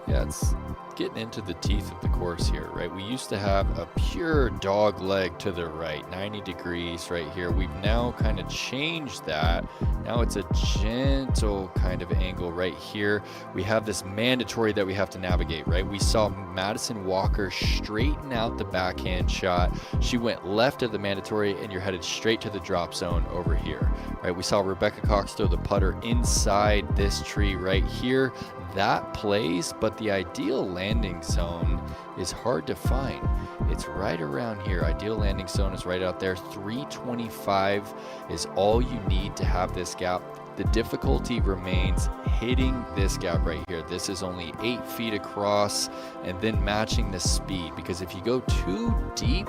Yeah, it's getting into the teeth of the course here, right? We used to have a pure dog leg to the right, 90 degrees right here. We've now kind of changed that. Now it's a gentle kind of angle right here. We have this mandatory that we have to navigate, right? We saw Madison Walker straighten out the backhand shot. She went left of the mandatory, and you're headed straight to the drop zone over here, right? We saw Rebecca Cox throw the putter inside this tree right here. That plays, but the ideal landing zone is hard to find. It's right around here. Ideal landing zone is right out there. 325 is all you need to have this gap. The difficulty remains hitting this gap right here. This is only 8 feet across, and then matching the speed, because if you go too deep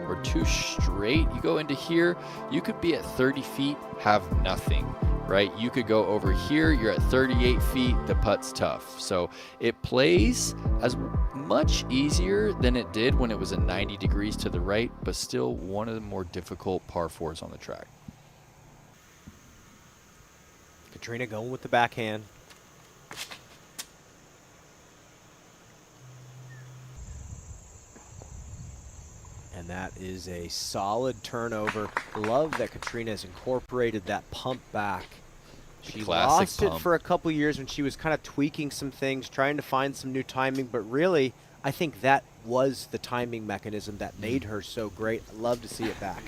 or too straight, you go into here, you could be at 30 feet, have nothing. Right? You could go over here, you're at 38 feet, the putt's tough. So it plays as much easier than it did when it was a 90 degrees to the right, but still one of the more difficult par 4s on the track. Katrina going with the backhand. And that is a solid turnover. Love that Katrina has incorporated that pump back. She lost it for a couple years when she was kind of tweaking some things, trying to find some new timing, but really, I think that was the timing mechanism that made her so great. I love to see it back.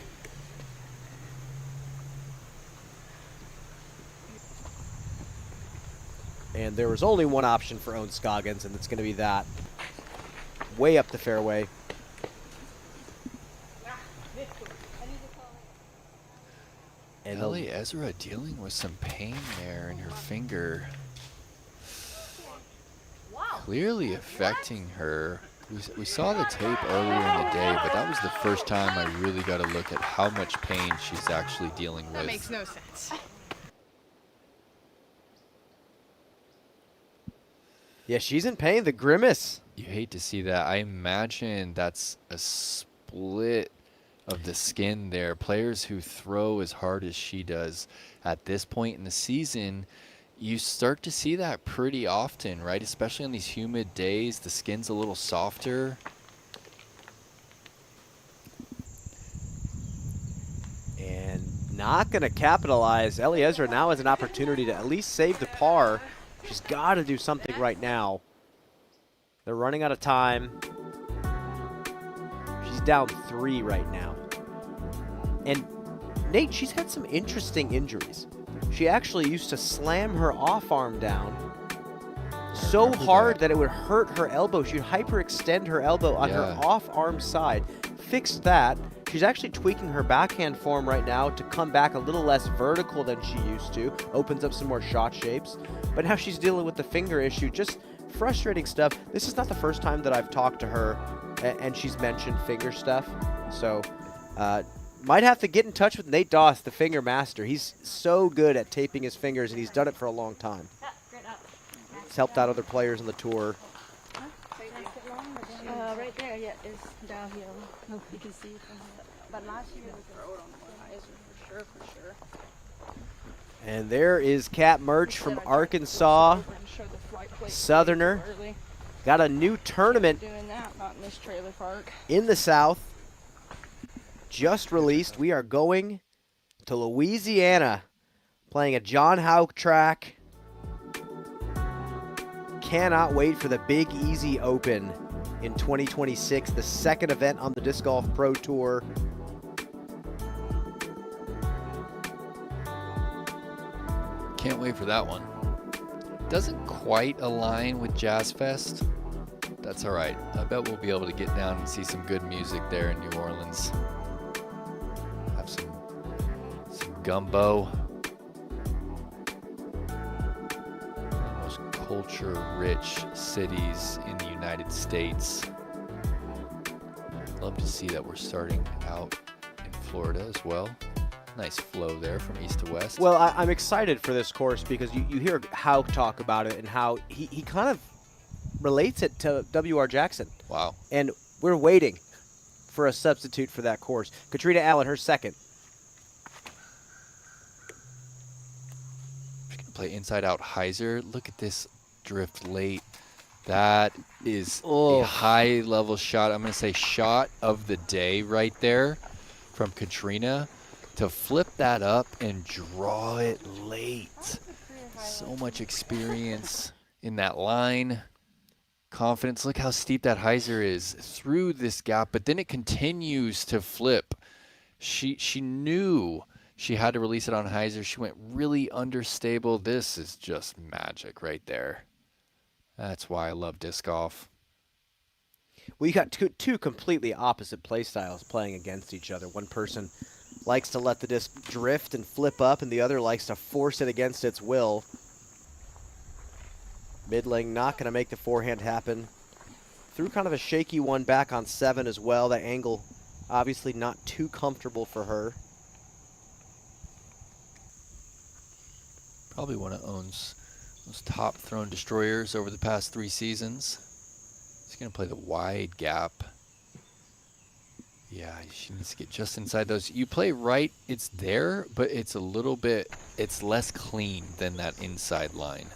And there was only one option for Owen Scoggins, and it's going to be that. Way up the fairway. And Ellie Ezra dealing with some pain there in her finger. Clearly affecting her. We saw the tape earlier in the day, but that was the first time I really got a look at how much pain she's actually dealing with. That makes no sense. Yeah, she's in pain. The grimace. You hate to see that. I imagine that's a split of the skin there. Players who throw as hard as she does at this point in the season, you start to see that pretty often, right? Especially on these humid days, the skin's a little softer. And not going to capitalize. Ellie Ezra now has an opportunity to at least save the par. She's got to do something right now. They're running out of time. She's down 3 right now. And Nate, she's had some interesting injuries. She actually used to slam her off arm down so hard that it would hurt her elbow. She'd hyperextend her elbow on her off arm side. Fixed that. she's actually tweaking her backhand form right now to come back a little less vertical than she used to. Opens up some more shot shapes. But now she's dealing with the finger issue. Just frustrating stuff. This is not the first time that I've talked to her and she's mentioned finger stuff. So might have to get in touch with Nate Doss, the finger master. He's so good at taping his fingers, and he's done it for a long time. He's helped out other players on the tour. Right there, yeah, it's downhill. You can see it from here. But last year, throw it on the hyzer for sure. And there is Kat Murch from Arkansas, Southerner. Got a new tournament in the South. Just released. We are going to Louisiana, playing a John Houck track. Cannot wait for the Big Easy Open in 2026, the second event on the Disc Golf Pro Tour. Can't wait for that one. Doesn't quite align with Jazz Fest. That's all right. I bet we'll be able to get down and see some good music there in New Orleans. Have some gumbo. One of the most culture-rich cities in the United States. Love to see that we're starting out in Florida as well. Nice flow there from east to west. Well, I'm excited for this course because you hear Houck talk about it and how he kind of relates it to W.R. Jackson. Wow. And we're waiting for a substitute for that course. Katrina Allen, her second. She's going to play inside out hyzer. Look at this drift late. That is a high level shot. I'm going to say shot of the day right there from Katrina. To flip that up and draw it late. So much experience in that line. Confidence. Look how steep that hyzer is through this gap, but then it continues to flip. She knew she had to release it on hyzer. She went really understable. This is just magic right there. That's why I love disc golf. Well, you got two completely opposite play styles playing against each other. One person likes to let the disc drift and flip up, and the other likes to force it against its will. Middling not going to make the forehand happen. Threw kind of a shaky one back on 7 as well. That angle obviously not too comfortable for her. Probably one of owns those top thrown destroyers over the past 3 seasons. He's going to play the wide gap. Yeah, she needs to get just inside those. You play right, it's there, but it's a little bit, it's less clean than that inside line.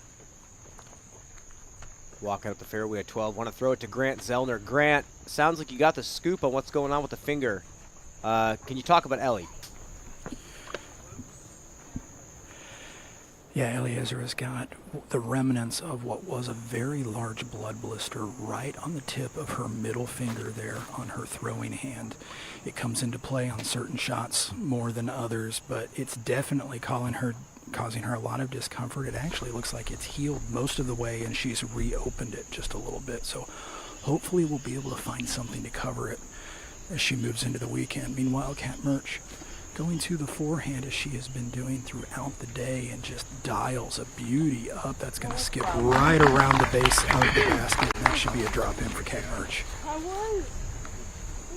Walking up the fairway at 12. Want to throw it to Grant Zellner. Grant, sounds like you got the scoop on what's going on with the finger. Can you talk about Ellie? Yeah, Eliezer's got the remnants of what was a very large blood blister right on the tip of her middle finger there on her throwing hand. It comes into play on certain shots more than others, but it's definitely causing her a lot of discomfort. It actually looks like it's healed most of the way, and she's reopened it just a little bit. So hopefully we'll be able to find something to cover it as she moves into the weekend. Meanwhile, Kat Murch going to the forehand as she has been doing throughout the day and just dials a beauty up. That's going to skip right around the base of the basket, and that should be a drop in for Kat Murch. I was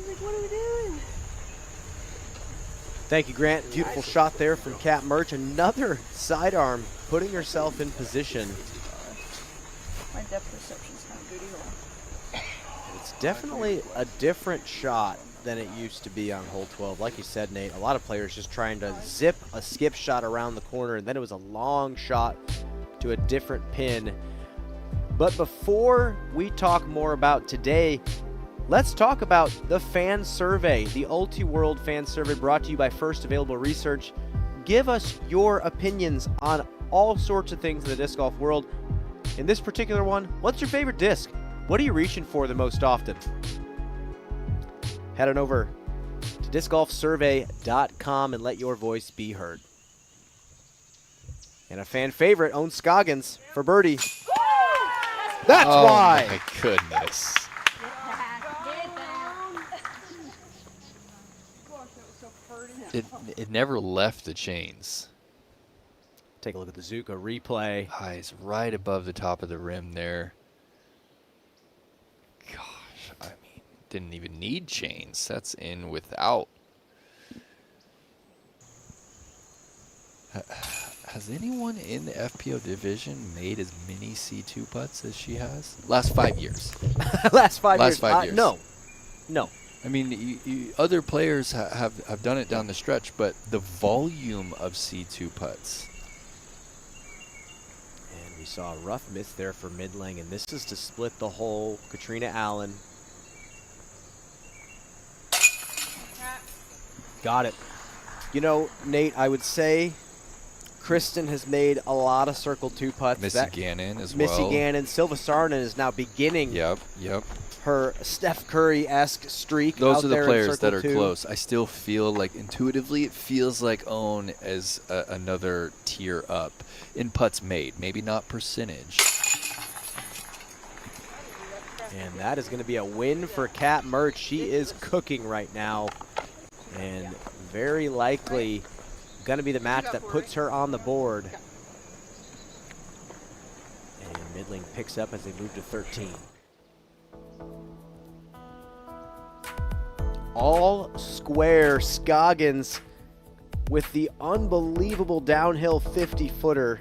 like, what are we doing? Thank you, Grant. Beautiful shot there from Kat Murch. Another sidearm, putting herself in position. My depth perception's kind of good here. It's definitely a different shot than it used to be on hole 12. Like you said, Nate, a lot of players just trying to zip a skip shot around the corner, and then it was a long shot to a different pin. But before we talk more about today, let's talk about the fan survey, the Ulti-World fan survey brought to you by First Available Research. Give us your opinions on all sorts of things in the disc golf world. In this particular one, what's your favorite disc? What are you reaching for the most often? Head on over to discgolfsurvey.com and let your voice be heard. And a fan favorite owns Scoggins for birdie. That's why. Oh my goodness. It never left the chains. Take a look at the Zuka replay. Highs right above the top of the rim there. Gosh, I mean, didn't even need chains. That's in without. Has anyone in the FPO division made as many C2 putts as she has? Last 5 years. Last 5 years. Last 5 years. No. No. I mean, other players have done it down the stretch, but the volume of C2 putts. And we saw a rough miss there for Midling, and this is to split the hole. Katrina Allen. Got it. You know, Nate, I would say Kristen has made a lot of circle 2 putts. Missy Gannon as well. Missy Gannon. Silva Sarnen is now beginning her Steph Curry-esque streak. Those out are the there in players that circle are 2. close. I still feel like intuitively it feels like Own as another tier up in putts made. Maybe not percentage. And that is going to be a win for Kat Mertz. She is cooking right now. And very likely going to be the match that puts her on the board. And Midling picks up as they move to 13. All square Scoggins with the unbelievable downhill 50-footer.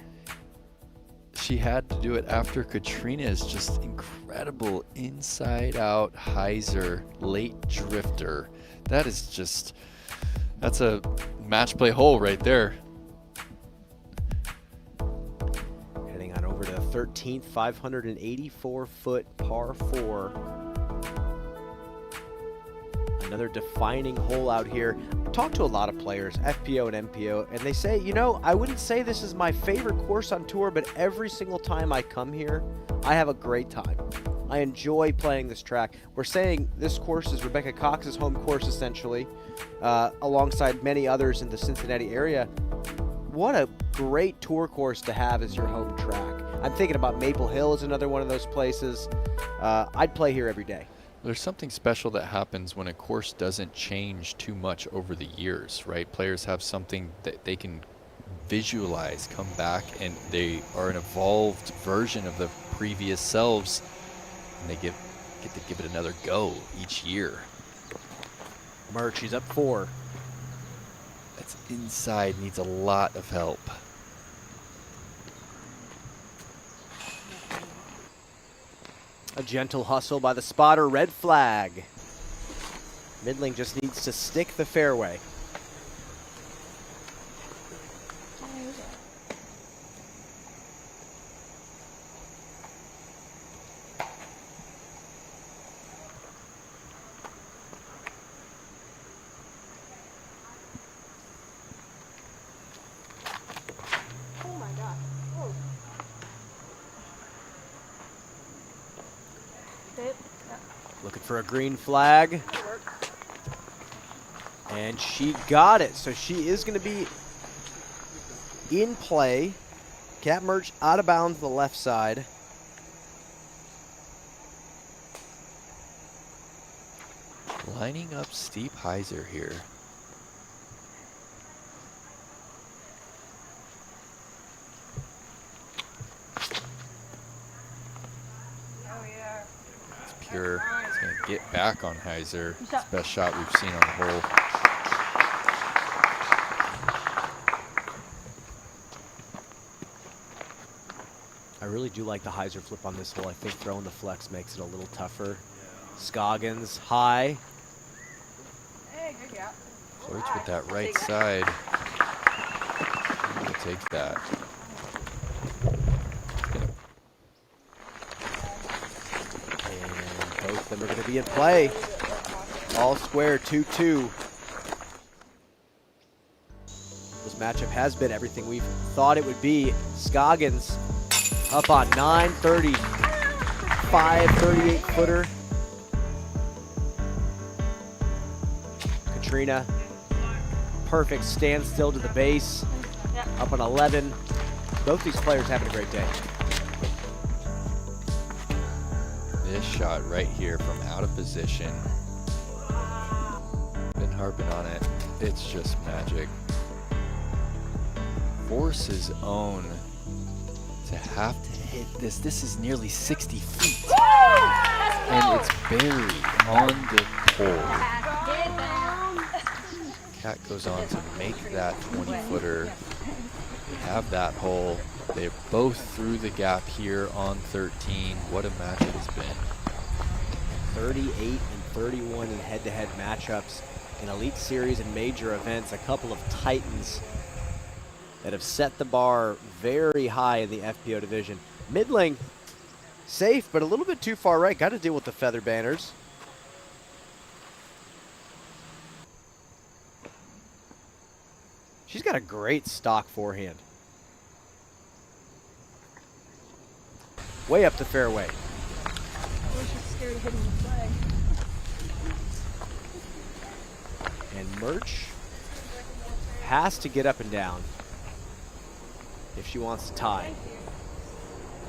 She had to do it after Katrina's just incredible inside-out hyzer late drifter. That is just, that's a match play hole right there. Heading on over to the 13th, 584-foot par 4. Another defining hole out here. I talk to a lot of players, FPO and MPO, and they say, you know, I wouldn't say this is my favorite course on tour, but every single time I come here, I have a great time. I enjoy playing this track. We're saying this course is Rebecca Cox's home course, essentially, alongside many others in the Cincinnati area. What a great tour course to have as your home track. I'm thinking about Maple Hill as another one of those places. I'd play here every day. There's something special that happens when a course doesn't change too much over the years, right? Players have something that they can visualize, come back, and they are an evolved version of the previous selves, and they get to give it another go each year. Mertz, she's up 4. That's inside, needs a lot of help. A gentle hustle by the spotter, red flag. Midling just needs to stick the fairway. Looking for a green flag. And she got it. So she is going to be in play. Kat Mertz out of bounds the left side. Lining up steep hyzer here. Pure. It's going to get back on hyzer. It's the best shot we've seen on the hole. I really do like the hyzer flip on this hole. I think throwing the flex makes it a little tougher. Scoggins high. Flirts with that right side. We'll take that. Both of them are going to be in play. All square, 2-2. This matchup has been everything we've thought it would be. Scoggins up on 935, 38-footer. Katrina, perfect standstill to the base. Up on 11. Both these players having a great day. This shot right here from out of position. Been harping on it. It's just magic. Force his own to have to hit this. This is nearly 60 feet. And it's buried on the pole. Cat goes on to make that 20-footer. We have that hole. They're both through the gap here on 13. What a match it has been. 38 and 31 in head-to-head matchups in Elite Series and major events. A couple of titans that have set the bar very high in the FPO division. Midling, safe, but a little bit too far right. Got to deal with the feather banners. She's got a great stock forehand. Way up the fairway. Scared of hitting the flag. And Murch has to get up and down if she wants to tie.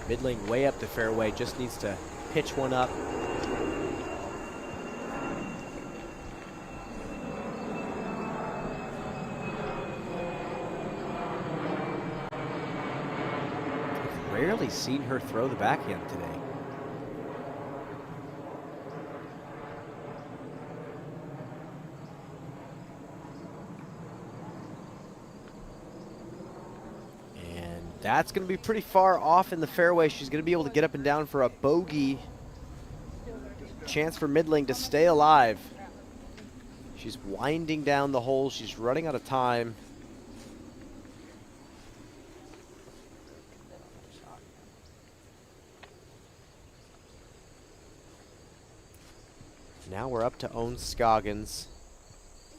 Midling way up the fairway, just needs to pitch one up. I've rarely seen her throw the backhand today. That's going to be pretty far off in the fairway. She's going to be able to get up and down for a bogey. Chance for Midling to stay alive. She's winding down the hole. She's running out of time. Now we're up to own Scoggins.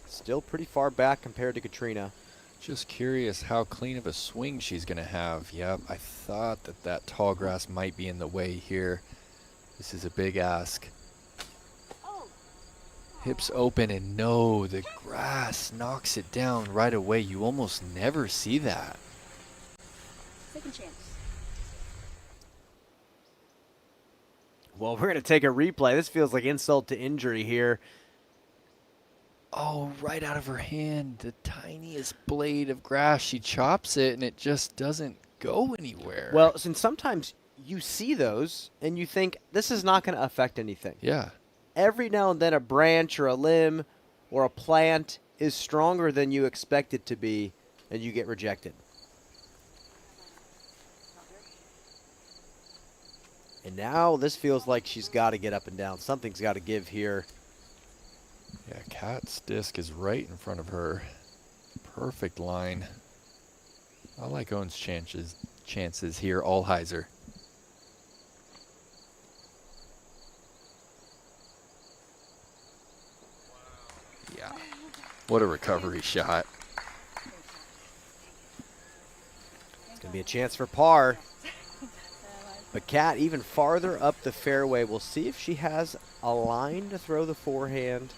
Still pretty far back compared to Katrina. Just curious how clean of a swing she's going to have. Yep, I thought that that tall grass might be in the way here. This is a big ask. Hips open, and no, the grass knocks it down right away. You almost never see that. Second chance. Well, we're going to take a replay. This feels like insult to injury here. Oh, right out of her hand, the tiniest blade of grass. She chops it, and it just doesn't go anywhere. Well, since sometimes you see those, and you think, this is not going to affect anything. Yeah. Every now and then a branch or a limb or a plant is stronger than you expect it to be, and you get rejected. And now this feels like she's got to get up and down. Something's got to give here. Yeah, Kat's disc is right in front of her. Perfect line. I like Owen's chances here, Allheiser. Yeah. What a recovery shot. It's going to be a chance for par. But Kat even farther up the fairway. We'll see if she has a line to throw the forehand.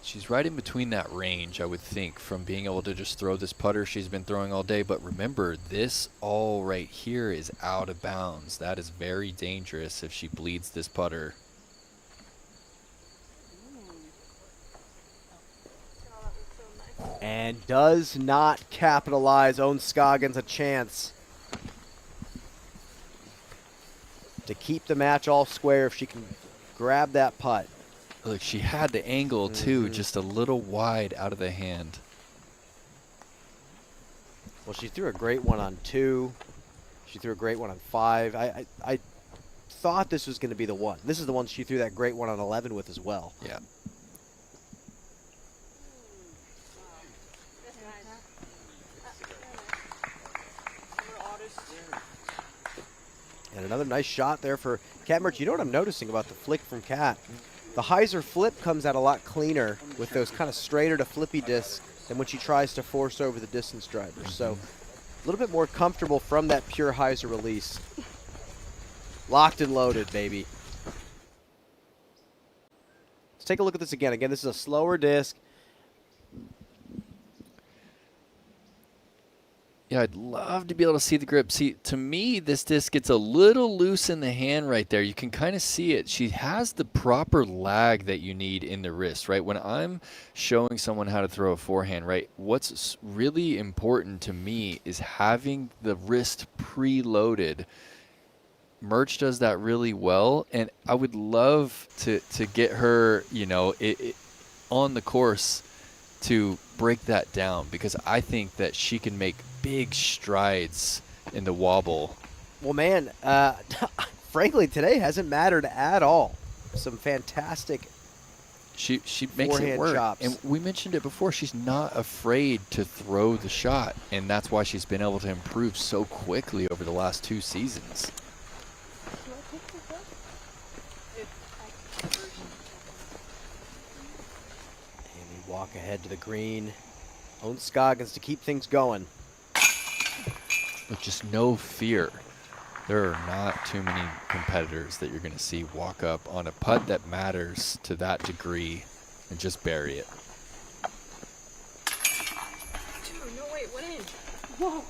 She's right in between that range, I would think, from being able to just throw this putter she's been throwing all day. But remember, this all right here is out of bounds. That is very dangerous if she bleeds this putter. And does not capitalize. Owen Scoggins a chance to keep the match all square if she can grab that putt. Look, she had the angle, too, just a little wide out of the hand. Well, she threw a great one on 2. She threw a great one on 5. I thought this was going to be the one. This is the one she threw that great one on 11 with as well. Yeah. And another nice shot there for Kat Murch. You know what I'm noticing about the flick from Kat? The hyzer flip comes out a lot cleaner with those kind of straighter to flippy discs than when she tries to force over the distance driver. So a little bit more comfortable from that pure hyzer release. Locked and loaded, baby. Let's take a look at this again. Again, this is a slower disc. Yeah, I'd love to be able to see the grip. See, to me, this disc gets a little loose in the hand right there. You can kind of see it. She has the proper lag that you need in the wrist, right? When I'm showing someone how to throw a forehand, right, what's really important to me is having the wrist preloaded. Merch does that really well, and I would love to get her, you know, on the course to break that down, because I think that she can make big strides in the wobble. Well, man, frankly, today hasn't mattered at all. Some fantastic She makes it work. chops. And we mentioned it before, she's not afraid to throw the shot, and that's why she's been able to improve so quickly over the last 2 seasons. Walk ahead to the green. Owns Scoggins to keep things going. With just no fear. There are not too many competitors that you're going to see walk up on a putt that matters to that degree and just bury it. Dude, no, wait, what in? Whoa.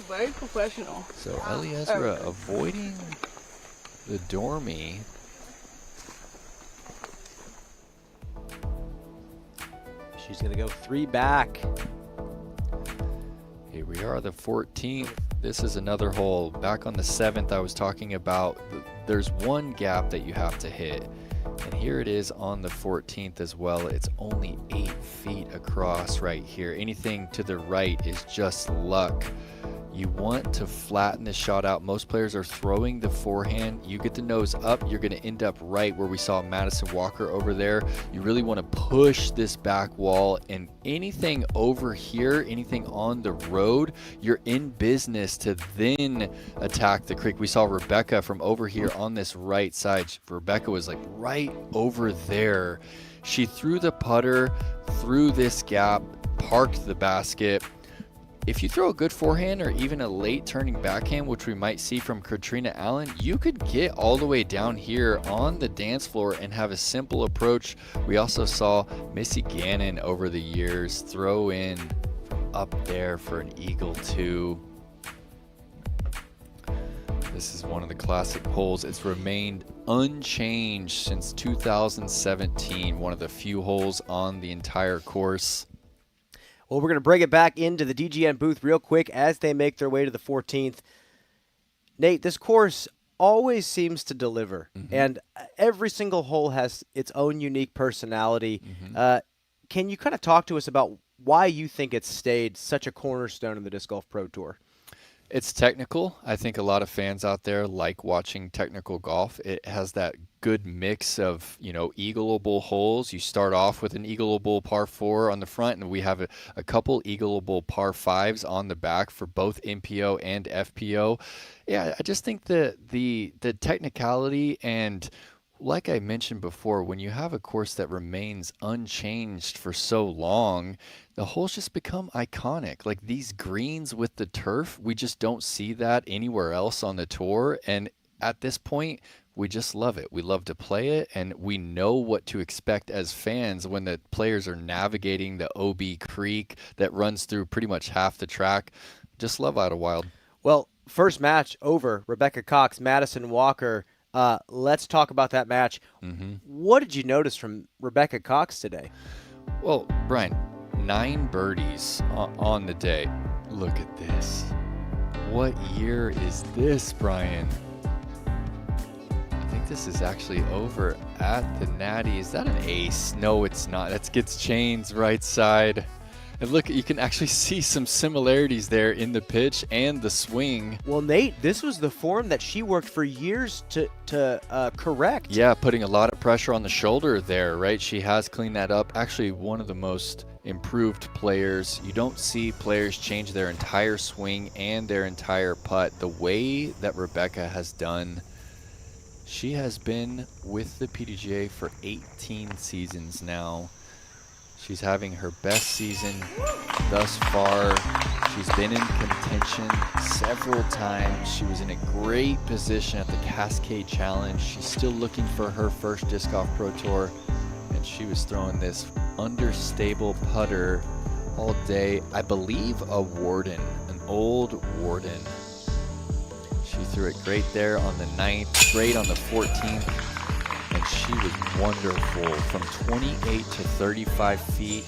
Very professional. So Eliezer avoiding the Dormy. She's going to go 3 back. Here we are, the 14th. This is another hole. Back on the 7th, I was talking about there's one gap that you have to hit. And here it is on the 14th as well. It's only 8 feet across right here. Anything to the right is just luck. You want to flatten the shot out. Most players are throwing the forehand. You get the nose up, you're going to end up right where we saw Madison Walker over there. You really want to push this back wall, and anything over here, anything on the road, you're in business to then attack the creek. We saw Rebecca from over here on this right side. Rebecca was like right over there. She threw the putter through this gap, parked the basket. If you throw a good forehand or even a late turning backhand, which we might see from Katrina Allen, you could get all the way down here on the dance floor and have a simple approach. We also saw Missy Gannon over the years throw in up there for an eagle 2. This is one of the classic holes. It's remained unchanged since 2017, one of the few holes on the entire course. Well, we're going to bring it back into the DGN booth real quick as they make their way to the 14th. Nate, this course always seems to deliver, and every single hole has its own unique personality. Can you kind of talk to us about why you think it's stayed such a cornerstone in the Disc Golf Pro Tour? It's technical. I think a lot of fans out there like watching technical golf. It has that good mix of, you know, eagleable holes. You start off with an eagleable par 4 on the front, and we have a couple eagleable par 5s on the back for both MPO and FPO. Yeah, I just think the technicality, and like I mentioned before, when you have a course that remains unchanged for so long, the holes just become iconic. Like these greens with the turf, we just don't see that anywhere else on the tour. And at this point, we just love it. We love to play it, and we know what to expect as fans when the players are navigating the OB Creek that runs through pretty much half the track. Just love Idlewild. Well, first match over. Rebecca Cox, Madison Walker. Let's talk about that match. What did you notice from Rebecca Cox today? Well, Brian, 9 birdies on the day. Look at this. What year is this, Brian? I think this is actually over at the Natty. Is that an ace? No, it's not. That's Gets Chains right side. And look, you can actually see some similarities there in the pitch and the swing. Well, Nate, this was the form that she worked for years to correct. Yeah, putting a lot of pressure on the shoulder there, right? She has cleaned that up. Actually, one of the most improved players. You don't see players change their entire swing and their entire putt the way that Rebecca has done. She has been with the PDGA for 18 seasons now. She's having her best season thus far. She's been in contention several times. She was in a great position at the Cascade Challenge. She's still looking for her first Disc Golf Pro Tour, and she was throwing this understable putter all day. I believe a Warden, an old Warden. She threw it great there on the 9th, great on the 14th, and she was wonderful from 28 to 35 feet,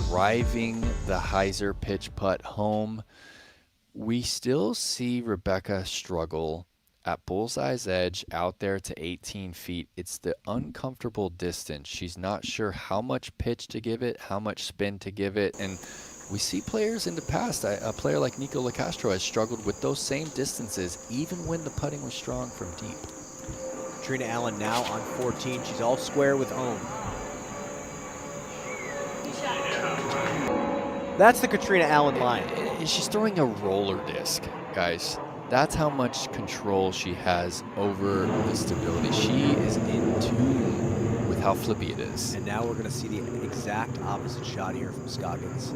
driving the hyzer pitch putt home. We still see Rebecca struggle at Bullseye's Edge out there to 18 feet. It's the uncomfortable distance. She's not sure how much pitch to give it, how much spin to give it, and we see players in the past, a player like Nico LaCastro has struggled with those same distances even when the putting was strong from deep. Katrina Allen now on 14. She's all square with Ohm. That's the Katrina Allen line. And she's throwing a roller disc, guys. That's how much control she has over the stability. She is in tune with how flippy it is. And now we're going to see the exact opposite shot here from Scoggins.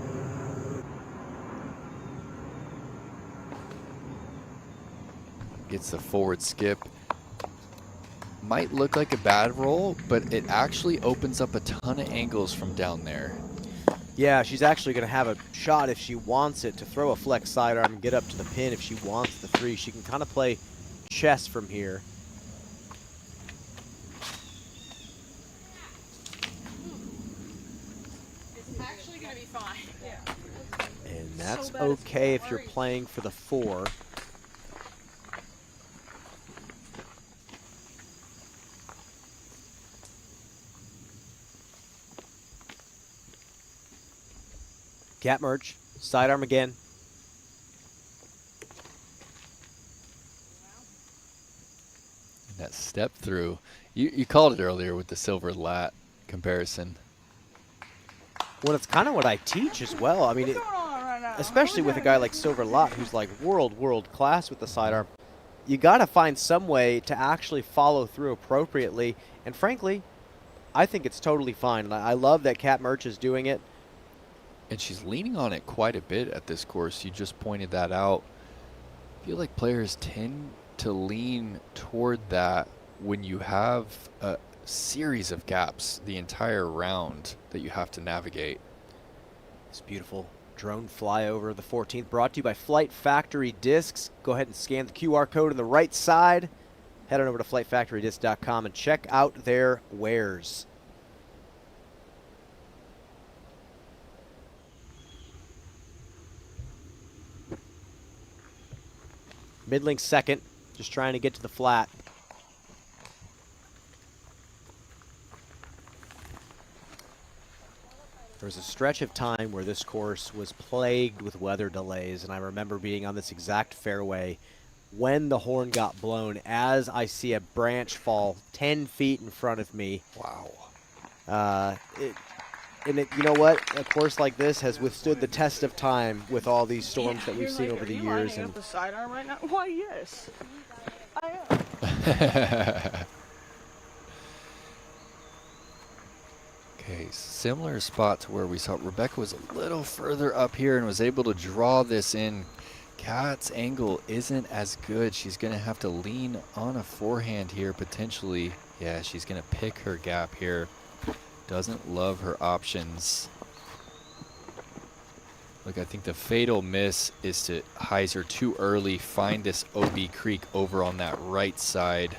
Gets the forward skip. Might look like a bad roll, but it actually opens up a ton of angles from down there. Yeah, she's actually going to have a shot if she wants it to throw a flex sidearm and get up to the pin. If she wants the 3, she can kind of play chess from here. It's actually going to be fine. Yeah. And that's okay if you're playing for the 4. Cat merge, sidearm again. And that step through, you called it earlier with the silver lat comparison. Well, it's kind of what I teach as well. I mean, especially with a guy like Silver Lot, who's like world class with the sidearm. You got to find some way to actually follow through appropriately. And frankly, I think it's totally fine. I love that Cat Merch is doing it. And she's leaning on it quite a bit at this course. You just pointed that out. I feel like players tend to lean toward that when you have a series of gaps the entire round that you have to navigate. It's beautiful. Drone flyover the 14th, brought to you by Flight Factory Discs. Go ahead and scan the QR code on the right side. Head on over to flightfactorydisc.com and check out their wares. Midling second, just trying to get to the flat. There was a stretch of time where this course was plagued with weather delays, and I remember being on this exact fairway when the horn got blown as I see a branch fall 10 feet in front of me. Wow. You know what? A course like this has withstood the test of time with all these storms that we've seen over the years. And the sidearm right now? Why, yes. I am. Okay, similar spot to where we saw Rebecca was a little further up here and was able to draw this in. Kat's angle isn't as good. She's going to have to lean on a forehand here potentially. Yeah, she's going to pick her gap here. Doesn't love her options. Look, I think the fatal miss is to hyzer too early, find this OB creek over on that right side.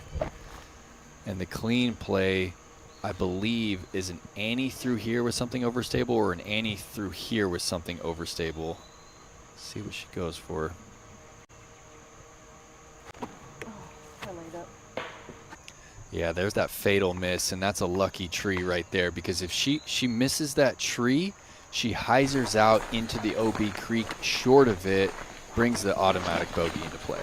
And the clean play, I believe, is an Annie through here with something overstable or an Annie through here with something overstable. See what she goes for. Yeah, there's that fatal miss, and that's a lucky tree right there, because if she misses that tree, she hyzers out into the OB creek short of it, brings the automatic bogey into play.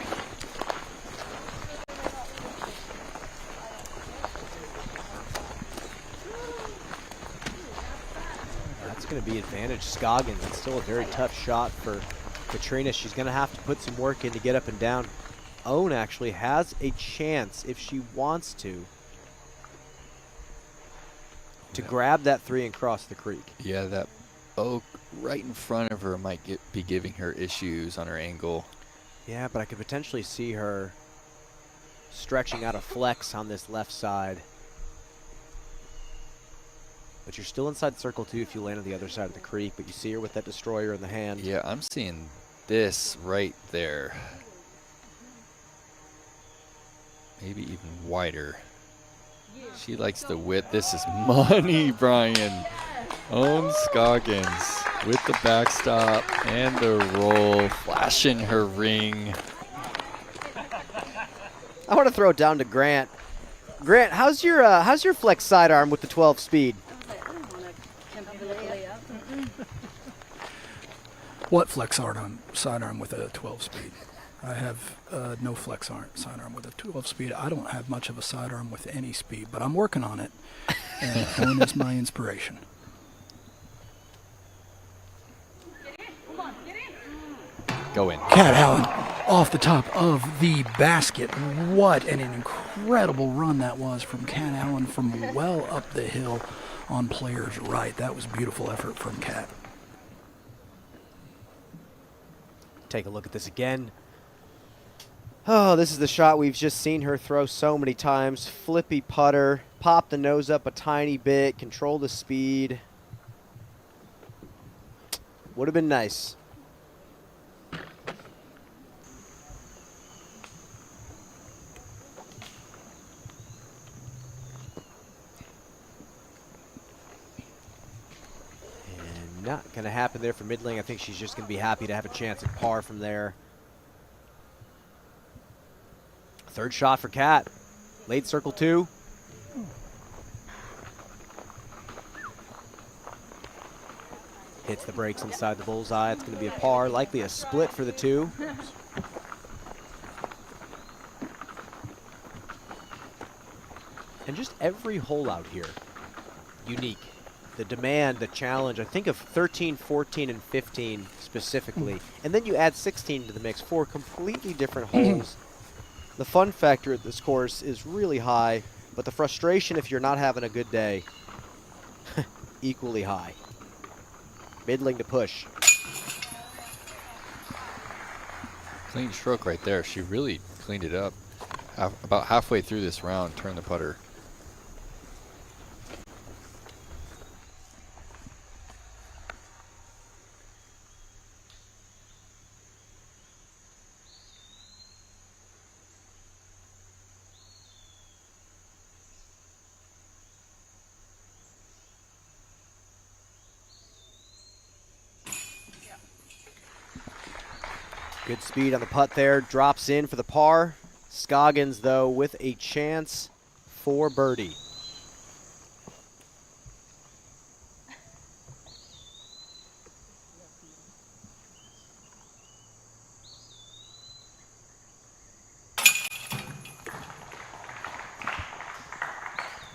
That's going to be advantage Scoggins. It's still a very tough shot for Katrina. She's going to have to put some work in to get up and down. Owen actually has a chance if she wants to. to grab that 3 and cross the creek. Yeah, that oak right in front of her might be giving her issues on her angle. Yeah, but I could potentially see her stretching out a flex on this left side. But you're still inside circle 2 if you land on the other side of the creek, but you see her with that destroyer in the hand. Yeah, I'm seeing this right there. Maybe even wider. She likes the width. This is money, Brian. Owns Scoggins with the backstop and the roll, flashing her ring. I want to throw it down to Grant. Grant, how's your flex sidearm with the 12 speed? What flex sidearm with a 12 speed? I have no flex sidearm with a 12 speed. I don't have much of a sidearm with any speed, but I'm working on it. And Owen is my inspiration. Go in. Cat Allen off the top of the basket. What an incredible run that was from Cat Allen from well up the hill on player's right. That was beautiful effort from Cat. Take a look at this again. Oh, this is the shot we've just seen her throw so many times. Flippy putter, pop the nose up a tiny bit, control the speed. Would have been nice. And not going to happen there for Midling. I think she's just going to be happy to have a chance at par from there. Third shot for Cat. Late circle 2. Hits the brakes inside the bullseye. It's going to be a par, likely a split for the 2. And just every hole out here, unique. The demand, the challenge, I think of 13, 14, and 15 specifically. And then you add 16 to the mix, 4 completely different holes. The fun factor at this course is really high, but the frustration if you're not having a good day, equally high. Midling to push. Clean stroke right there. She really cleaned it up. About halfway through this round, turned the putter. Good speed on the putt there. Drops in for the par. Scoggins, though, with a chance for birdie.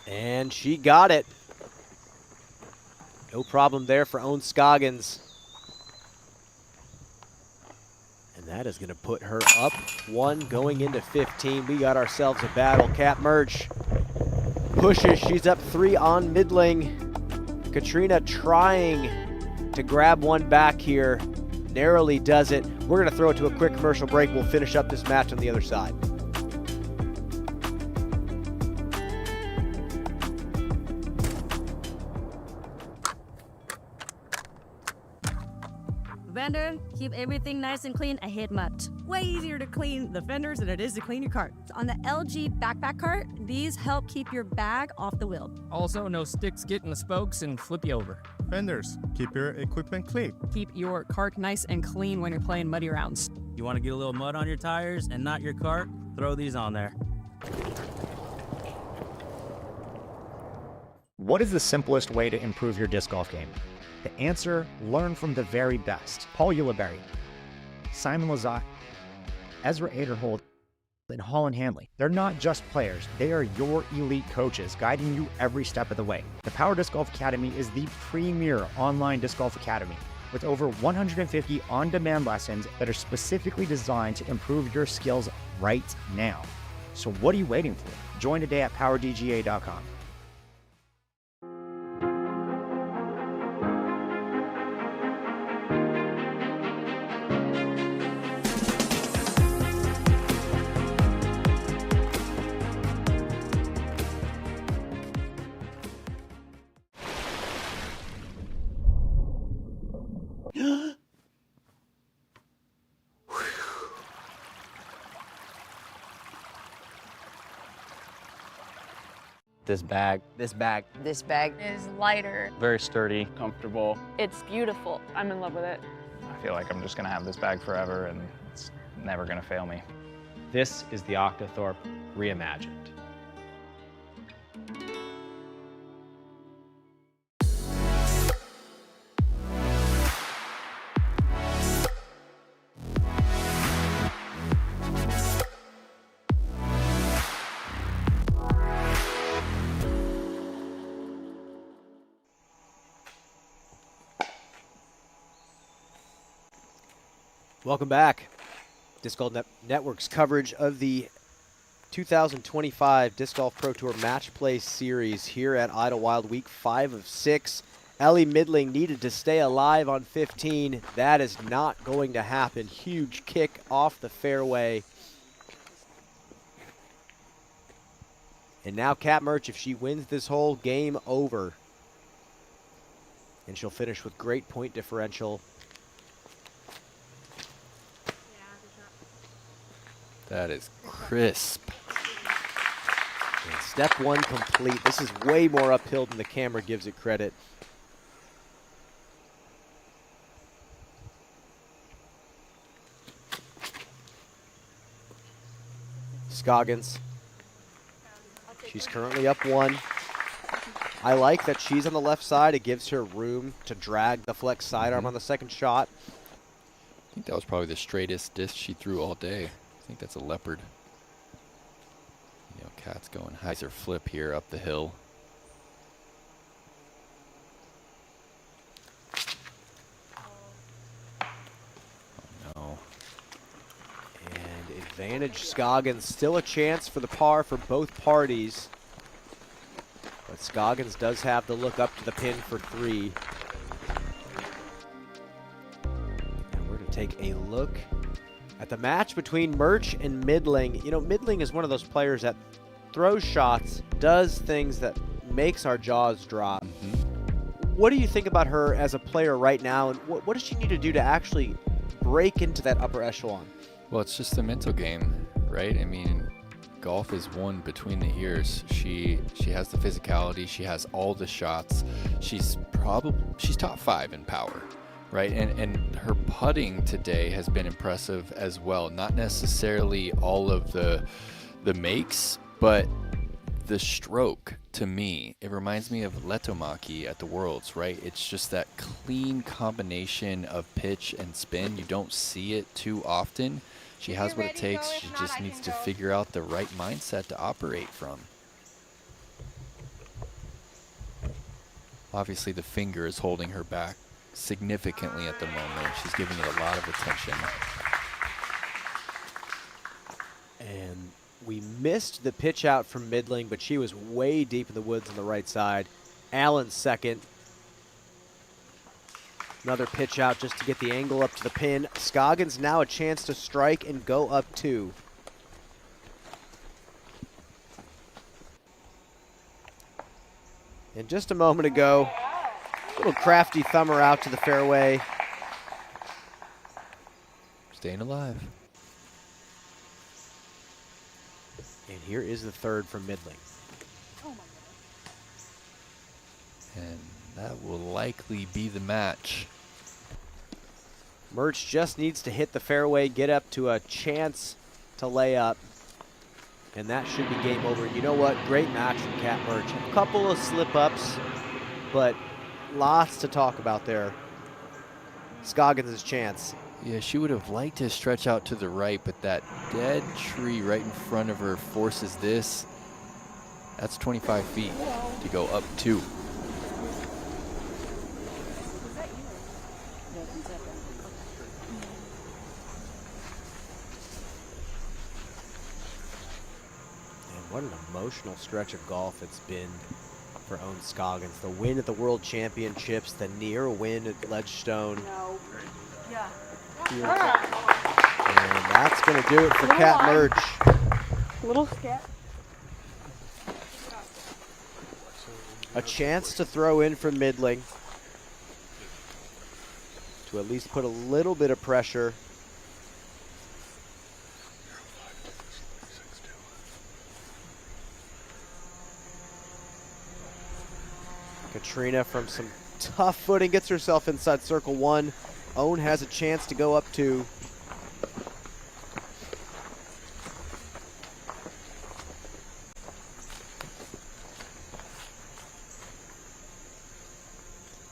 And she got it. No problem there for Owen Scoggins. And that is going to put her up 1 going into 15. We got ourselves a battle. Cat Merch pushes. She's up 3 on Midling. Katrina trying to grab one back here. Narrowly does it. We're going to throw it to a quick commercial break. We'll finish up this match on the other side. Vendor, keep everything nice and clean. I hate mud. Way easier to clean the fenders than it is to clean your cart. On the LG backpack cart, these help keep your bag off the wheel. Also, no sticks get in the spokes and flip you over. Fenders, keep your equipment clean. Keep your cart nice and clean when you're playing muddy rounds. You want to get a little mud on your tires and not your cart? Throw these on there. What is the simplest way to improve your disc golf game? The answer, learn from the very best. Paul Ulibarri, Simon Lizotte, Ezra Aderhold, and Holland Hanley. They're not just players, they are your elite coaches guiding you every step of the way. The Power Disc Golf Academy is the premier online disc golf academy with over 150 on-demand lessons that are specifically designed to improve your skills right now. So what are you waiting for? Join today at powerdga.com. This bag This bag is lighter. very sturdy, comfortable. It's beautiful. I'm in love with it. I feel like I'm just gonna have this bag forever and it's never gonna fail me. This is the Octothorpe reimagined. Welcome back. Disc Golf Network's coverage of the 2025 Disc Golf Pro Tour Match Play Series here at Idlewild, week 5 of 6. Ellie Midling needed to stay alive on 15. That is not going to happen. Huge kick off the fairway. And now Kat Murch, if she wins this hole, game over. And she'll finish with great point differential. That is crisp. And step 1 complete. This is way more uphill than the camera gives it credit. Scoggins. She's currently up 1. I like that she's on the left side. It gives her room to drag the flex sidearm on the second shot. I think that was probably the straightest disc she threw all day. I think that's a leopard. You know, Kat's going high. Her flip here up the hill. Oh no. And advantage Scoggins. Still a chance for the par for both parties. But Scoggins does have the look up to the pin for 3. And we're going to take a look at the match between Murch and Midling. You know, Midling is one of those players that throws shots, does things that makes our jaws drop. What do you think about her as a player right now, and what does she need to do to actually break into that upper echelon? Well, it's just a mental game, right? I mean, golf is won between the ears. She has the physicality. She has all the shots. She's top 5 in power. Right, and her putting today has been impressive as well. Not necessarily all of the makes, but the stroke, to me, it reminds me of Letomaki at the Worlds, right? It's just that clean combination of pitch and spin. You don't see it too often. She has what it takes. She just needs to figure out the right mindset to operate from. Obviously, the finger is holding her back significantly at the moment. She's giving it a lot of attention. And we missed the pitch out from Midling, but she was way deep in the woods on the right side. Allen second. Another pitch out just to get the angle up to the pin. Scoggins now a chance to strike and go up 2. And just a moment ago, little crafty thumber out to the fairway. Staying alive. And here is the third from Midling. And that will likely be the match. Murch just needs to hit the fairway, get up to a chance to lay up. And that should be game over. You know what? Great match from Kat Murch. A couple of slip-ups, but lots to talk about there. Scoggins' chance. Yeah, she would have liked to stretch out to the right, but that dead tree right in front of her forces this. That's 25 feet to go up 2. What an emotional stretch of golf it's been for Owen Scoggins. The win at the World Championships, the near win at Ledgestone. No. Yeah. And that's going to do it for Kat Murch. Little scat. A chance to throw in for Midling. to at least put a little bit of pressure. Katrina from some tough footing gets herself inside circle 1. Owen has a chance to go up 2.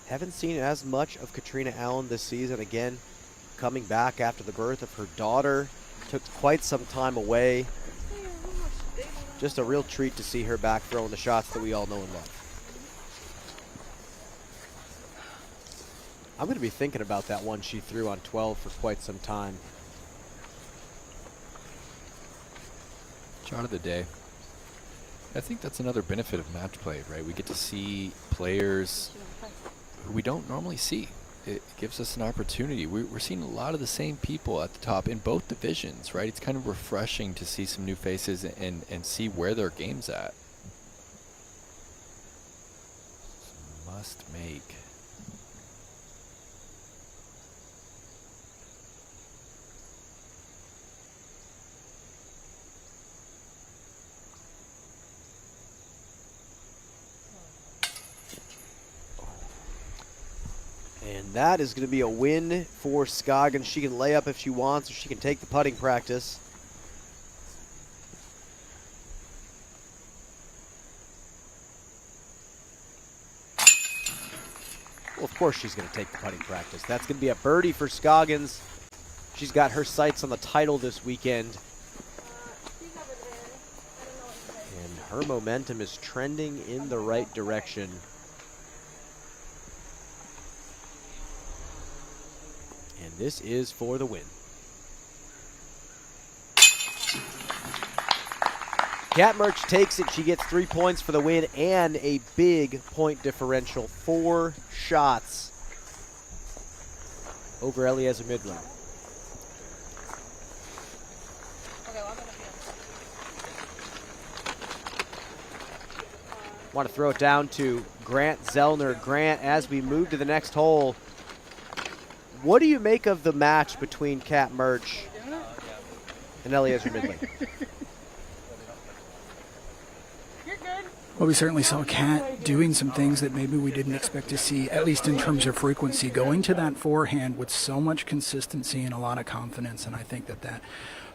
Haven't seen as much of Katrina Allen this season. Again, coming back after the birth of her daughter. Took quite some time away. Just a real treat to see her back throwing the shots that we all know and love. I'm going to be thinking about that one she threw on 12 for quite some time. Shot of the day. I think that's another benefit of match play, right? We get to see players who we don't normally see. It gives us an opportunity. We're seeing a lot of the same people at the top in both divisions, right? It's kind of refreshing to see some new faces and see where their game's at. Must make. And that is going to be a win for Scoggins. She can lay up if she wants, or she can take the putting practice. Well, of course she's going to take the putting practice. That's going to be a birdie for Scoggins. She's got her sights on the title this weekend. And her momentum is trending in the right direction. And this is for the win. Kat Merch takes it. She gets 3 points for the win and a big point differential. 4 shots over Eliezer Midland. Want to throw it down to Grant Zellner. Grant, as we move to the next hole, what do you make of the match between Kat Merch and Eliezer Midland? Well, we certainly saw Kat doing some things that maybe we didn't expect to see, at least in terms of frequency, going to that forehand with so much consistency and a lot of confidence, and I think that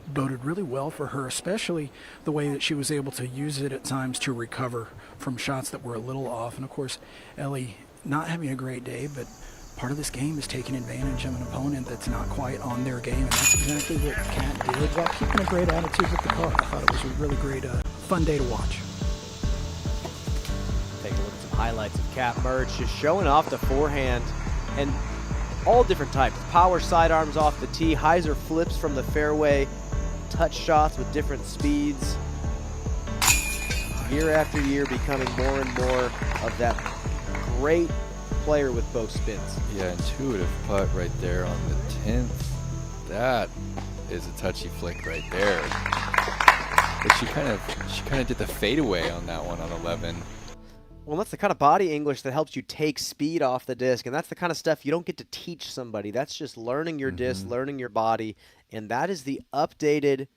boded really well for her, especially the way that she was able to use it at times to recover from shots that were a little off. And of course, Ellie not having a great day, but part of this game is taking advantage of an opponent that's not quite on their game, and that's exactly what Kat did while keeping a great attitude with the car. I thought it was a really great, fun day to watch. Take a look at some highlights of Kat Merch, just showing off the forehand and all different types. Power sidearms off the tee, hyzer flips from the fairway, touch shots with different speeds. Year after year becoming more and more of that great player with both spins. Yeah, intuitive putt right there on the 10th. That is a touchy flick right there. But she kind of did the fadeaway on that one on 11. Well, that's the kind of body English that helps you take speed off the disc, and that's the kind of stuff you don't get to teach somebody. That's just learning your disc, learning your body, and that is the updated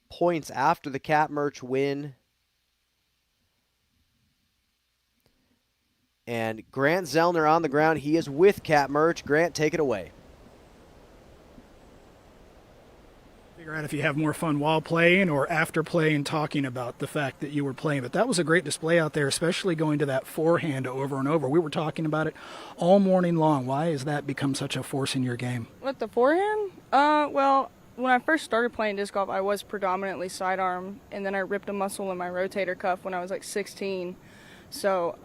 points after the Kat Merch win. And Grant Zellner on the ground. He is with Kat Merch. Grant, take it away. Figure out if you have more fun while playing or after playing, talking about the fact that you were playing. But that was a great display out there, especially going to that forehand over and over. We were talking about it all morning long. Why has that become such a force in your game? With the forehand? Well, when I first started playing disc golf, I was predominantly sidearm, and then I ripped a muscle in my rotator cuff when I was like 16. So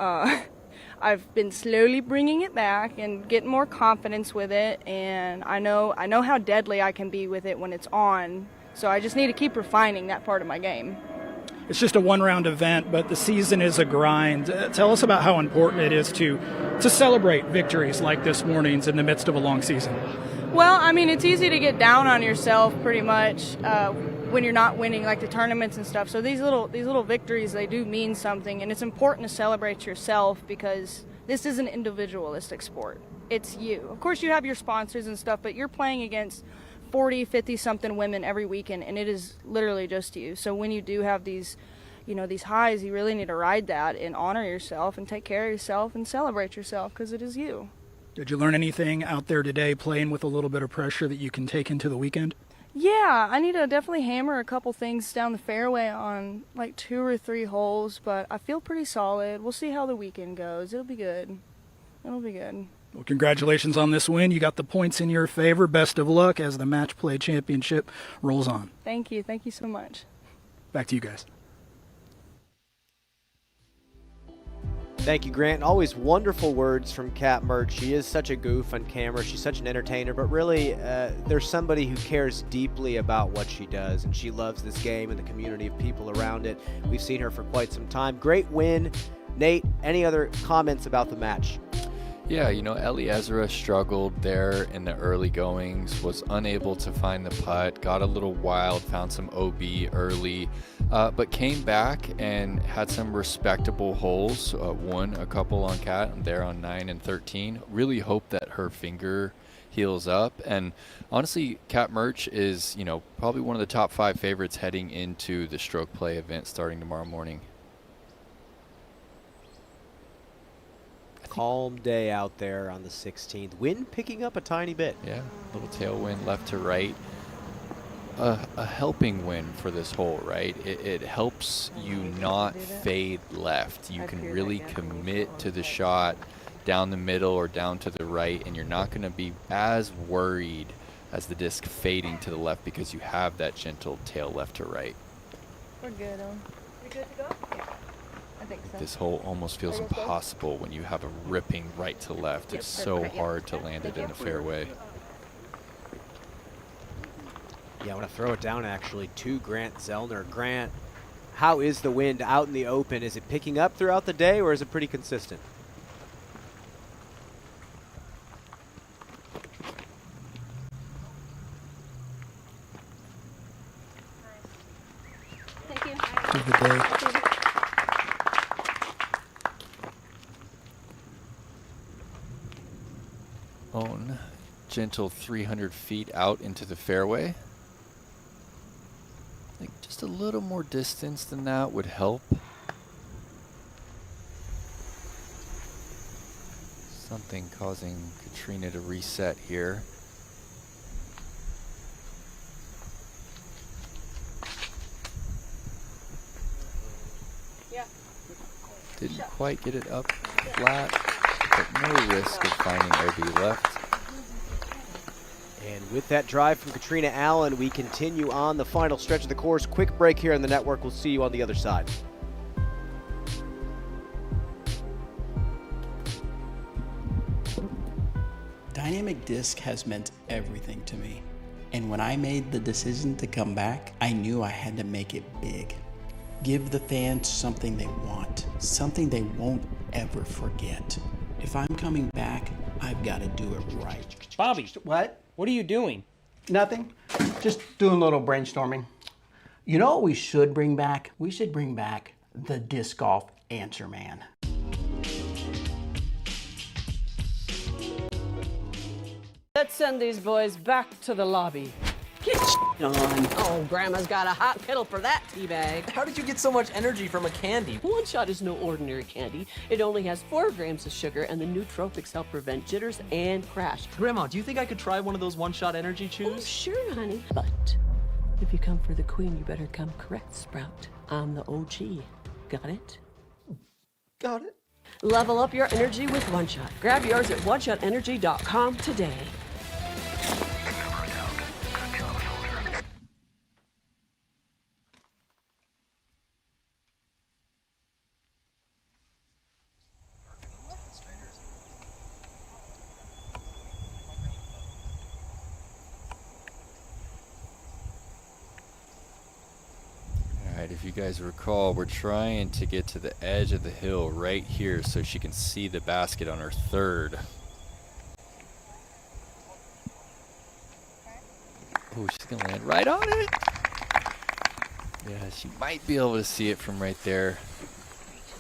I've been slowly bringing it back and getting more confidence with it, and I know how deadly I can be with it when it's on, so I just need to keep refining that part of my game. It's just a one-round event, but the season is a grind. Tell us about how important it is to celebrate victories like this morning's in the midst of a long season. Well, I mean, it's easy to get down on yourself pretty much when you're not winning like the tournaments and stuff. So these little victories, they do mean something, and it's important to celebrate yourself because this is an individualistic sport. it's you. Of course, you have your sponsors and stuff, but you're playing against 40, 50-something women every weekend, and it is literally just you. So when you do have these, these highs, you really need to ride that and honor yourself and take care of yourself and celebrate yourself, because it is you. Did you learn anything out there today playing with a little bit of pressure that you can take into the weekend? Yeah, I need to definitely hammer a couple things down the fairway on like 2 or 3 holes, but I feel pretty solid. We'll see how the weekend goes. It'll be good. It'll be good. Well, congratulations on this win. You got the points in your favor. Best of luck as the Match Play Championship rolls on. Thank you. Thank you so much. Back to you guys. Thank you, Grant. Always wonderful words from Kat Mertz. She is such a goof on camera. She's such an entertainer, but really there's somebody who cares deeply about what she does, and she loves this game and the community of people around it. We've seen her for quite some time. Great win. Nate, any other comments about the match? Yeah, Ellie Ezra struggled there in the early goings, was unable to find the putt, got a little wild, found some OB early, but came back and had some respectable holes, won a couple on Kat there on 9 and 13. Really hope that her finger heals up. And honestly, Kat Mertz is, probably one of the top 5 favorites heading into the stroke play event starting tomorrow morning. Calm day out there on the 16th. Wind picking up a tiny bit. Yeah, a little tailwind left to right. A helping wind for this hole, right? It helps you not fade left. You can really commit to the shot down the middle or down to the right, and you're not going to be as worried as the disc fading to the left because you have that gentle tail left to right. We're good. We good to go? Yeah. I think so. This hole almost feels impossible when you have a ripping right to left. It's so hard to land it in the fairway. Yeah, I want to throw it down actually to Grant Zellner. Grant, how is the wind out in the open? Is it picking up throughout the day, or is it pretty consistent? Thank you. Have a good day. Own gentle 300 feet out into the fairway. I think just a little more distance than that would help. Something causing Katrina to reset here. Yeah. Didn't quite get it up flat, but no risk of finding OB left. And with that drive from Katrina Allen, we continue on the final stretch of the course. Quick break here on the network. We'll see you on the other side. Dynamic disc has meant everything to me. And when I made the decision to come back, I knew I had to make it big. Give the fans something they want, something they won't ever forget. If I'm coming back, I've got to do it right. Bobby, What? what are you doing? Nothing. Just doing a little brainstorming. You know what we should bring back? We should bring back the disc golf answer man. Let's send these boys back to the lobby. Get on. Oh, Grandma's got a hot kettle for that teabag. How did you get so much energy from a candy? One Shot is no ordinary candy. It only has 4 grams of sugar, and the nootropics help prevent jitters and crash. Grandma, do you think I could try one of those One Shot energy chews? Oh, sure, honey. But if you come for the queen, you better come correct, Sprout. I'm the OG. Got it? Got it. Level up your energy with One Shot. Grab yours at oneshotenergy.com today. If you guys recall, we're trying to get to the edge of the hill right here so she can see the basket on her third. Oh, she's gonna land right on it. Yeah, she might be able to see it from right there.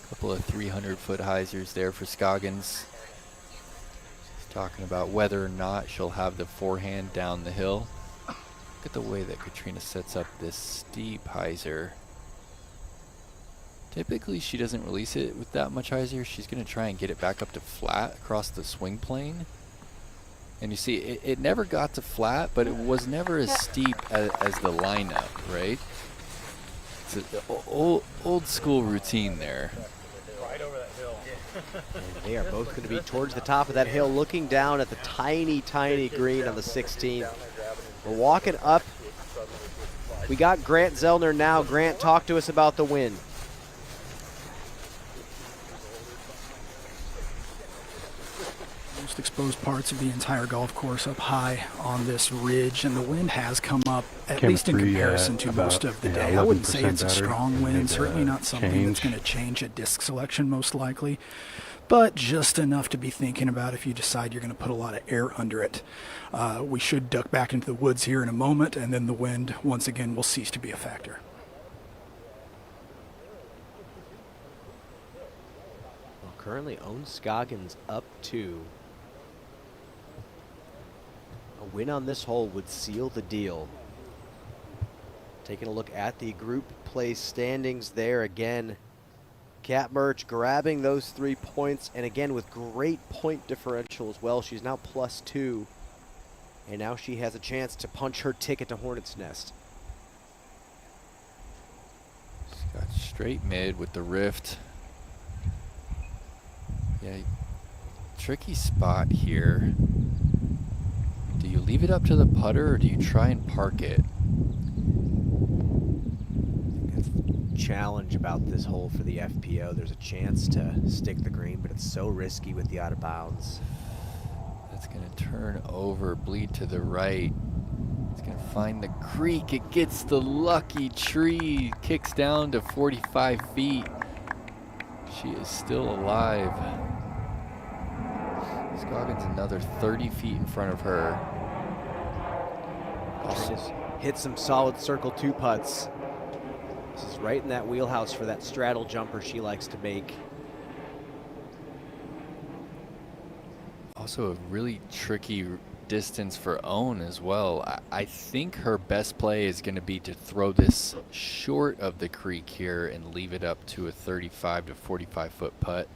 A couple of 300-foot hyzers there for Scoggins. Talking about whether or not she'll have the forehand down the hill. Look at the way that Katrina sets up this steep hyzer. Typically she doesn't release it with that much hyzer. She's going to try and get it back up to flat across the swing plane. And you see, it never got to flat, but it was never as steep as the lineup, right? It's an old school routine there. Right over that hill. And they are both going to be towards the top of that hill, looking down at the tiny, tiny green on the 16th. We're walking up. We got Grant Zellner now. Grant, talk to us about the win. Most exposed parts of the entire golf course up high on this ridge, and the wind has come up at least in comparison to most of the day. I wouldn't say it's a strong wind, certainly not something that's going to change a disc selection most likely, but just enough to be thinking about if you decide you're going to put a lot of air under it. We should duck back into the woods here in a moment, and then the wind once again will cease to be a factor. Well, currently Scoggins up 2. A win on this hole would seal the deal. Taking a look at the group play standings there again. Kat Murch grabbing those 3 points, and again with great point differential as well. She's now +2, and now she has a chance to punch her ticket to Hornets Nest. She's got straight mid with the rift. Yeah, tricky spot here. Do you leave it up to the putter, or do you try and park it? Challenge about this hole for the FPO. There's a chance to stick the green, but it's so risky with the out of bounds. That's going to turn over, bleed to the right. It's going to find the creek. It gets the lucky tree, kicks down to 45 feet. She is still alive. Scoggins another 30 feet in front of her. Just hit some solid circle 2 putts. This is right in that wheelhouse for that straddle jumper she likes to make. Also a really tricky distance for Own as well. I think her best play is going to be to throw this short of the creek here and leave it up to a 35 to 45 foot putt.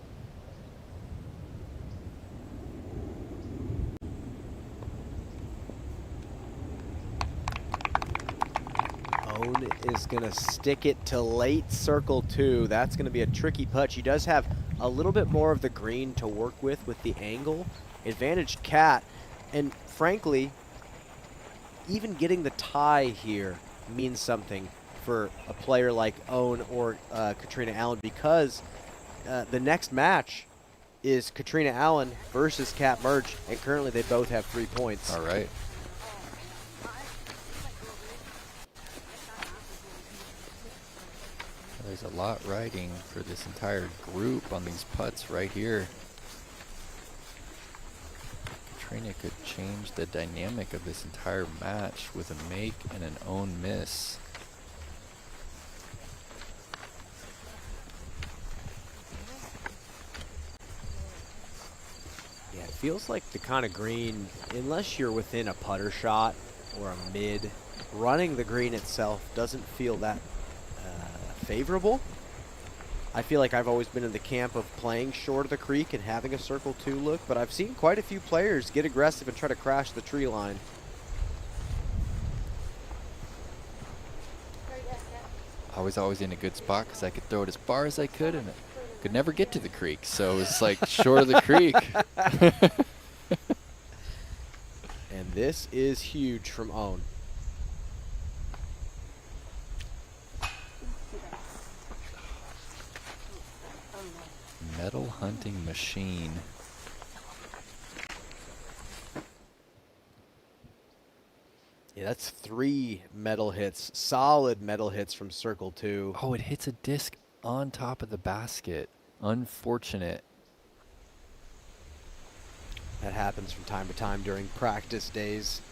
Own is going to stick it to late circle 2. That's going to be a tricky putt. She does have a little bit more of the green to work with the angle. Advantage Kat, and frankly, even getting the tie here means something for a player like Own or Katrina Allen, because the next match is Katrina Allen versus Kat Murch, and currently they both have 3 points. All right. There's a lot riding for this entire group on these putts right here. Katrina could change the dynamic of this entire match with a make and an Own miss. Yeah, it feels like the kind of green, unless you're within a putter shot or a mid, running the green itself doesn't feel that favorable. I feel like I've always been in the camp of playing short of the creek and having a circle 2 look, but I've seen quite a few players get aggressive and try to crash the tree line. I was always in a good spot because I could throw it as far as I could, and it could never get to the creek, so it's like short of the creek. And this is huge from Own. Metal hunting machine. Yeah, that's 3 metal hits, solid metal hits from circle 2. Oh, it hits a disc on top of the basket. Unfortunate. That happens from time to time during practice days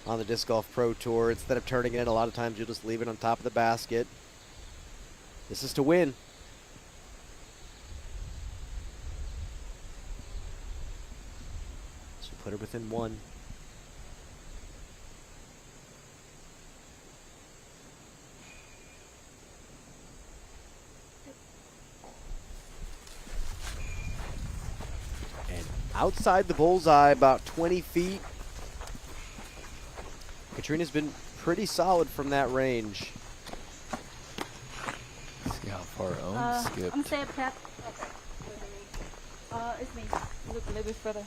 on the Disc Golf Pro Tour. Instead of turning it, a lot of times you'll just leave it on top of the basket. This is to win. Put her within 1. And outside the bullseye, about 20 feet. Katrina's been pretty solid from that range. See how far Owen skipped. I'm safe, Cap. It's me. Look a little bit further.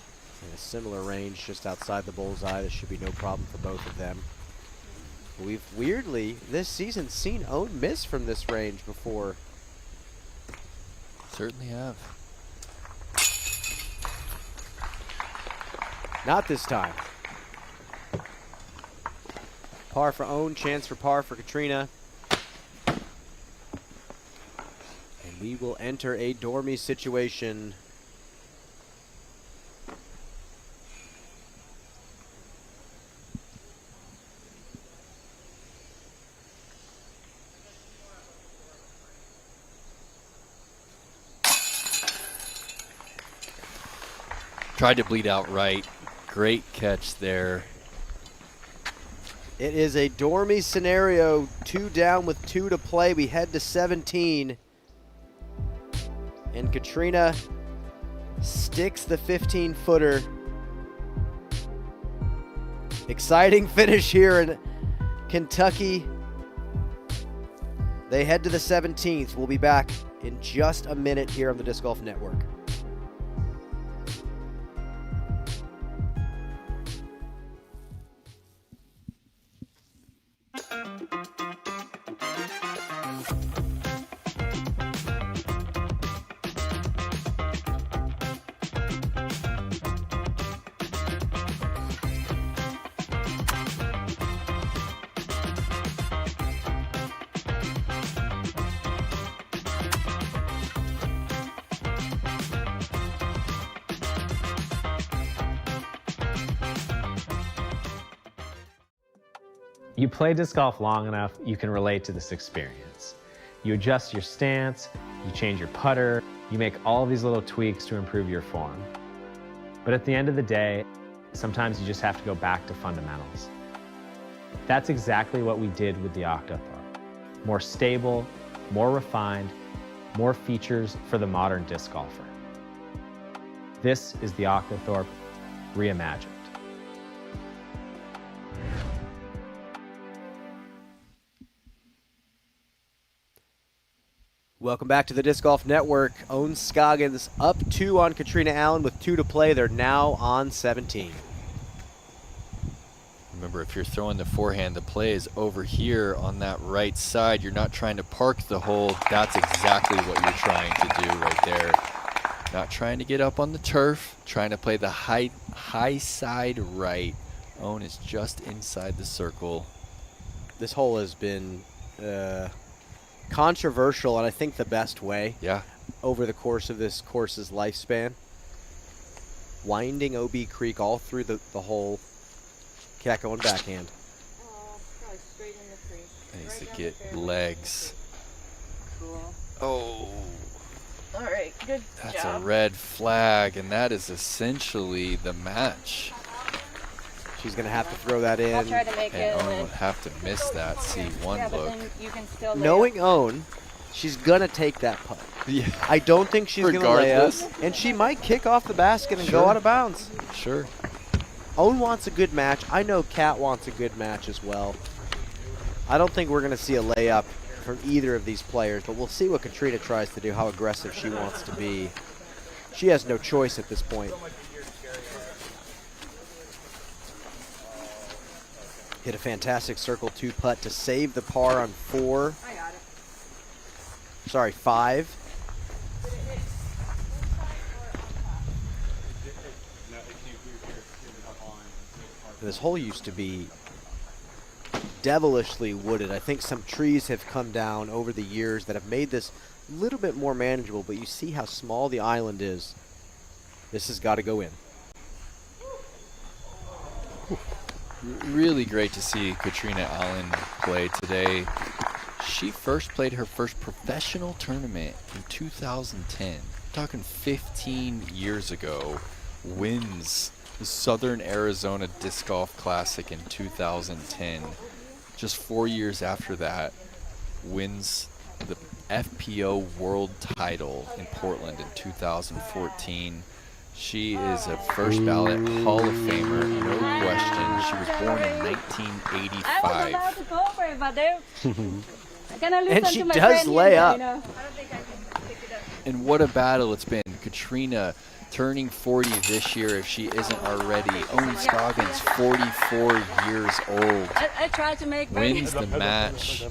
In a similar range, just outside the bullseye. This should be no problem for both of them. We've weirdly, this season, seen Owen miss from this range before. Certainly have. Not this time. Par for Owen, chance for par for Katrina. And we will enter a dormy situation. Tried to bleed out right. Great catch there. It is a dormy scenario. 2 down with 2 to play. We head to 17. And Katrina sticks the 15-footer. Exciting finish here in Kentucky. They head to the 17th. We'll be back in just a minute here on the Disc Golf Network. You play disc golf long enough, you can relate to this experience. You adjust your stance, you change your putter, you make all these little tweaks to improve your form. But at the end of the day, sometimes you just have to go back to fundamentals. That's exactly what we did with the Octothorpe. More stable, more refined, more features for the modern disc golfer. This is the Octothorpe reimagined. Welcome back to the Disc Golf Network. Owen Scoggins up 2 on Katrina Allen with 2 to play. They're now on 17. Remember, if you're throwing the forehand, the play is over here on that right side. You're not trying to park the hole. That's exactly what you're trying to do right there. Not trying to get up on the turf, trying to play the high side right. Owen is just inside the circle. This hole has been controversial, and I think the best way. Yeah. Over the course of this course's lifespan. Winding OB Creek all through the hole. Cat going backhand. Probably straight in the creek. Needs to get legs. Cool. Oh. All right, good That's job. a red flag, and that is essentially the match. She's going to have to throw that in. I'll try to make it. And Owen would have to miss that C1 yeah, but look. then you can still lay Knowing up. Owen, she's going to take that putt. Yeah. I don't think she's going to lay up. Regardless. And she might kick off the basket and Sure. go out of bounds. Sure. Owen wants a good match. I know Kat wants a good match as well. I don't think we're going to see a layup from either of these players, but we'll see what Katrina tries to do, how aggressive she wants to be. She has no choice at this point. Hit a fantastic circle 2 putt to save the par on 4. Sorry, 5. This hole used to be devilishly wooded. I think some trees have come down over the years that have made this a little bit more manageable, but you see how small the island is. This has got to go in. Really great to see Katrina Allen play today. She first played her first professional tournament in 2010. Talking 15 years ago. Wins the Southern Arizona Disc Golf Classic in 2010. Just 4 years after that, wins the FPO World Title in Portland in 2014. She is a first ballot Hall of Famer, no question. She was born in 1985. And she does lay up. And what a battle it's been. Katrina turning 40 this year if she isn't already. Owen Scoggins, 44 years old. I tried to make wins the match.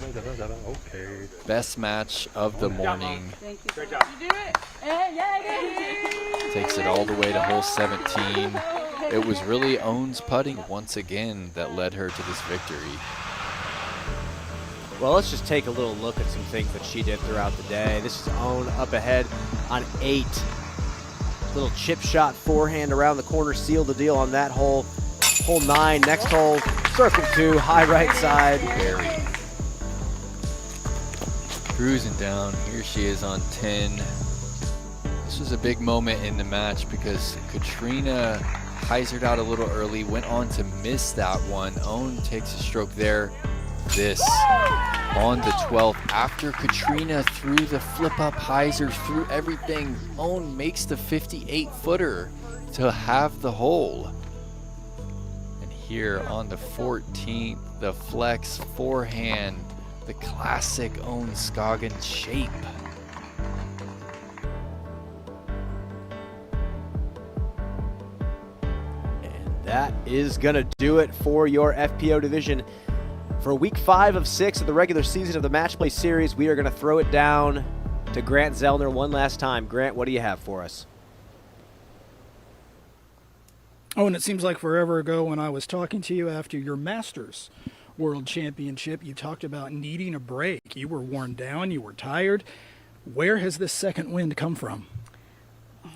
Best match of the morning. Thank you. Great job. You do it. Yeah, I did. Takes it all the way to hole 17. It was really Owen's putting once again that led her to this victory. Well, let's just take a little look at some things that she did throughout the day. This is Owen up ahead on 8. Little chip shot forehand around the corner, sealed the deal on that hole. Hole 9, next hole, circle 2, high right side. Very. Cruising down, here she is on 10. This was a big moment in the match because Katrina hyzered out a little early, went on to miss that one. Owen takes a stroke there. This on the 12th, after Katrina threw the flip-up hyzers, threw everything, Owen makes the 58-footer to have the hole. And here on the 14th, the flex forehand, the classic Owen Scoggins shape. And that is going to do it for your FPO division. For week 5 of 6 of the regular season of the Match Play Series, we are going to throw it down to Grant Zellner one last time. Grant, what do you have for us? Oh, and it seems like forever ago when I was talking to you after your Masters World Championship, you talked about needing a break. You were worn down, you were tired. Where has this second wind come from?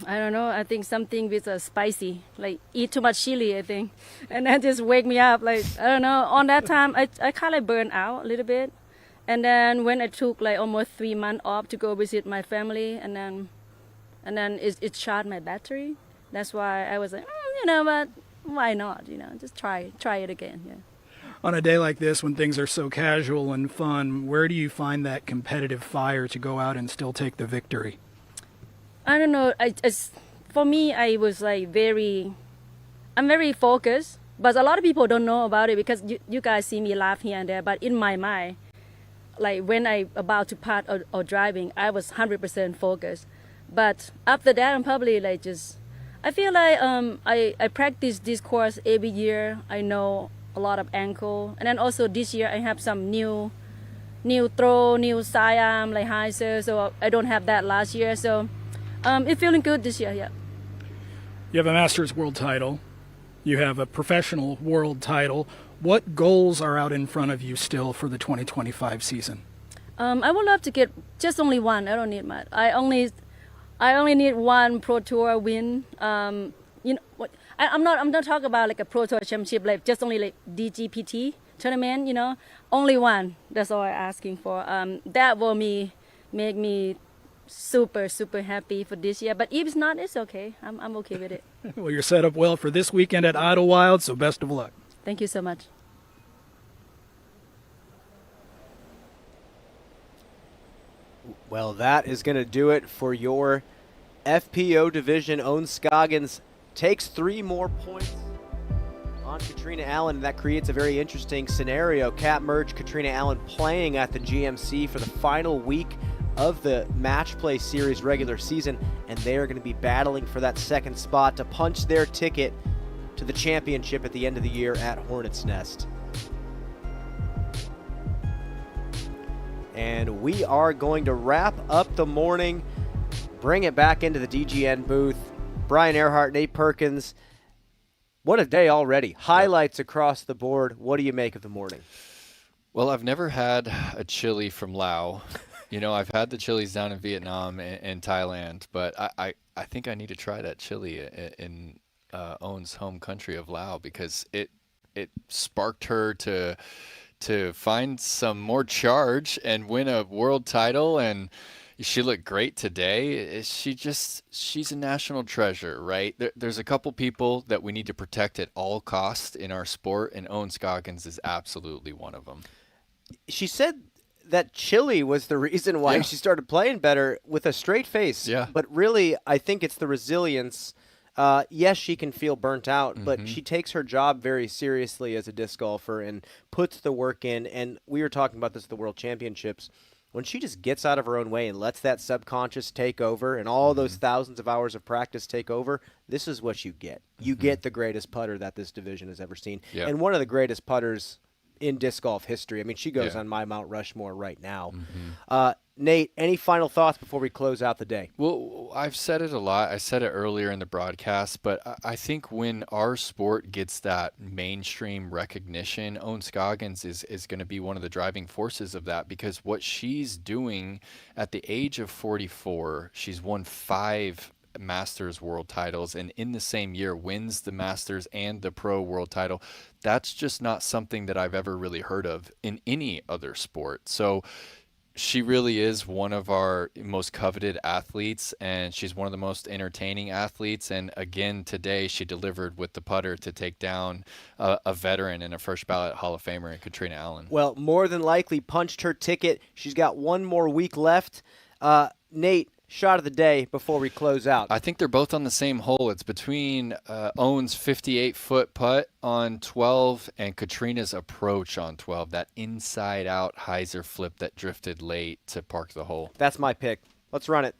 I don't know. I think something with spicy, like eat too much chili, I think. And that just wake me up. Like, I don't know. On that time, I kind of burned out a little bit. And then when I took like almost 3 months off to go visit my family, and then it charged my battery. That's why I was like, but why not? Just try it again. Yeah. On a day like this, when things are so casual and fun, where do you find that competitive fire to go out and still take the victory? I don't know. For me, I was like I'm very focused, but a lot of people don't know about it because you guys see me laugh here and there. But in my mind, like when I about to putt or driving, I was 100% focused. But after that, I'm probably like I feel like I practice this course every year. I know a lot of ankle, and then also this year I have some new throw, new siam, like hyzer, so I don't have that last year. So it's feeling good this year, yeah. You have a Masters World title. You have a professional world title. What goals are out in front of you still for the 2025 season? I would love to get just only one. I don't need much. I only need one Pro Tour win. I'm not talking about like a Pro Tour championship, like just only like DGPT tournament. Only one. That's all I'm asking for. That will make me super happy for this year. But if it's not, it's okay. I'm okay with it. Well, you're set up well for this weekend at Idlewild, so best of luck. Thank you so much. Well, that is going to do it for your FPO division. Owen Scoggins takes 3 more points on Katrina Allen, and that creates a very interesting scenario. Cat Merge, Katrina Allen playing at the GMC for the final week of the Match Play Series regular season, and they are going to be battling for that second spot to punch their ticket to the championship at the end of the year at Hornets Nest. And we are going to wrap up the morning, bring it back into the DGN booth. Brian Earhart, Nate Perkins, what a day already. Highlights across the board. What do you make of the morning? Well, I've never had a chili from Laos. I've had the chilies down in Vietnam and Thailand, but I think I need to try that chili in Owen's home country of Laos because it sparked her to find some more charge and win a world title. And She looked great today. She's a national treasure, right? There's a couple people that we need to protect at all costs in our sport, and Scoggins is absolutely one of them. She said that chili was the reason why she started playing better with a straight face. Yeah. But really, I think it's the resilience. Yes, she can feel burnt out, but she takes her job very seriously as a disc golfer and puts the work in. And we were talking about this at the World Championships. When she just gets out of her own way and lets that subconscious take over and all those thousands of hours of practice take over, this is what you get. You get the greatest putter that this division has ever seen. Yep. And one of the greatest putters in disc golf history. I mean, she goes on my Mount Rushmore right now. Nate, any final thoughts before we close out the day? Well, I've said it a lot. I said it earlier in the broadcast, but I think when our sport gets that mainstream recognition, Scoggins is going to be one of the driving forces of that, because what she's doing at the age of 44, she's won 5 Masters world titles, and in the same year wins the Masters and the Pro world title. That's just not something that I've ever really heard of in any other sport. So she really is one of our most coveted athletes, and she's one of the most entertaining athletes. And again, today she delivered with the putter to take down a veteran and a first ballot Hall of Famer in Katrina Allen. Well, more than likely punched her ticket. She's got one more week left. Nate, shot of the day before we close out. I think they're both on the same hole. It's between Owen's 58-foot putt on 12 and Katrina's approach on 12, that inside-out hyzer flip that drifted late to park the hole. That's my pick. Let's run it.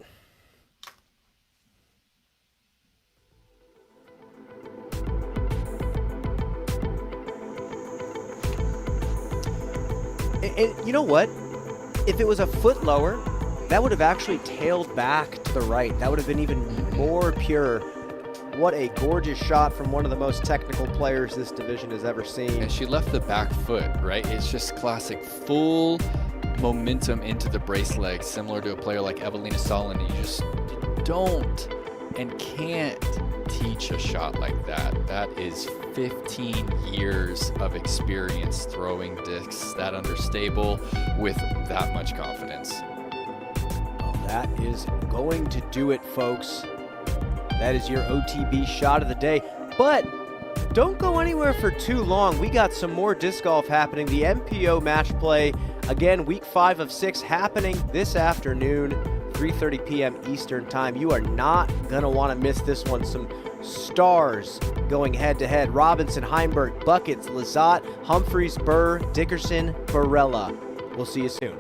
And you know what? If it was a foot lower, that would have actually tailed back to the right. That would have been even more pure. What a gorgeous shot from one of the most technical players this division has ever seen. And she left the back foot, right? It's just classic full momentum into the brace legs, similar to a player like Evelina Solin. You just don't and can't teach a shot like that. That is 15 years of experience throwing discs that understable with that much confidence. That is going to do it, folks. That is your OTB shot of the day. But don't go anywhere for too long. We got some more disc golf happening. The MPO match play, again, week 5 of 6 happening this afternoon, 3:30 p.m. Eastern time. You are not going to want to miss this one. Some stars going head-to-head. Robinson, Heimberg, Buckets, Lizotte, Humphreys, Burr, Dickerson, Barella. We'll see you soon.